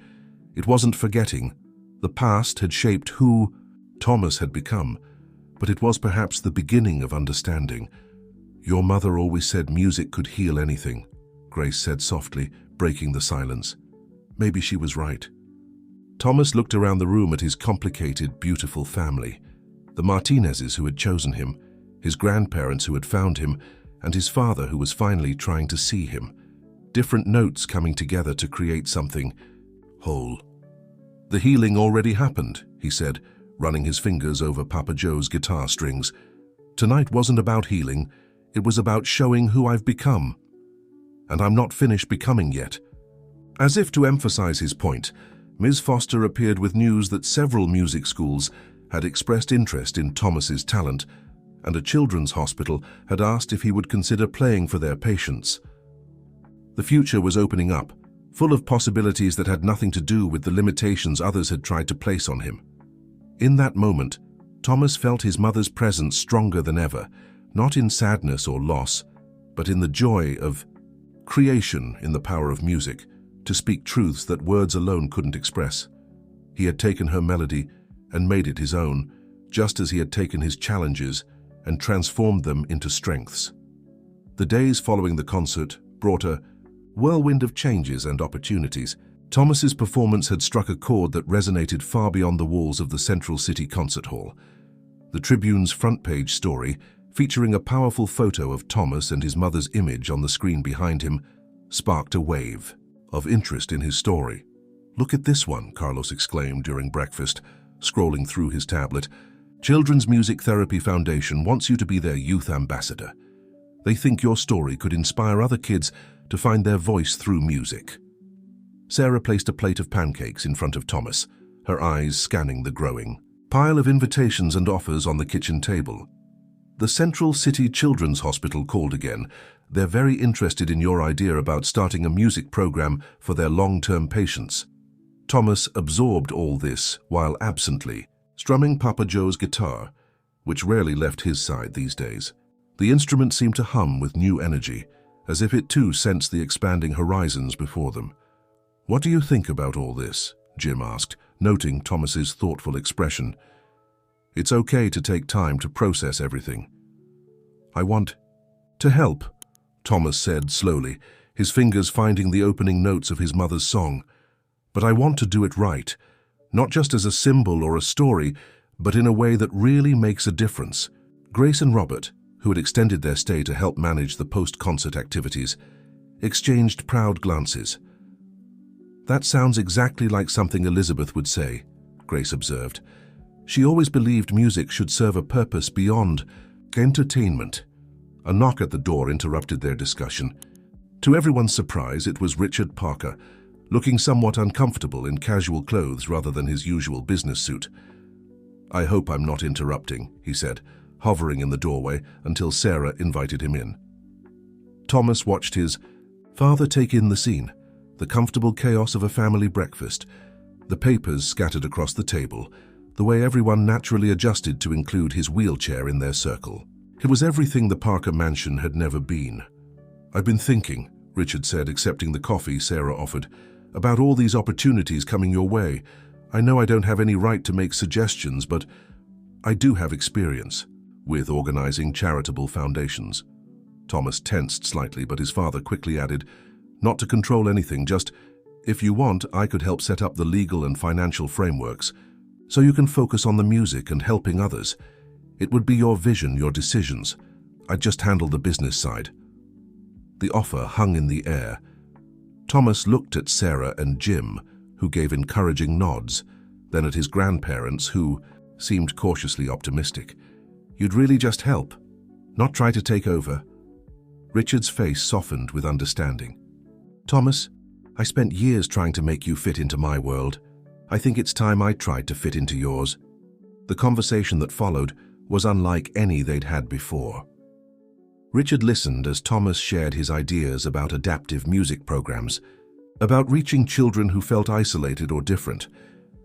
It wasn't forgetting. The past had shaped who Thomas had become, but it was perhaps the beginning of understanding. "Your mother always said music could heal anything," Grace said softly, breaking the silence. Maybe she was right. Thomas looked around the room at his complicated, beautiful family. The Martinezes who had chosen him, his grandparents who had found him, and his father who was finally trying to see him. Different notes coming together to create something whole. "The healing already happened," he said, running his fingers over Papa Joe's guitar strings. "Tonight wasn't about healing, it was about showing who I've become. And I'm not finished becoming yet." As if to emphasize his point, Ms. Foster appeared with news that several music schools had expressed interest in Thomas's talent, and a children's hospital had asked if he would consider playing for their patients. The future was opening up, full of possibilities that had nothing to do with the limitations others had tried to place on him. In that moment, Thomas felt his mother's presence stronger than ever, not in sadness or loss, but in the joy of creation, in the power of music, to speak truths that words alone couldn't express. He had taken her melody and made it his own, just as he had taken his challenges and transformed them into strengths. The days following the concert brought a whirlwind of changes and opportunities. Thomas's performance had struck a chord that resonated far beyond the walls of the Central City Concert Hall. The Tribune's front-page story, featuring a powerful photo of Thomas and his mother's image on the screen behind him, sparked a wave of interest in his story. "Look at this one," Carlos exclaimed during breakfast, scrolling through his tablet. "Children's Music Therapy Foundation wants you to be their youth ambassador. They think your story could inspire other kids to find their voice through music." Sarah placed a plate of pancakes in front of Thomas, her eyes scanning the growing pile of invitations and offers on the kitchen table. "The Central City Children's Hospital called again. They're very interested in your idea about starting a music program for their long-term patients." Thomas absorbed all this while absently strumming Papa Joe's guitar, which rarely left his side these days. The instrument seemed to hum with new energy, as if it too sensed the expanding horizons before them. "What do you think about all this?" Jim asked, noting Thomas's thoughtful expression. "It's okay to take time to process everything." "I want to help," Thomas said slowly, his fingers finding the opening notes of his mother's song. "But I want to do it right, not just as a symbol or a story, but in a way that really makes a difference." Grace and Robert, who had extended their stay to help manage the post-concert activities, exchanged proud glances. "That sounds exactly like something Elizabeth would say," Grace observed. "She always believed music should serve a purpose beyond entertainment." A knock at the door interrupted their discussion. To everyone's surprise, it was Richard Parker, looking somewhat uncomfortable in casual clothes rather than his usual business suit. "I hope I'm not interrupting," he said, hovering in the doorway until Sarah invited him in. Thomas watched his father take in the scene, the comfortable chaos of a family breakfast, the papers scattered across the table, the way everyone naturally adjusted to include his wheelchair in their circle. It was everything the Parker mansion had never been. "I've been thinking," Richard said, accepting the coffee Sarah offered, "about all these opportunities coming your way. I know I don't have any right to make suggestions, but I do have experience with organizing charitable foundations." Thomas tensed slightly, but his father quickly added, "Not to control anything, just, if you want, I could help set up the legal and financial frameworks, so you can focus on the music and helping others. It would be your vision, your decisions. I'd just handle the business side." The offer hung in the air. Thomas looked at Sarah and Jim, who gave encouraging nods, then at his grandparents, who seemed cautiously optimistic. "You'd really just help, not try to take over?" Richard's face softened with understanding. "Thomas, I spent years trying to make you fit into my world. I think it's time I tried to fit into yours." The conversation that followed was unlike any they'd had before. Richard listened as Thomas shared his ideas about adaptive music programs, about reaching children who felt isolated or different,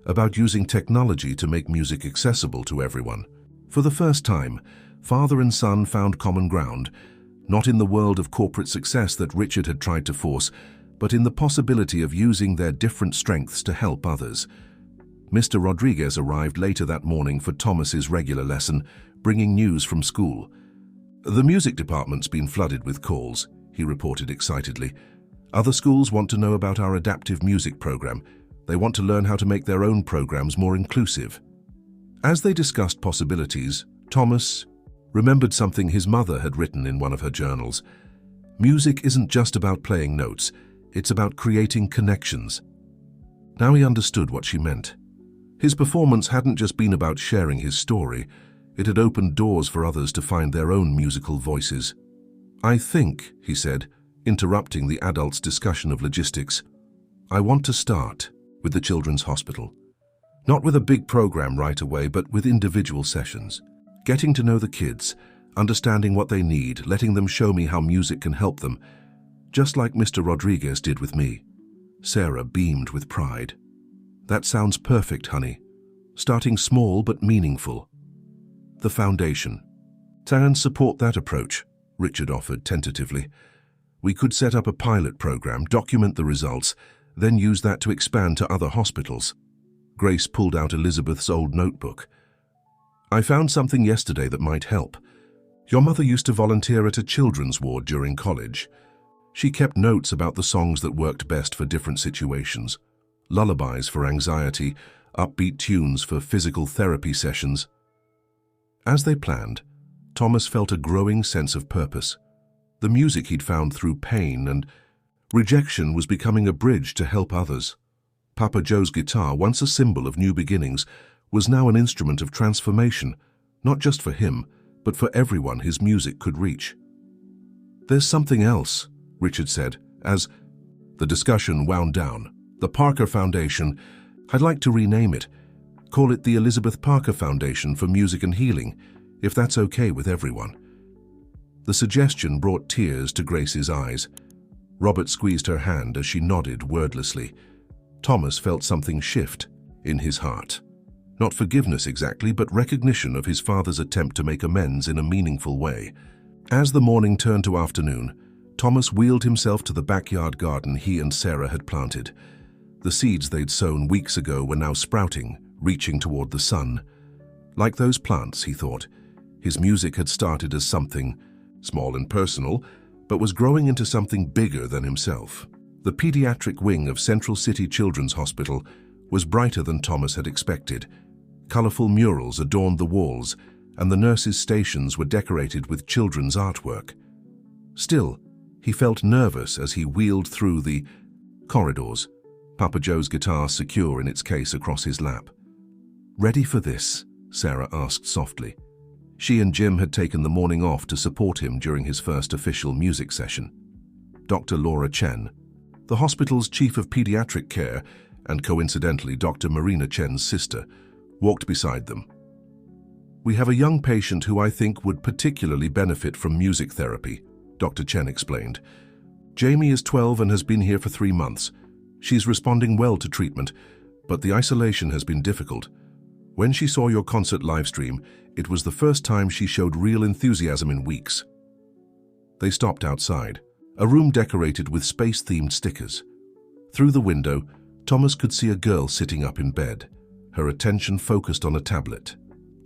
about using technology to make music accessible to everyone. For the first time, father and son found common ground, not in the world of corporate success that Richard had tried to force, but in the possibility of using their different strengths to help others. Mr. Rodriguez arrived later that morning for Thomas's regular lesson, bringing news from school. "The music department's been flooded with calls," he reported excitedly. "Other schools want to know about our adaptive music program. They want to learn how to make their own programs more inclusive." As they discussed possibilities, Thomas remembered something his mother had written in one of her journals. "Music isn't just about playing notes, it's about creating connections." Now he understood what she meant. His performance hadn't just been about sharing his story, it had opened doors for others to find their own musical voices. "I think," he said, interrupting the adults' discussion of logistics, "I want to start with the Children's Hospital. Not with a big program right away, but with individual sessions. Getting to know the kids, understanding what they need, letting them show me how music can help them, just like Mr. Rodriguez did with me." Sarah beamed with pride. "That sounds perfect, honey. Starting small but meaningful." "The foundation. And support that approach," Richard offered tentatively. "We could set up a pilot program, document the results, then use that to expand to other hospitals." Grace pulled out Elizabeth's old notebook. I found something yesterday that might help. Your mother used to volunteer at a children's ward during college. She kept notes about the songs that worked best for different situations. Lullabies for anxiety, upbeat tunes for physical therapy sessions. As they planned, Thomas felt a growing sense of purpose. The music he'd found through pain and rejection was becoming a bridge to help others. Papa Joe's guitar, once a symbol of new beginnings, was now an instrument of transformation, not just for him, but for everyone his music could reach. "There's something else," Richard said, as the discussion wound down. "The Parker Foundation, I'd like to rename it. Call it the Elizabeth Parker Foundation for Music and Healing, if that's okay with everyone." The suggestion brought tears to Grace's eyes. Robert squeezed her hand as she nodded wordlessly. Thomas felt something shift in his heart. Not forgiveness exactly, but recognition of his father's attempt to make amends in a meaningful way. As the morning turned to afternoon, Thomas wheeled himself to the backyard garden he and Sarah had planted. The seeds they'd sown weeks ago were now sprouting, reaching toward the sun. Like those plants, he thought, his music had started as something small and personal, but was growing into something bigger than himself. The pediatric wing of Central City Children's Hospital was brighter than Thomas had expected. Colorful murals adorned the walls, and the nurses' stations were decorated with children's artwork. Still, he felt nervous as he wheeled through the corridors, Papa Joe's guitar secure in its case across his lap. "Ready for this?" Sarah asked softly. She and Jim had taken the morning off to support him during his first official music session. Dr. Laura Chen, the hospital's chief of pediatric care, and coincidentally Dr. Marina Chen's sister, walked beside them. "We have a young patient who I think would particularly benefit from music therapy," Dr. Chen explained. "Jamie is 12 and has been here for 3 months. She's responding well to treatment, but the isolation has been difficult. When she saw your concert livestream, it was the first time she showed real enthusiasm in weeks." They stopped outside, a room decorated with space-themed stickers. Through the window, Thomas could see a girl sitting up in bed, her attention focused on a tablet.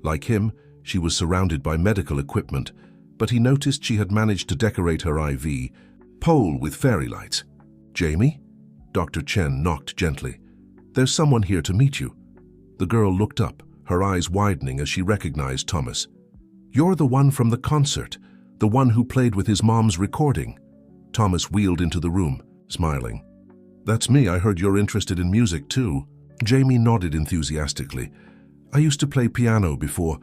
Like him, she was surrounded by medical equipment, but he noticed she had managed to decorate her IV pole with fairy lights. "Jamie?" Dr. Chen knocked gently. "There's someone here to meet you." The girl looked up, her eyes widening as she recognized Thomas. "You're the one from the concert, the one who played with his mom's recording." Thomas wheeled into the room, smiling. "That's me. I heard you're interested in music too." Jamie nodded enthusiastically. "I used to play piano before."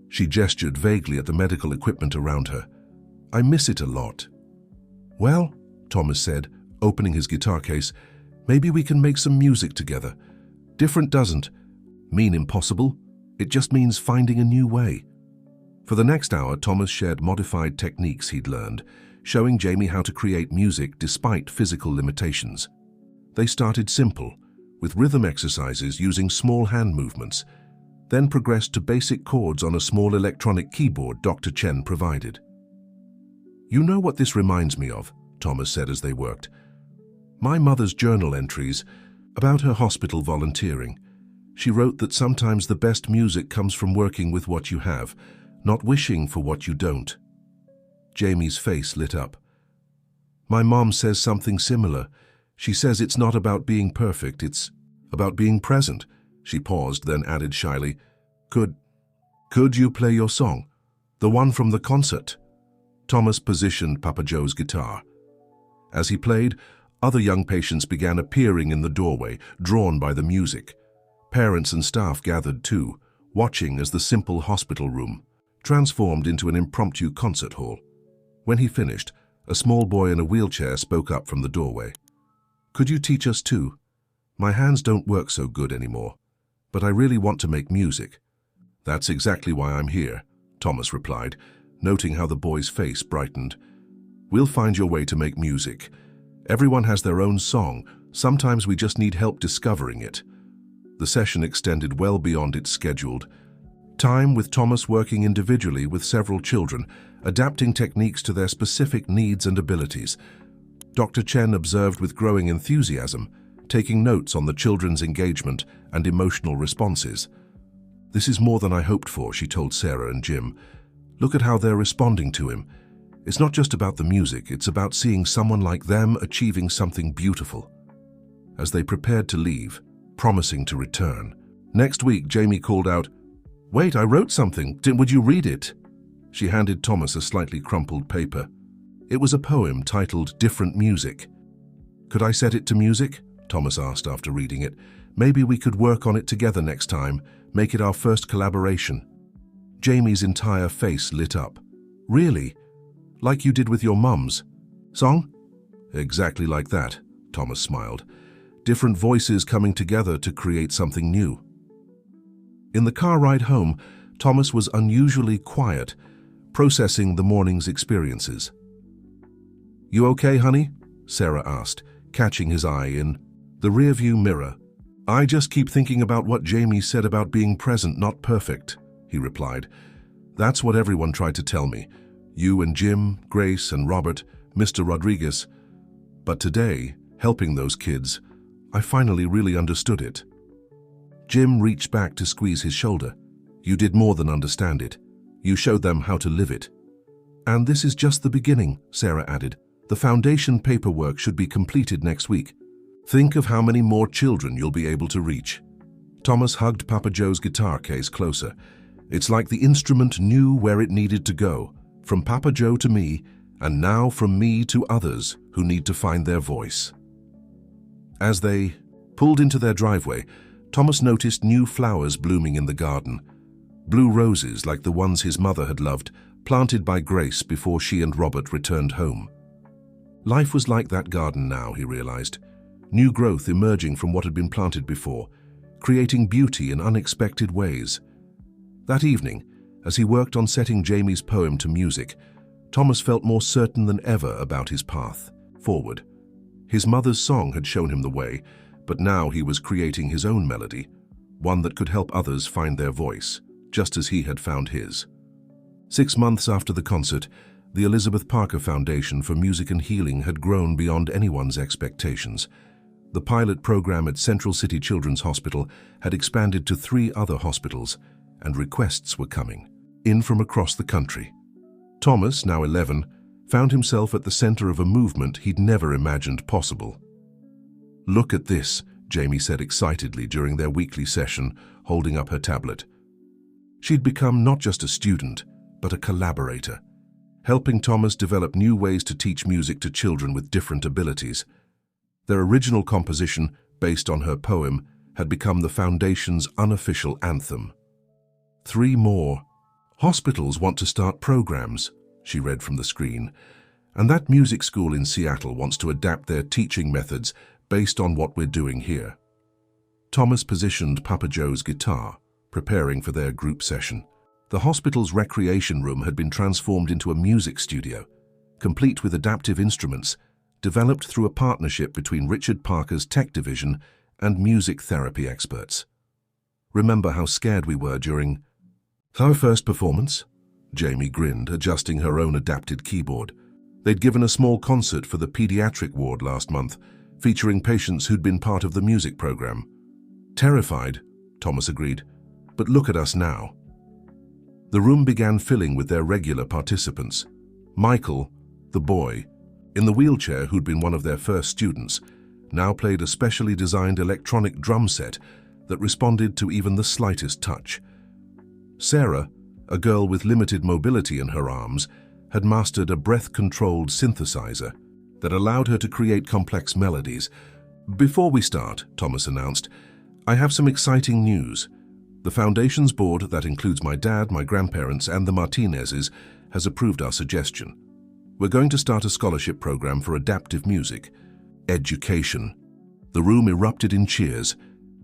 She gestured vaguely at the medical equipment around her. "I miss it a lot." "Well," Thomas said, opening his guitar case, "maybe we can make some music together. Different doesn't mean impossible. It just means finding a new way." For the next hour, Thomas shared modified techniques he'd learned, showing Jamie how to create music despite physical limitations. They started simple, with rhythm exercises using small hand movements, then progressed to basic chords on a small electronic keyboard Dr. Chen provided. "You know what this reminds me of," Thomas said as they worked. "My mother's journal entries about her hospital volunteering. She wrote that sometimes the best music comes from working with what you have, not wishing for what you don't." Jamie's face lit up. "My mom says something similar. She says it's not about being perfect, it's about being present." She paused, then added shyly, Could you play your song? The one from the concert?" Thomas positioned Papa Joe's guitar. As he played, other young patients began appearing in the doorway, drawn by the music. Parents and staff gathered too, watching as the simple hospital room transformed into an impromptu concert hall. When he finished, a small boy in a wheelchair spoke up from the doorway. "Could you teach us too? My hands don't work so good anymore, but I really want to make music." "That's exactly why I'm here," Thomas replied, noting how the boy's face brightened. "We'll find your way to make music. Everyone has their own song. Sometimes we just need help discovering it." The session extended well beyond its scheduled time, with Thomas working individually with several children, adapting techniques to their specific needs and abilities. Dr. Chen observed with growing enthusiasm, taking notes on the children's engagement and emotional responses. "This is more than I hoped for," she told Sarah and Jim. "Look at how they're responding to him. It's not just about the music, it's about seeing someone like them achieving something beautiful." As they prepared to leave, promising to return. Next week, Jamie called out, "Wait, I wrote something. Would you read it?" She handed Thomas a slightly crumpled paper. It was a poem titled "Different Music." "Could I set it to music?" Thomas asked after reading it. "Maybe we could work on it together next time, make it our first collaboration." Jamie's entire face lit up. "Really? Like you did with your mum's song?" "Exactly like that," Thomas smiled. "Different voices coming together to create something new." In the car ride home, Thomas was unusually quiet, processing the morning's experiences. "You okay, honey?" Sarah asked, catching his eye in the rearview mirror. "I just keep thinking about what Jamie said about being present, not perfect," he replied. "That's what everyone tried to tell me. You and Jim, Grace and Robert, Mr. Rodriguez. But today, helping those kids, I finally really understood it." Jim reached back to squeeze his shoulder. "You did more than understand it. You showed them how to live it." "And this is just the beginning," Sarah added. "The foundation paperwork should be completed next week. Think of how many more children you'll be able to reach." Thomas hugged Papa Joe's guitar case closer. It's like the instrument knew where it needed to go, from Papa Joe to me, and now from me to others who need to find their voice. As they pulled into their driveway, Thomas noticed new flowers blooming in the garden. Blue roses like the ones his mother had loved, planted by Grace before she and Robert returned home. Life was like that garden now, he realized. New growth emerging from what had been planted before, creating beauty in unexpected ways. That evening, as he worked on setting Jamie's poem to music, Thomas felt more certain than ever about his path forward. His mother's song had shown him the way, but now he was creating his own melody, one that could help others find their voice, just as he had found his. 6 months after the concert, the Elizabeth Parker Foundation for Music and Healing had grown beyond anyone's expectations. The pilot program at Central City Children's Hospital had expanded to 3 other hospitals, and requests were coming in from across the country. Thomas, now 11, found himself at the center of a movement he'd never imagined possible. "Look at this," Jamie said excitedly during their weekly session, holding up her tablet. She'd become not just a student, but a collaborator, helping Thomas develop new ways to teach music to children with different abilities. Their original composition, based on her poem, had become the Foundation's unofficial anthem. 3 more. "Hospitals want to start programs," she read from the screen, "and that music school in Seattle wants to adapt their teaching methods based on what we're doing here." Thomas positioned Papa Joe's guitar, preparing for their group session. The hospital's recreation room had been transformed into a music studio, complete with adaptive instruments, developed through a partnership between Richard Parker's tech division and music therapy experts. "Remember how scared we were during our first performance?" Jamie grinned, adjusting her own adapted keyboard. They'd given a small concert for the pediatric ward last month, featuring patients who'd been part of the music program. "Terrified," Thomas agreed, "but look at us now." The room began filling with their regular participants. Michael, the boy, in the wheelchair who'd been one of their first students, now played a specially designed electronic drum set that responded to even the slightest touch. Sarah, a girl with limited mobility in her arms, had mastered a breath-controlled synthesizer that allowed her to create complex melodies. "Before we start," Thomas announced, "I have some exciting news. The Foundation's board, that includes my dad, my grandparents, and the Martinezes, has approved our suggestion. We're going to start a scholarship program for adaptive music. Education." The room erupted in cheers.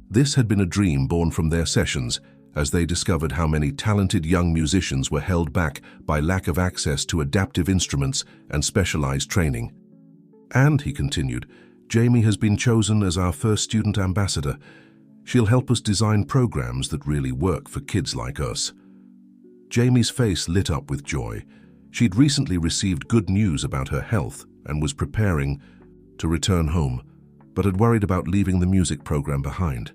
This had been a dream born from their sessions, as they discovered how many talented young musicians were held back by lack of access to adaptive instruments and specialized training. "And," he continued, "Jamie has been chosen as our first student ambassador. She'll help us design programs that really work for kids like us." Jamie's face lit up with joy. She'd recently received good news about her health and was preparing to return home, but had worried about leaving the music program behind.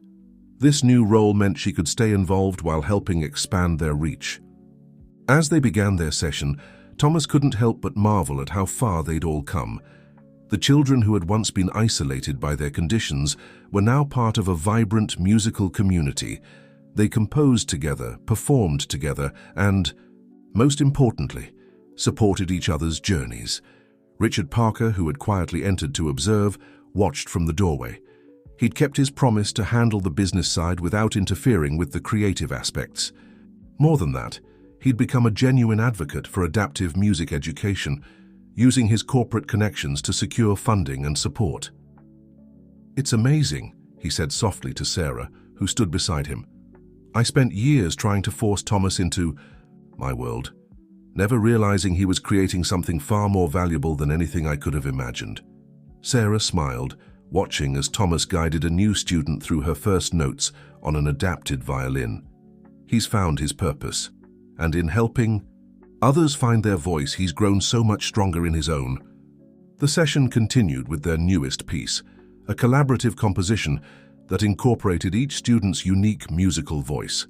This new role meant she could stay involved while helping expand their reach. As they began their session, Thomas couldn't help but marvel at how far they'd all come. The children who had once been isolated by their conditions were now part of a vibrant musical community. They composed together, performed together, and, most importantly, supported each other's journeys. Richard Parker, who had quietly entered to observe, watched from the doorway. He'd kept his promise to handle the business side without interfering with the creative aspects. More than that, he'd become a genuine advocate for adaptive music education, using his corporate connections to secure funding and support. "It's amazing," he said softly to Sarah, who stood beside him. "I spent years trying to force Thomas into my world, never realizing he was creating something far more valuable than anything I could have imagined." Sarah smiled, watching as Thomas guided a new student through her first notes on an adapted violin. He's found his purpose, and in helping others find their voice, he's grown so much stronger in his own. The session continued with their newest piece, a collaborative composition that incorporated each student's unique musical voice.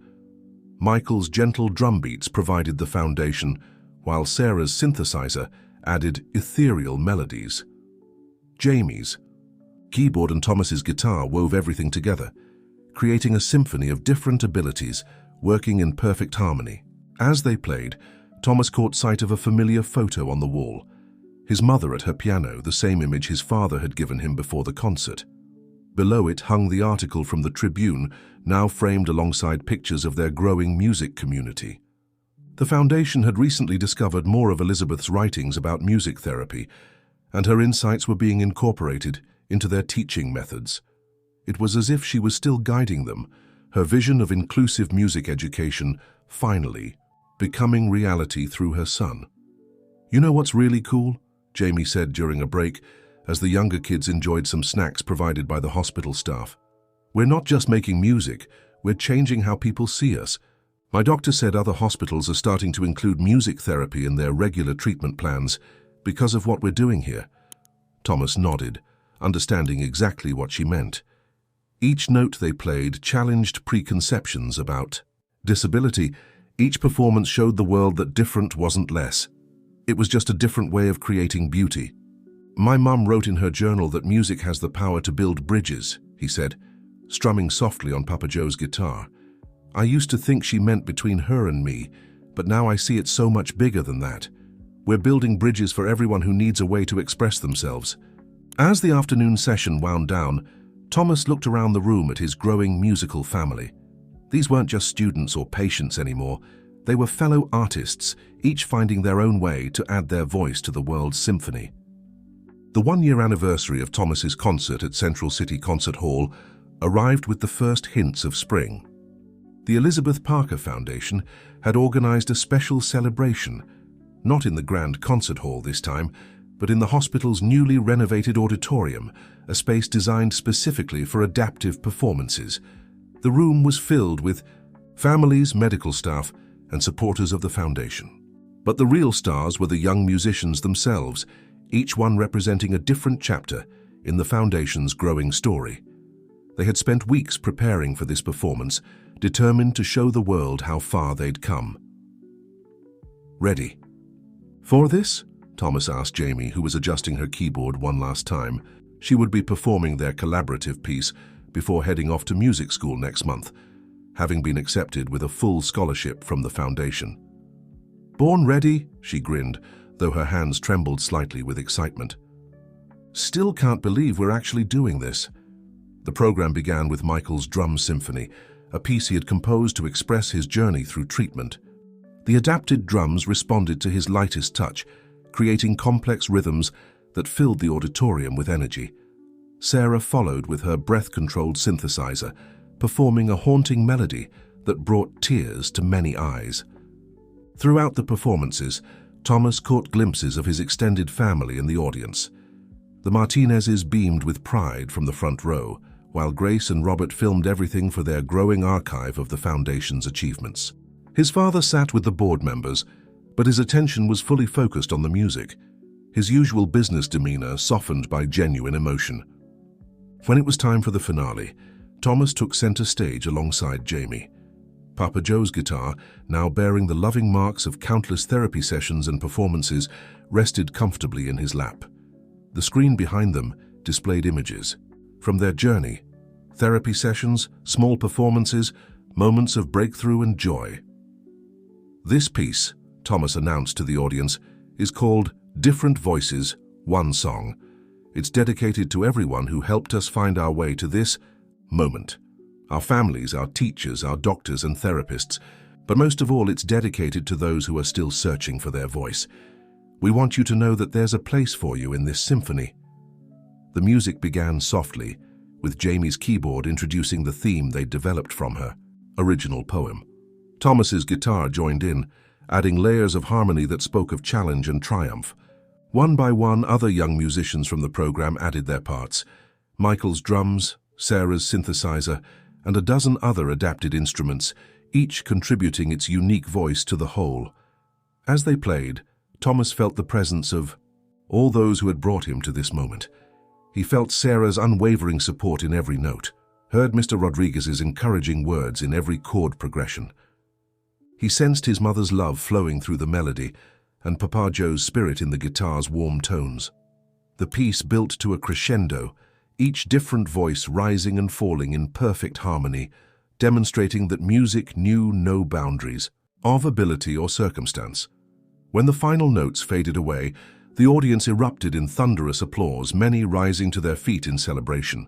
Michael's gentle drum beats provided the foundation, while Sarah's synthesizer added ethereal melodies. Jamie's keyboard and Thomas's guitar wove everything together, creating a symphony of different abilities working in perfect harmony. As they played, Thomas caught sight of a familiar photo on the wall. His mother at her piano, the same image his father had given him before the concert. Below it hung the article from the Tribune, now framed alongside pictures of their growing music community. The foundation had recently discovered more of Elizabeth's writings about music therapy, and her insights were being incorporated into their teaching methods. It was as if she was still guiding them, her vision of inclusive music education finally becoming reality through her son. "You know what's really cool?" Jamie said during a break, as the younger kids enjoyed some snacks provided by the hospital staff. "We're not just making music, we're changing how people see us. My doctor said other hospitals are starting to include music therapy in their regular treatment plans because of what we're doing here." Thomas nodded, understanding exactly what she meant. Each note they played challenged preconceptions about disability. Each performance showed the world that different wasn't less. It was just a different way of creating beauty. "My mum wrote in her journal that music has the power to build bridges," he said, strumming softly on Papa Joe's guitar. "I used to think she meant between her and me, but now I see it's so much bigger than that. We're building bridges for everyone who needs a way to express themselves." As the afternoon session wound down, Thomas looked around the room at his growing musical family. These weren't just students or patients anymore. They were fellow artists, each finding their own way to add their voice to the world's symphony. The one-year anniversary of Thomas's concert at Central City Concert Hall arrived with the first hints of spring. The Elizabeth Parker Foundation had organized a special celebration, not in the grand concert hall this time, but in the hospital's newly renovated auditorium, a space designed specifically for adaptive performances. The room was filled with families, medical staff, and supporters of the foundation. But the real stars were the young musicians themselves, each one representing a different chapter in the foundation's growing story. They had spent weeks preparing for this performance, determined to show the world how far they'd come. "Ready for this?" Thomas asked Jamie, who was adjusting her keyboard one last time. She would be performing their collaborative piece before heading off to music school next month, having been accepted with a full scholarship from the foundation. "Born ready," she grinned, though her hands trembled slightly with excitement. "Still can't believe we're actually doing this." The program began with Michael's Drum Symphony, a piece he had composed to express his journey through treatment. The adapted drums responded to his lightest touch, creating complex rhythms that filled the auditorium with energy. Sarah followed with her breath-controlled synthesizer, performing a haunting melody that brought tears to many eyes. Throughout the performances, Thomas caught glimpses of his extended family in the audience. The Martinezes beamed with pride from the front row, while Grace and Robert filmed everything for their growing archive of the Foundation's achievements. His father sat with the board members, but his attention was fully focused on the music, his usual business demeanor softened by genuine emotion. When it was time for the finale, Thomas took center stage alongside Jamie. Papa Joe's guitar, now bearing the loving marks of countless therapy sessions and performances, rested comfortably in his lap. The screen behind them displayed images from their journey, therapy sessions, small performances, moments of breakthrough and joy. This piece, Thomas announced to the audience, is called Different Voices, One Song. It's dedicated to everyone who helped us find our way to this moment. Our families, our teachers, our doctors and therapists, but most of all, it's dedicated to those who are still searching for their voice. We want you to know that there's a place for you in this symphony. The music began softly, with Jamie's keyboard introducing the theme they'd developed from her original poem. Thomas's guitar joined in, adding layers of harmony that spoke of challenge and triumph. One by one, other young musicians from the program added their parts. Michael's drums, Sarah's synthesizer, and a dozen other adapted instruments, each contributing its unique voice to the whole. As they played, Thomas felt the presence of all those who had brought him to this moment. He felt Sarah's unwavering support in every note, heard Mr. Rodriguez's encouraging words in every chord progression. He sensed his mother's love flowing through the melody and Papa Joe's spirit in the guitar's warm tones. The piece built to a crescendo, each different voice rising and falling in perfect harmony, demonstrating that music knew no boundaries of ability or circumstance. When the final notes faded away, the audience erupted in thunderous applause, many rising to their feet in celebration.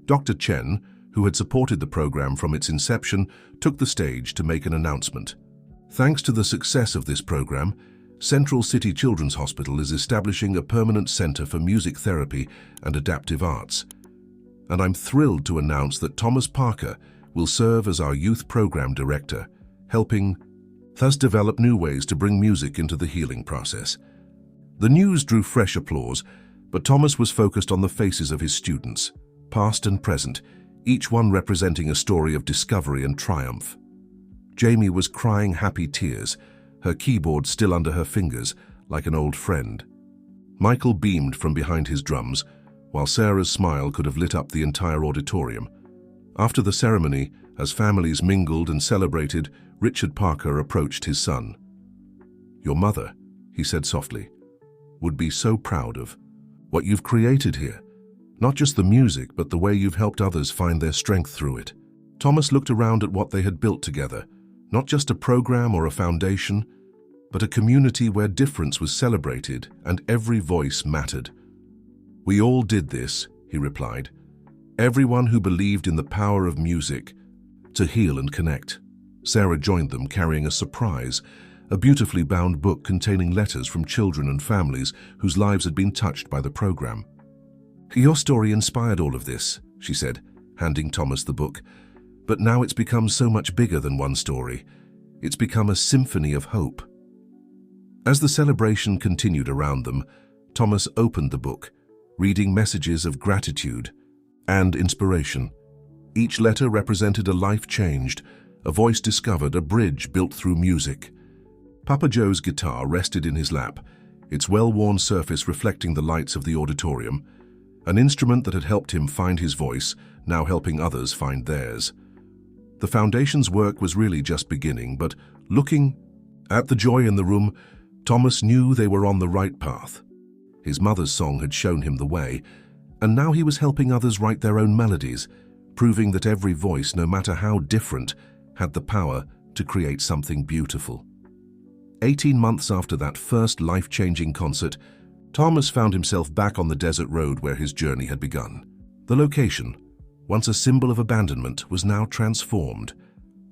Dr. Chen, who had supported the program from its inception, took the stage to make an announcement. Thanks to the success of this program, Central City Children's Hospital is establishing a permanent center for music therapy and adaptive arts. And I'm thrilled to announce that Thomas Parker will serve as our youth program director, helping thus develop new ways to bring music into the healing process. The news drew fresh applause, but Thomas was focused on the faces of his students, past and present, each one representing a story of discovery and triumph. Jamie was crying happy tears, her keyboard still under her fingers, like an old friend. Michael beamed from behind his drums, while Sarah's smile could have lit up the entire auditorium. After the ceremony, as families mingled and celebrated, Richard Parker approached his son. "Your mother," he said softly, "would be so proud of what you've created here. Not just the music, but the way you've helped others find their strength through it." Thomas looked around at what they had built together, not just a program or a foundation, but a community where difference was celebrated and every voice mattered. "We all did this," he replied. "Everyone who believed in the power of music to heal and connect." Sarah joined them carrying a surprise, a beautifully bound book containing letters from children and families whose lives had been touched by the program. "Your story inspired all of this," she said, handing Thomas the book. "But now it's become so much bigger than one story. It's become a symphony of hope." As the celebration continued around them, Thomas opened the book, reading messages of gratitude and inspiration. Each letter represented a life changed, a voice discovered, a bridge built through music. Papa Joe's guitar rested in his lap, its well-worn surface reflecting the lights of the auditorium, an instrument that had helped him find his voice, now helping others find theirs. The foundation's work was really just beginning, but looking at the joy in the room, Thomas knew they were on the right path. His mother's song had shown him the way, and now he was helping others write their own melodies, proving that every voice, no matter how different, had the power to create something beautiful. 18 months after that first life-changing concert, Thomas found himself back on the desert road where his journey had begun. The location, once a symbol of abandonment, was now transformed.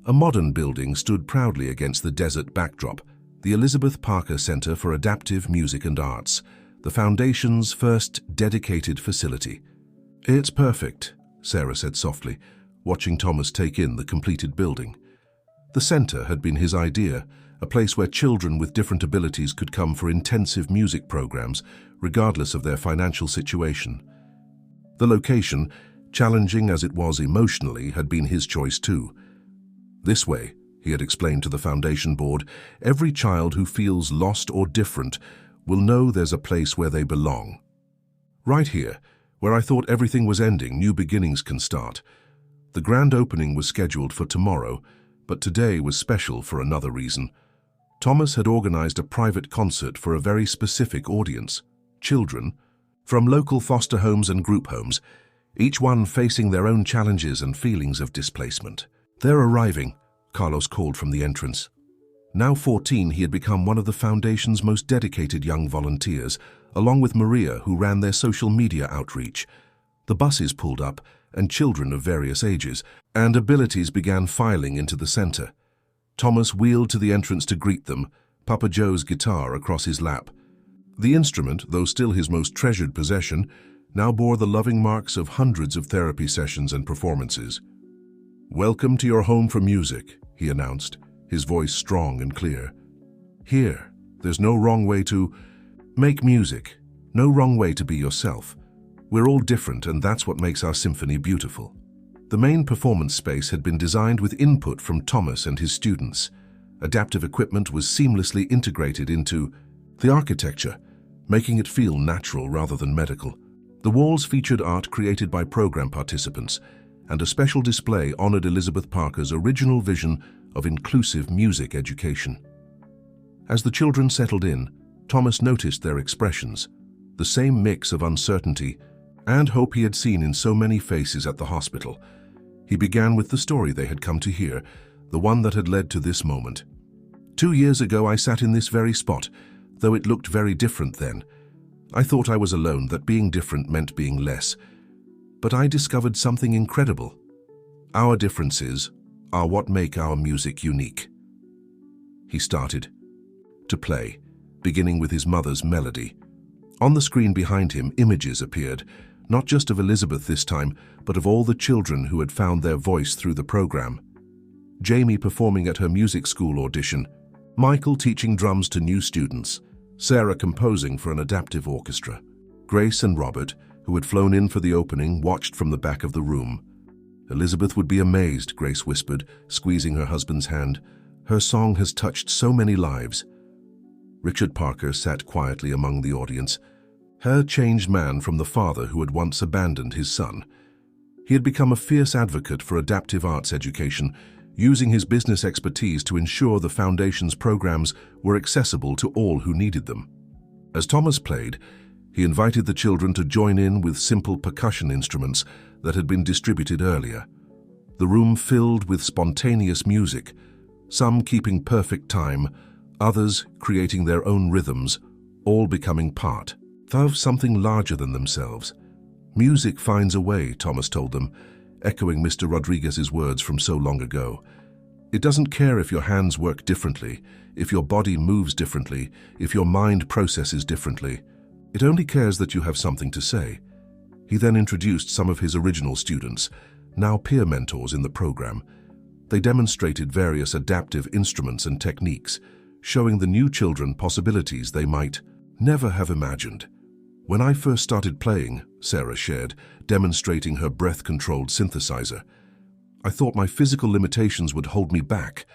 A modern building stood proudly against the desert backdrop, the Elizabeth Parker Center for Adaptive Music and Arts, the Foundation's first dedicated facility. "It's perfect," Sarah said softly, watching Thomas take in the completed building. The center had been his idea, a place where children with different abilities could come for intensive music programs, regardless of their financial situation. The location, challenging as it was emotionally, had been his choice too. "This way," he had explained to the foundation board, "every child who feels lost or different will know there's a place where they belong. Right here, where I thought everything was ending, new beginnings can start." The grand opening was scheduled for tomorrow, but today was special for another reason. Thomas had organized a private concert for a very specific audience, children, from local foster homes and group homes, each one facing their own challenges and feelings of displacement. "They're arriving," Carlos called from the entrance. Now 14, he had become one of the Foundation's most dedicated young volunteers, along with Maria, who ran their social media outreach. The buses pulled up, and children of various ages and abilities began filing into the center. Thomas wheeled to the entrance to greet them, Papa Joe's guitar across his lap. The instrument, though still his most treasured possession, now bore the loving marks of hundreds of therapy sessions and performances. "Welcome to your home for music," he announced, his voice strong and clear. "Here, there's no wrong way to make music, no wrong way to be yourself. We're all different, and that's what makes our symphony beautiful." The main performance space had been designed with input from Thomas and his students. Adaptive equipment was seamlessly integrated into the architecture, making it feel natural rather than medical. The walls featured art created by program participants, and a special display honored Elizabeth Parker's original vision of inclusive music education. As the children settled in, Thomas noticed their expressions, the same mix of uncertainty and hope he had seen in so many faces at the hospital. He began with the story they had come to hear, the one that had led to this moment. 2 years ago, I sat in this very spot, though it looked very different then. I thought I was alone, that being different meant being less. But I discovered something incredible. Our differences are what make our music unique." He started to play, beginning with his mother's melody. On the screen behind him, images appeared, not just of Elizabeth this time, but of all the children who had found their voice through the program. Jamie performing at her music school audition, Michael teaching drums to new students, Sarah composing for an adaptive orchestra. Grace and Robert, who had flown in for the opening, watched from the back of the room. "Elizabeth would be amazed," Grace whispered, squeezing her husband's hand. "Her song has touched so many lives." Richard Parker sat quietly among the audience, her changed man from the father who had once abandoned his son. He had become a fierce advocate for adaptive arts education, using his business expertise to ensure the Foundation's programs were accessible to all who needed them. As Thomas played, he invited the children to join in with simple percussion instruments that had been distributed earlier. The room filled with spontaneous music, some keeping perfect time, others creating their own rhythms, all becoming part of something larger than themselves. "Music finds a way," Thomas told them, echoing Mr. Rodriguez's words from so long ago. "It doesn't care if your hands work differently, if your body moves differently, if your mind processes differently. It only cares that you have something to say." He then introduced some of his original students, now peer mentors in the program. They demonstrated various adaptive instruments and techniques, showing the new children possibilities they might never have imagined. "When I first started playing," Sarah shared, demonstrating her breath-controlled synthesizer, "I thought my physical limitations would hold me back.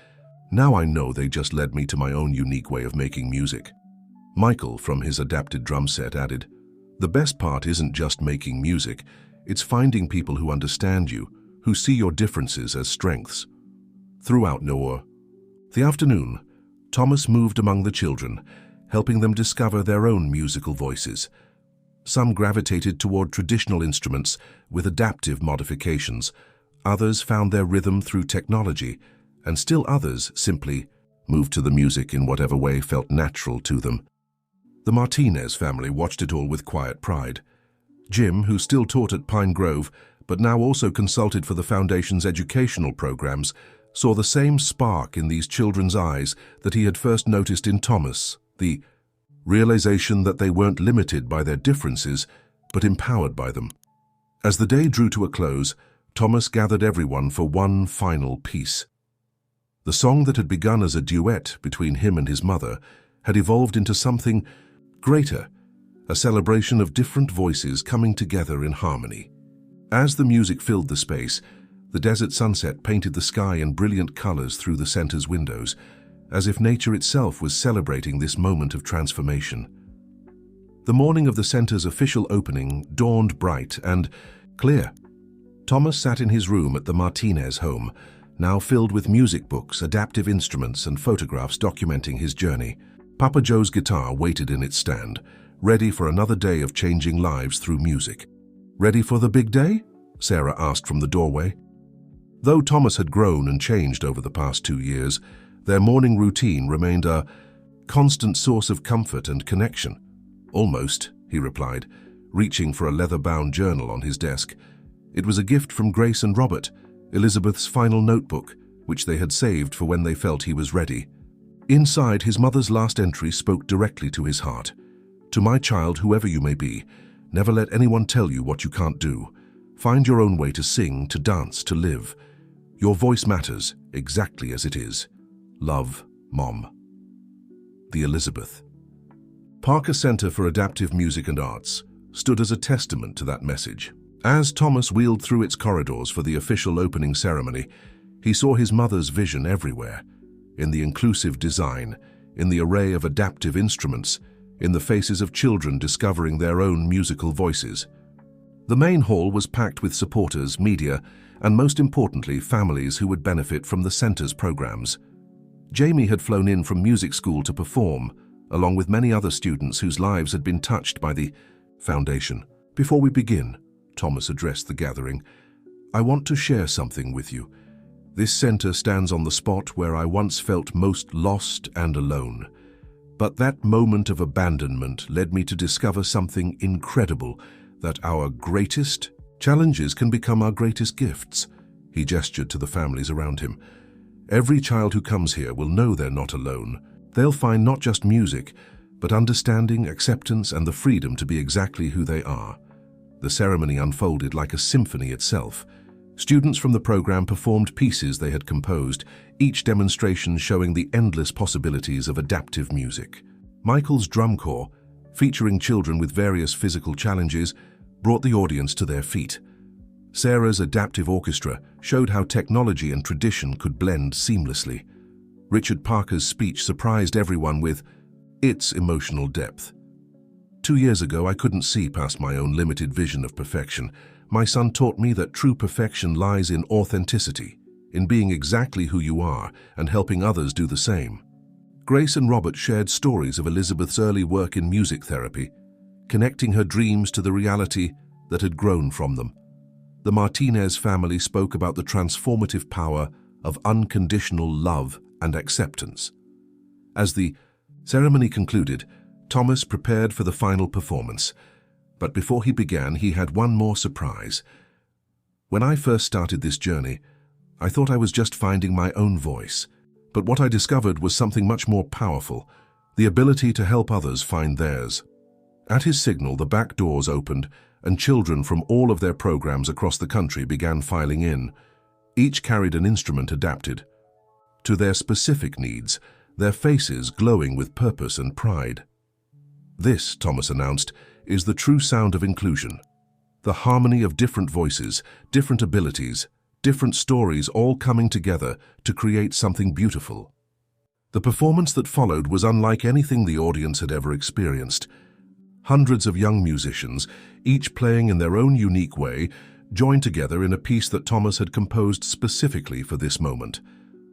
Now I know they just led me to my own unique way of making music." Michael, from his adapted drum set, added, "The best part isn't just making music, it's finding people who understand you, who see your differences as strengths." Throughout the afternoon, Thomas moved among the children, helping them discover their own musical voices. Some gravitated toward traditional instruments with adaptive modifications, others found their rhythm through technology, and still others simply moved to the music in whatever way felt natural to them. The Martinez family watched it all with quiet pride. Jim, who still taught at Pine Grove, but now also consulted for the Foundation's educational programs, saw the same spark in these children's eyes that he had first noticed in Thomas, the realization that they weren't limited by their differences, but empowered by them. As the day drew to a close, Thomas gathered everyone for one final piece. The song that had begun as a duet between him and his mother had evolved into something greater, a celebration of different voices coming together in harmony. As the music filled the space, the desert sunset painted the sky in brilliant colors through the center's windows, as if nature itself was celebrating this moment of transformation. The morning of the center's official opening dawned bright and clear. Thomas sat in his room at the Martinez home, now filled with music books, adaptive instruments, and photographs documenting his journey. Papa Joe's guitar waited in its stand, ready for another day of changing lives through music. "Ready for the big day?" Sarah asked from the doorway. Though Thomas had grown and changed over the past 2 years, their morning routine remained a constant source of comfort and connection. "Almost," he replied, reaching for a leather-bound journal on his desk. It was a gift from Grace and Robert, Elizabeth's final notebook, which they had saved for when they felt he was ready. Inside, his mother's last entry spoke directly to his heart. "To my child, whoever you may be, never let anyone tell you what you can't do. Find your own way to sing, to dance, to live. Your voice matters, exactly as it is. Love, Mom." The Elizabeth. Parker Center for Adaptive Music and Arts stood as a testament to that message. As Thomas wheeled through its corridors for the official opening ceremony, he saw his mother's vision everywhere, in the inclusive design, in the array of adaptive instruments, in the faces of children discovering their own musical voices. The main hall was packed with supporters, media, and most importantly, families who would benefit from the center's programs. Jamie had flown in from music school to perform, along with many other students whose lives had been touched by the foundation. "Before we begin," Thomas addressed the gathering, "I want to share something with you. This center stands on the spot where I once felt most lost and alone. But that moment of abandonment led me to discover something incredible, that our greatest challenges can become our greatest gifts." He gestured to the families around him. "Every child who comes here will know they're not alone. They'll find not just music, but understanding, acceptance, and the freedom to be exactly who they are." The ceremony unfolded like a symphony itself. Students from the program performed pieces they had composed, each demonstration showing the endless possibilities of adaptive music. Michael's drum corps, featuring children with various physical challenges, brought the audience to their feet. Sarah's adaptive orchestra showed how technology and tradition could blend seamlessly. Richard Parker's speech surprised everyone with its emotional depth. 2 years ago, I couldn't see past my own limited vision of perfection. My son taught me that true perfection lies in authenticity, in being exactly who you are and helping others do the same. Grace and Robert shared stories of Elizabeth's early work in music therapy, connecting her dreams to the reality that had grown from them. The Martinez family spoke about the transformative power of unconditional love and acceptance. As the ceremony concluded, Thomas prepared for the final performance. But before he began, he had one more surprise. "When I first started this journey, I thought I was just finding my own voice. But what I discovered was something much more powerful, the ability to help others find theirs." At his signal, the back doors opened, and children from all of their programs across the country began filing in. Each carried an instrument adapted to their specific needs, their faces glowing with purpose and pride. "This," Thomas announced, "is the true sound of inclusion. The harmony of different voices, different abilities, different stories all coming together to create something beautiful." The performance that followed was unlike anything the audience had ever experienced. Hundreds of young musicians, each playing in their own unique way, joined together in a piece that Thomas had composed specifically for this moment.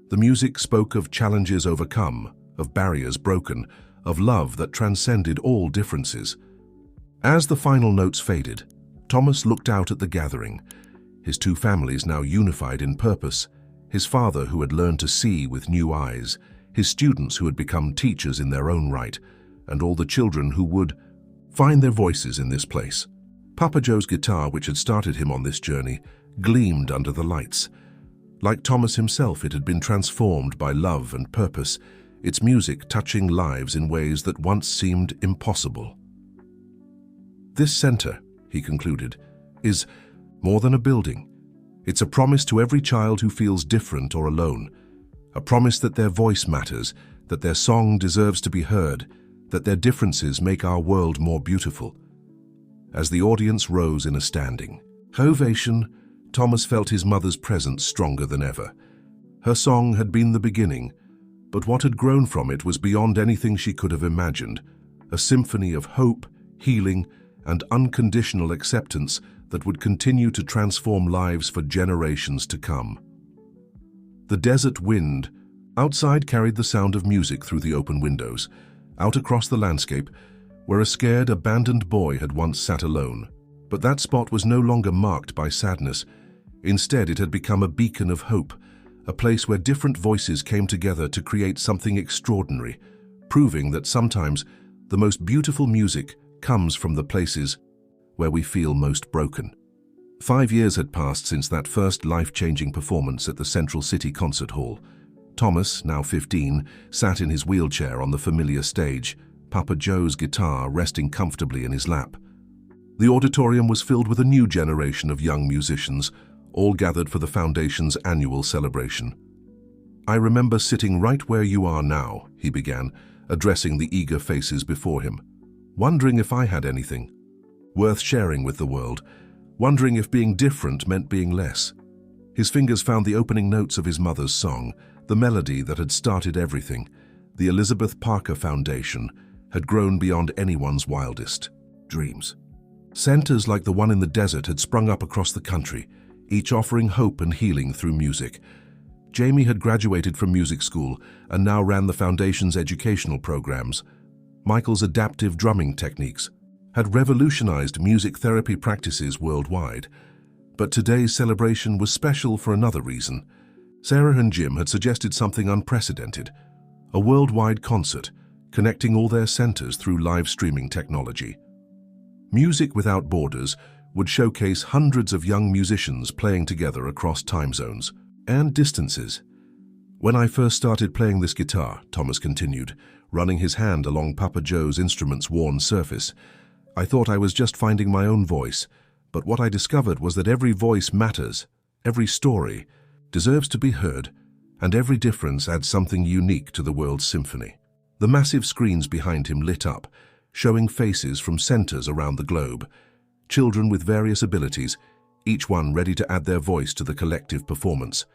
The music spoke of challenges overcome, of barriers broken, of love that transcended all differences. As the final notes faded, Thomas looked out at the gathering, his two families now unified in purpose, his father who had learned to see with new eyes, his students who had become teachers in their own right, and all the children who would find their voices in this place. Papa Joe's guitar, which had started him on this journey, gleamed under the lights. Like Thomas himself, it had been transformed by love and purpose, its music touching lives in ways that once seemed impossible. "This center," he concluded, "is more than a building. It's a promise to every child who feels different or alone, a promise that their voice matters, that their song deserves to be heard, that their differences make our world more beautiful." As the audience rose in a standing ovation, Thomas felt his mother's presence stronger than ever. Her song had been the beginning, but what had grown from it was beyond anything she could have imagined, a symphony of hope, healing, and unconditional acceptance that would continue to transform lives for generations to come. The desert wind outside carried the sound of music through the open windows, out across the landscape, where a scared, abandoned boy had once sat alone. But that spot was no longer marked by sadness. Instead, it had become a beacon of hope, a place where different voices came together to create something extraordinary, proving that sometimes the most beautiful music comes from the places where we feel most broken. 5 years had passed since that first life-changing performance at the Central City Concert Hall. Thomas, now 15, sat in his wheelchair on the familiar stage, Papa Joe's guitar resting comfortably in his lap. The auditorium was filled with a new generation of young musicians, all gathered for the Foundation's annual celebration. "I remember sitting right where you are now," he began, addressing the eager faces before him, "wondering if I had anything worth sharing with the world, wondering if being different meant being less." His fingers found the opening notes of his mother's song, the melody that had started everything. The Elizabeth Parker Foundation had grown beyond anyone's wildest dreams. Centers like the one in the desert had sprung up across the country, each offering hope and healing through music. Jamie had graduated from music school and now ran the Foundation's educational programs. Michael's adaptive drumming techniques had revolutionized music therapy practices worldwide. But today's celebration was special for another reason. Sarah and Jim had suggested something unprecedented, a worldwide concert connecting all their centers through live streaming technology. Music Without Borders would showcase hundreds of young musicians playing together across time zones and distances. "When I first started playing this guitar," Thomas continued, running his hand along Papa Joe's instrument's worn surface, "I thought I was just finding my own voice, but what I discovered was that every voice matters, every story deserves to be heard, and every difference adds something unique to the world's symphony." The massive screens behind him lit up, showing faces from centers around the globe, children with various abilities, each one ready to add their voice to the collective performance.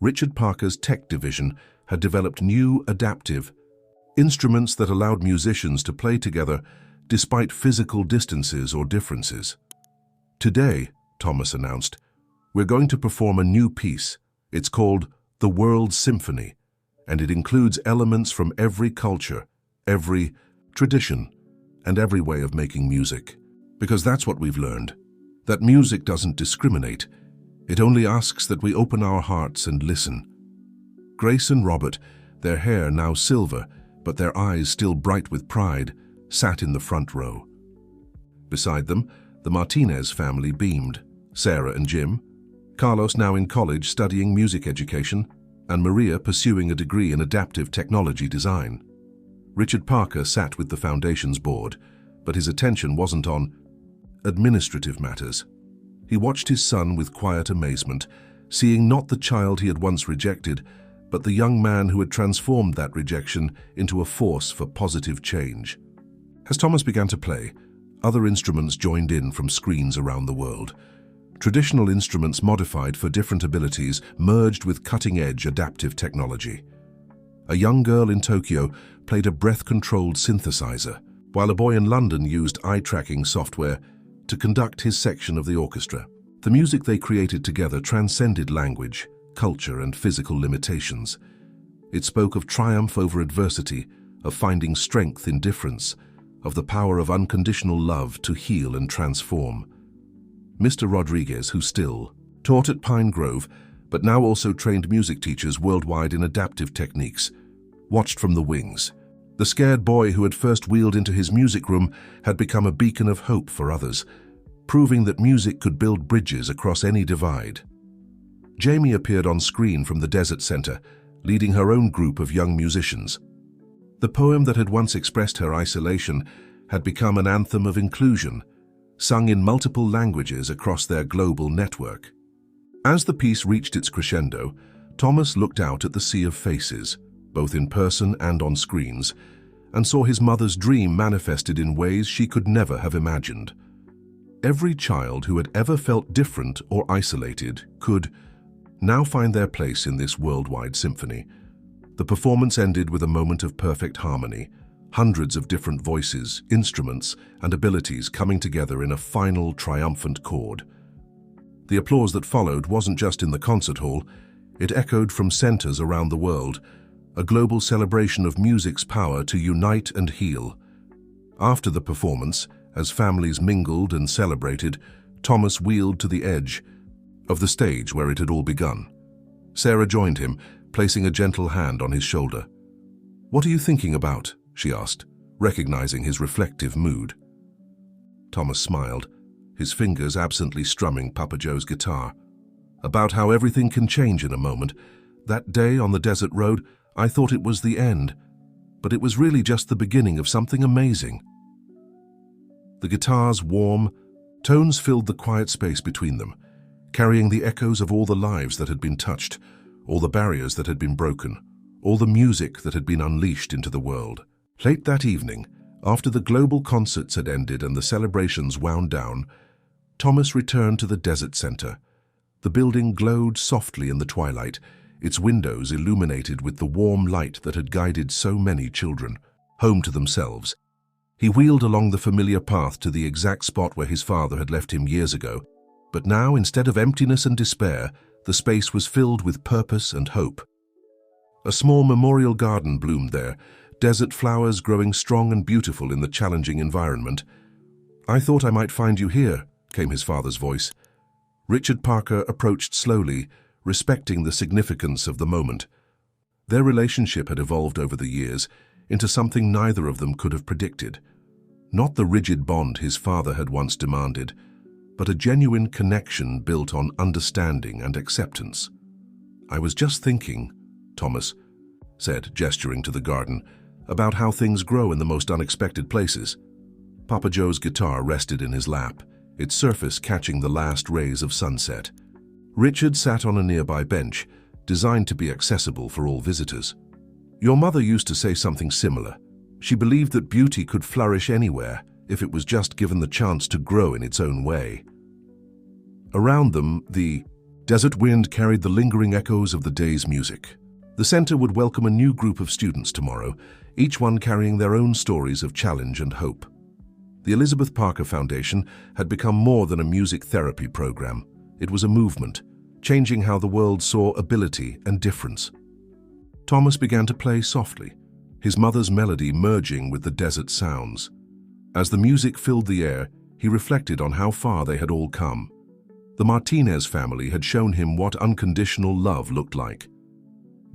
Richard Parker's tech division had developed new, adaptive instruments that allowed musicians to play together despite physical distances or differences. "Today," Thomas announced, "we're going to perform a new piece. It's called The World Symphony, and it includes elements from every culture, every tradition, and every way of making music. Because that's what we've learned, that music doesn't discriminate. It only asks that we open our hearts and listen." Grace and Robert, their hair now silver, but their eyes still bright with pride, sat in the front row. Beside them, the Martinez family beamed. Sarah and Jim, Carlos now in college studying music education, and Maria pursuing a degree in adaptive technology design. Richard Parker sat with the Foundation's board, but his attention wasn't on administrative matters. He watched his son with quiet amazement, seeing not the child he had once rejected, but the young man who had transformed that rejection into a force for positive change. As Thomas began to play, other instruments joined in from screens around the world. Traditional instruments modified for different abilities merged with cutting-edge adaptive technology. A young girl in Tokyo played a breath-controlled synthesizer, while a boy in London used eye-tracking software to conduct his section of the orchestra. The music they created together transcended language, culture, and physical limitations. It spoke of triumph over adversity, of finding strength in difference, of the power of unconditional love to heal and transform. Mr. Rodriguez, who still taught at Pine Grove, but now also trained music teachers worldwide in adaptive techniques, watched from the wings. The scared boy who had first wheeled into his music room had become a beacon of hope for others, proving that music could build bridges across any divide. Jamie appeared on screen from the Desert Center, leading her own group of young musicians. The poem that had once expressed her isolation had become an anthem of inclusion, sung in multiple languages across their global network. As the piece reached its crescendo, Thomas looked out at the sea of faces, both in person and on screens, and saw his mother's dream manifested in ways she could never have imagined. Every child who had ever felt different or isolated could now find their place in this worldwide symphony. The performance ended with a moment of perfect harmony, hundreds of different voices, instruments, and abilities coming together in a final, triumphant chord. The applause that followed wasn't just in the concert hall, it echoed from centers around the world, a global celebration of music's power to unite and heal. After the performance, as families mingled and celebrated, Thomas wheeled to the edge of the stage where it had all begun. Sarah joined him, placing a gentle hand on his shoulder. "What are you thinking about?" she asked, recognizing his reflective mood. Thomas smiled, his fingers absently strumming Papa Joe's guitar. "About how everything can change in a moment. That day on the desert road, I thought it was the end, but it was really just the beginning of something amazing." The guitar's warm tones filled the quiet space between them, carrying the echoes of all the lives that had been touched, all the barriers that had been broken, all the music that had been unleashed into the world. Late that evening, after the global concerts had ended and the celebrations wound down, Thomas returned to the Desert Center. The building glowed softly in the twilight, its windows illuminated with the warm light that had guided so many children, home to themselves. He wheeled along the familiar path to the exact spot where his father had left him years ago, but now, instead of emptiness and despair, the space was filled with purpose and hope. A small memorial garden bloomed there, desert flowers growing strong and beautiful in the challenging environment. "I thought I might find you here," came his father's voice. Richard Parker approached slowly, respecting the significance of the moment. Their relationship had evolved over the years into something neither of them could have predicted. Not the rigid bond his father had once demanded, but a genuine connection built on understanding and acceptance. "I was just thinking," Thomas said, gesturing to the garden, "about how things grow in the most unexpected places." Papa Joe's guitar rested in his lap, its surface catching the last rays of sunset. Richard sat on a nearby bench, designed to be accessible for all visitors. "Your mother used to say something similar. She believed that beauty could flourish anywhere if it was just given the chance to grow in its own way." Around them, the desert wind carried the lingering echoes of the day's music. The center would welcome a new group of students tomorrow, each one carrying their own stories of challenge and hope. The Elizabeth Parker Foundation had become more than a music therapy program. It was a movement, changing how the world saw ability and difference. Thomas began to play softly, his mother's melody merging with the desert sounds. As the music filled the air, he reflected on how far they had all come. The Martinez family had shown him what unconditional love looked like.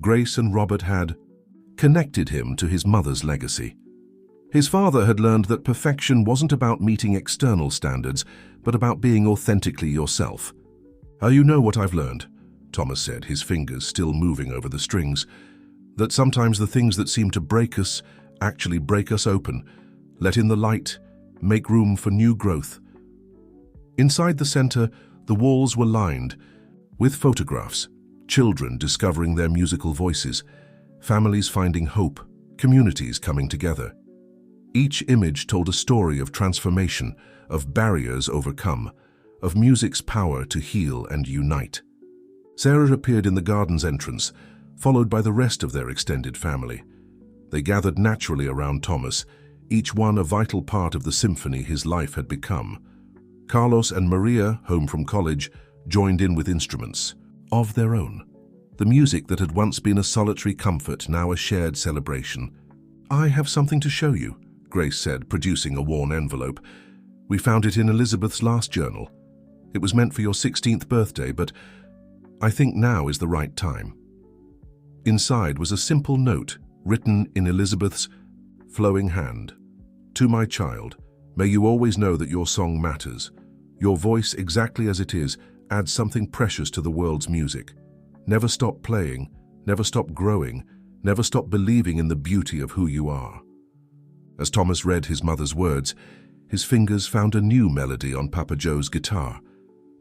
Grace and Robert had connected him to his mother's legacy. His father had learned that perfection wasn't about meeting external standards, but about being authentically yourself. "You know what I've learned," Thomas said, his fingers still moving over the strings, "that sometimes the things that seem to break us actually break us open, let in the light, make room for new growth." Inside the center, the walls were lined with photographs, children discovering their musical voices, families finding hope, communities coming together. Each image told a story of transformation, of barriers overcome, of music's power to heal and unite. Sarah appeared in the garden's entrance, followed by the rest of their extended family. They gathered naturally around Thomas, each one a vital part of the symphony his life had become. Carlos and Maria, home from college, joined in with instruments of their own. The music that had once been a solitary comfort, now a shared celebration. "I have something to show you," Grace said, producing a worn envelope. "We found it in Elizabeth's last journal. It was meant for your 16th birthday, but I think now is the right time." Inside was a simple note, written in Elizabeth's flowing hand. "To my child, may you always know that your song matters. Your voice, exactly as it is, adds something precious to the world's music. Never stop playing, never stop growing, never stop believing in the beauty of who you are." As Thomas read his mother's words, his fingers found a new melody on Papa Joe's guitar.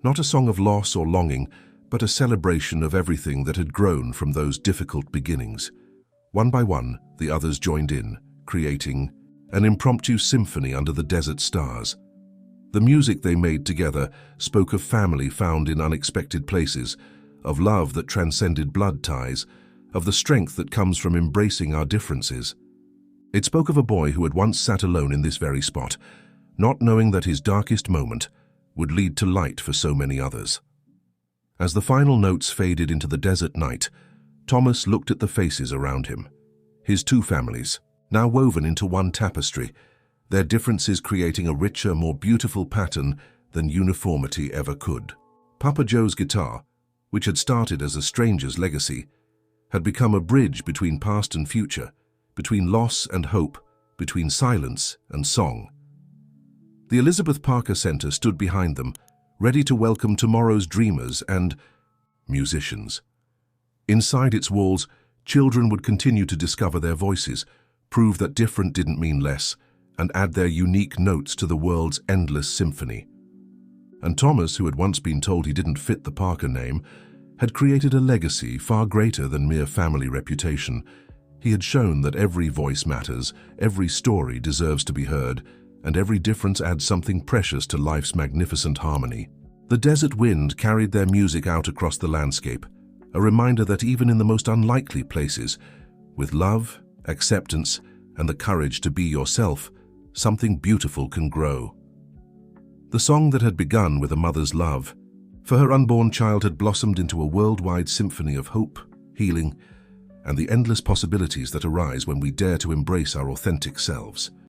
Not a song of loss or longing, but a celebration of everything that had grown from those difficult beginnings. One by one, the others joined in, creating an impromptu symphony under the desert stars. The music they made together spoke of family found in unexpected places, of love that transcended blood ties, of the strength that comes from embracing our differences. It spoke of a boy who had once sat alone in this very spot, not knowing that his darkest moment would lead to light for so many others. As the final notes faded into the desert night, Thomas looked at the faces around him. His two families, now woven into one tapestry, their differences creating a richer, more beautiful pattern than uniformity ever could. Papa Joe's guitar, which had started as a stranger's legacy, had become a bridge between past and future, between loss and hope, between silence and song. The Elizabeth Parker Center stood behind them, ready to welcome tomorrow's dreamers and musicians. Inside its walls, children would continue to discover their voices, prove that different didn't mean less, and add their unique notes to the world's endless symphony. And Thomas, who had once been told he didn't fit the Parker name, had created a legacy far greater than mere family reputation. He had shown that every voice matters, every story deserves to be heard, and every difference adds something precious to life's magnificent harmony. The desert wind carried their music out across the landscape, a reminder that even in the most unlikely places, with love, acceptance, and the courage to be yourself, something beautiful can grow. The song that had begun with a mother's love for her unborn child had blossomed into a worldwide symphony of hope, healing, and the endless possibilities that arise when we dare to embrace our authentic selves.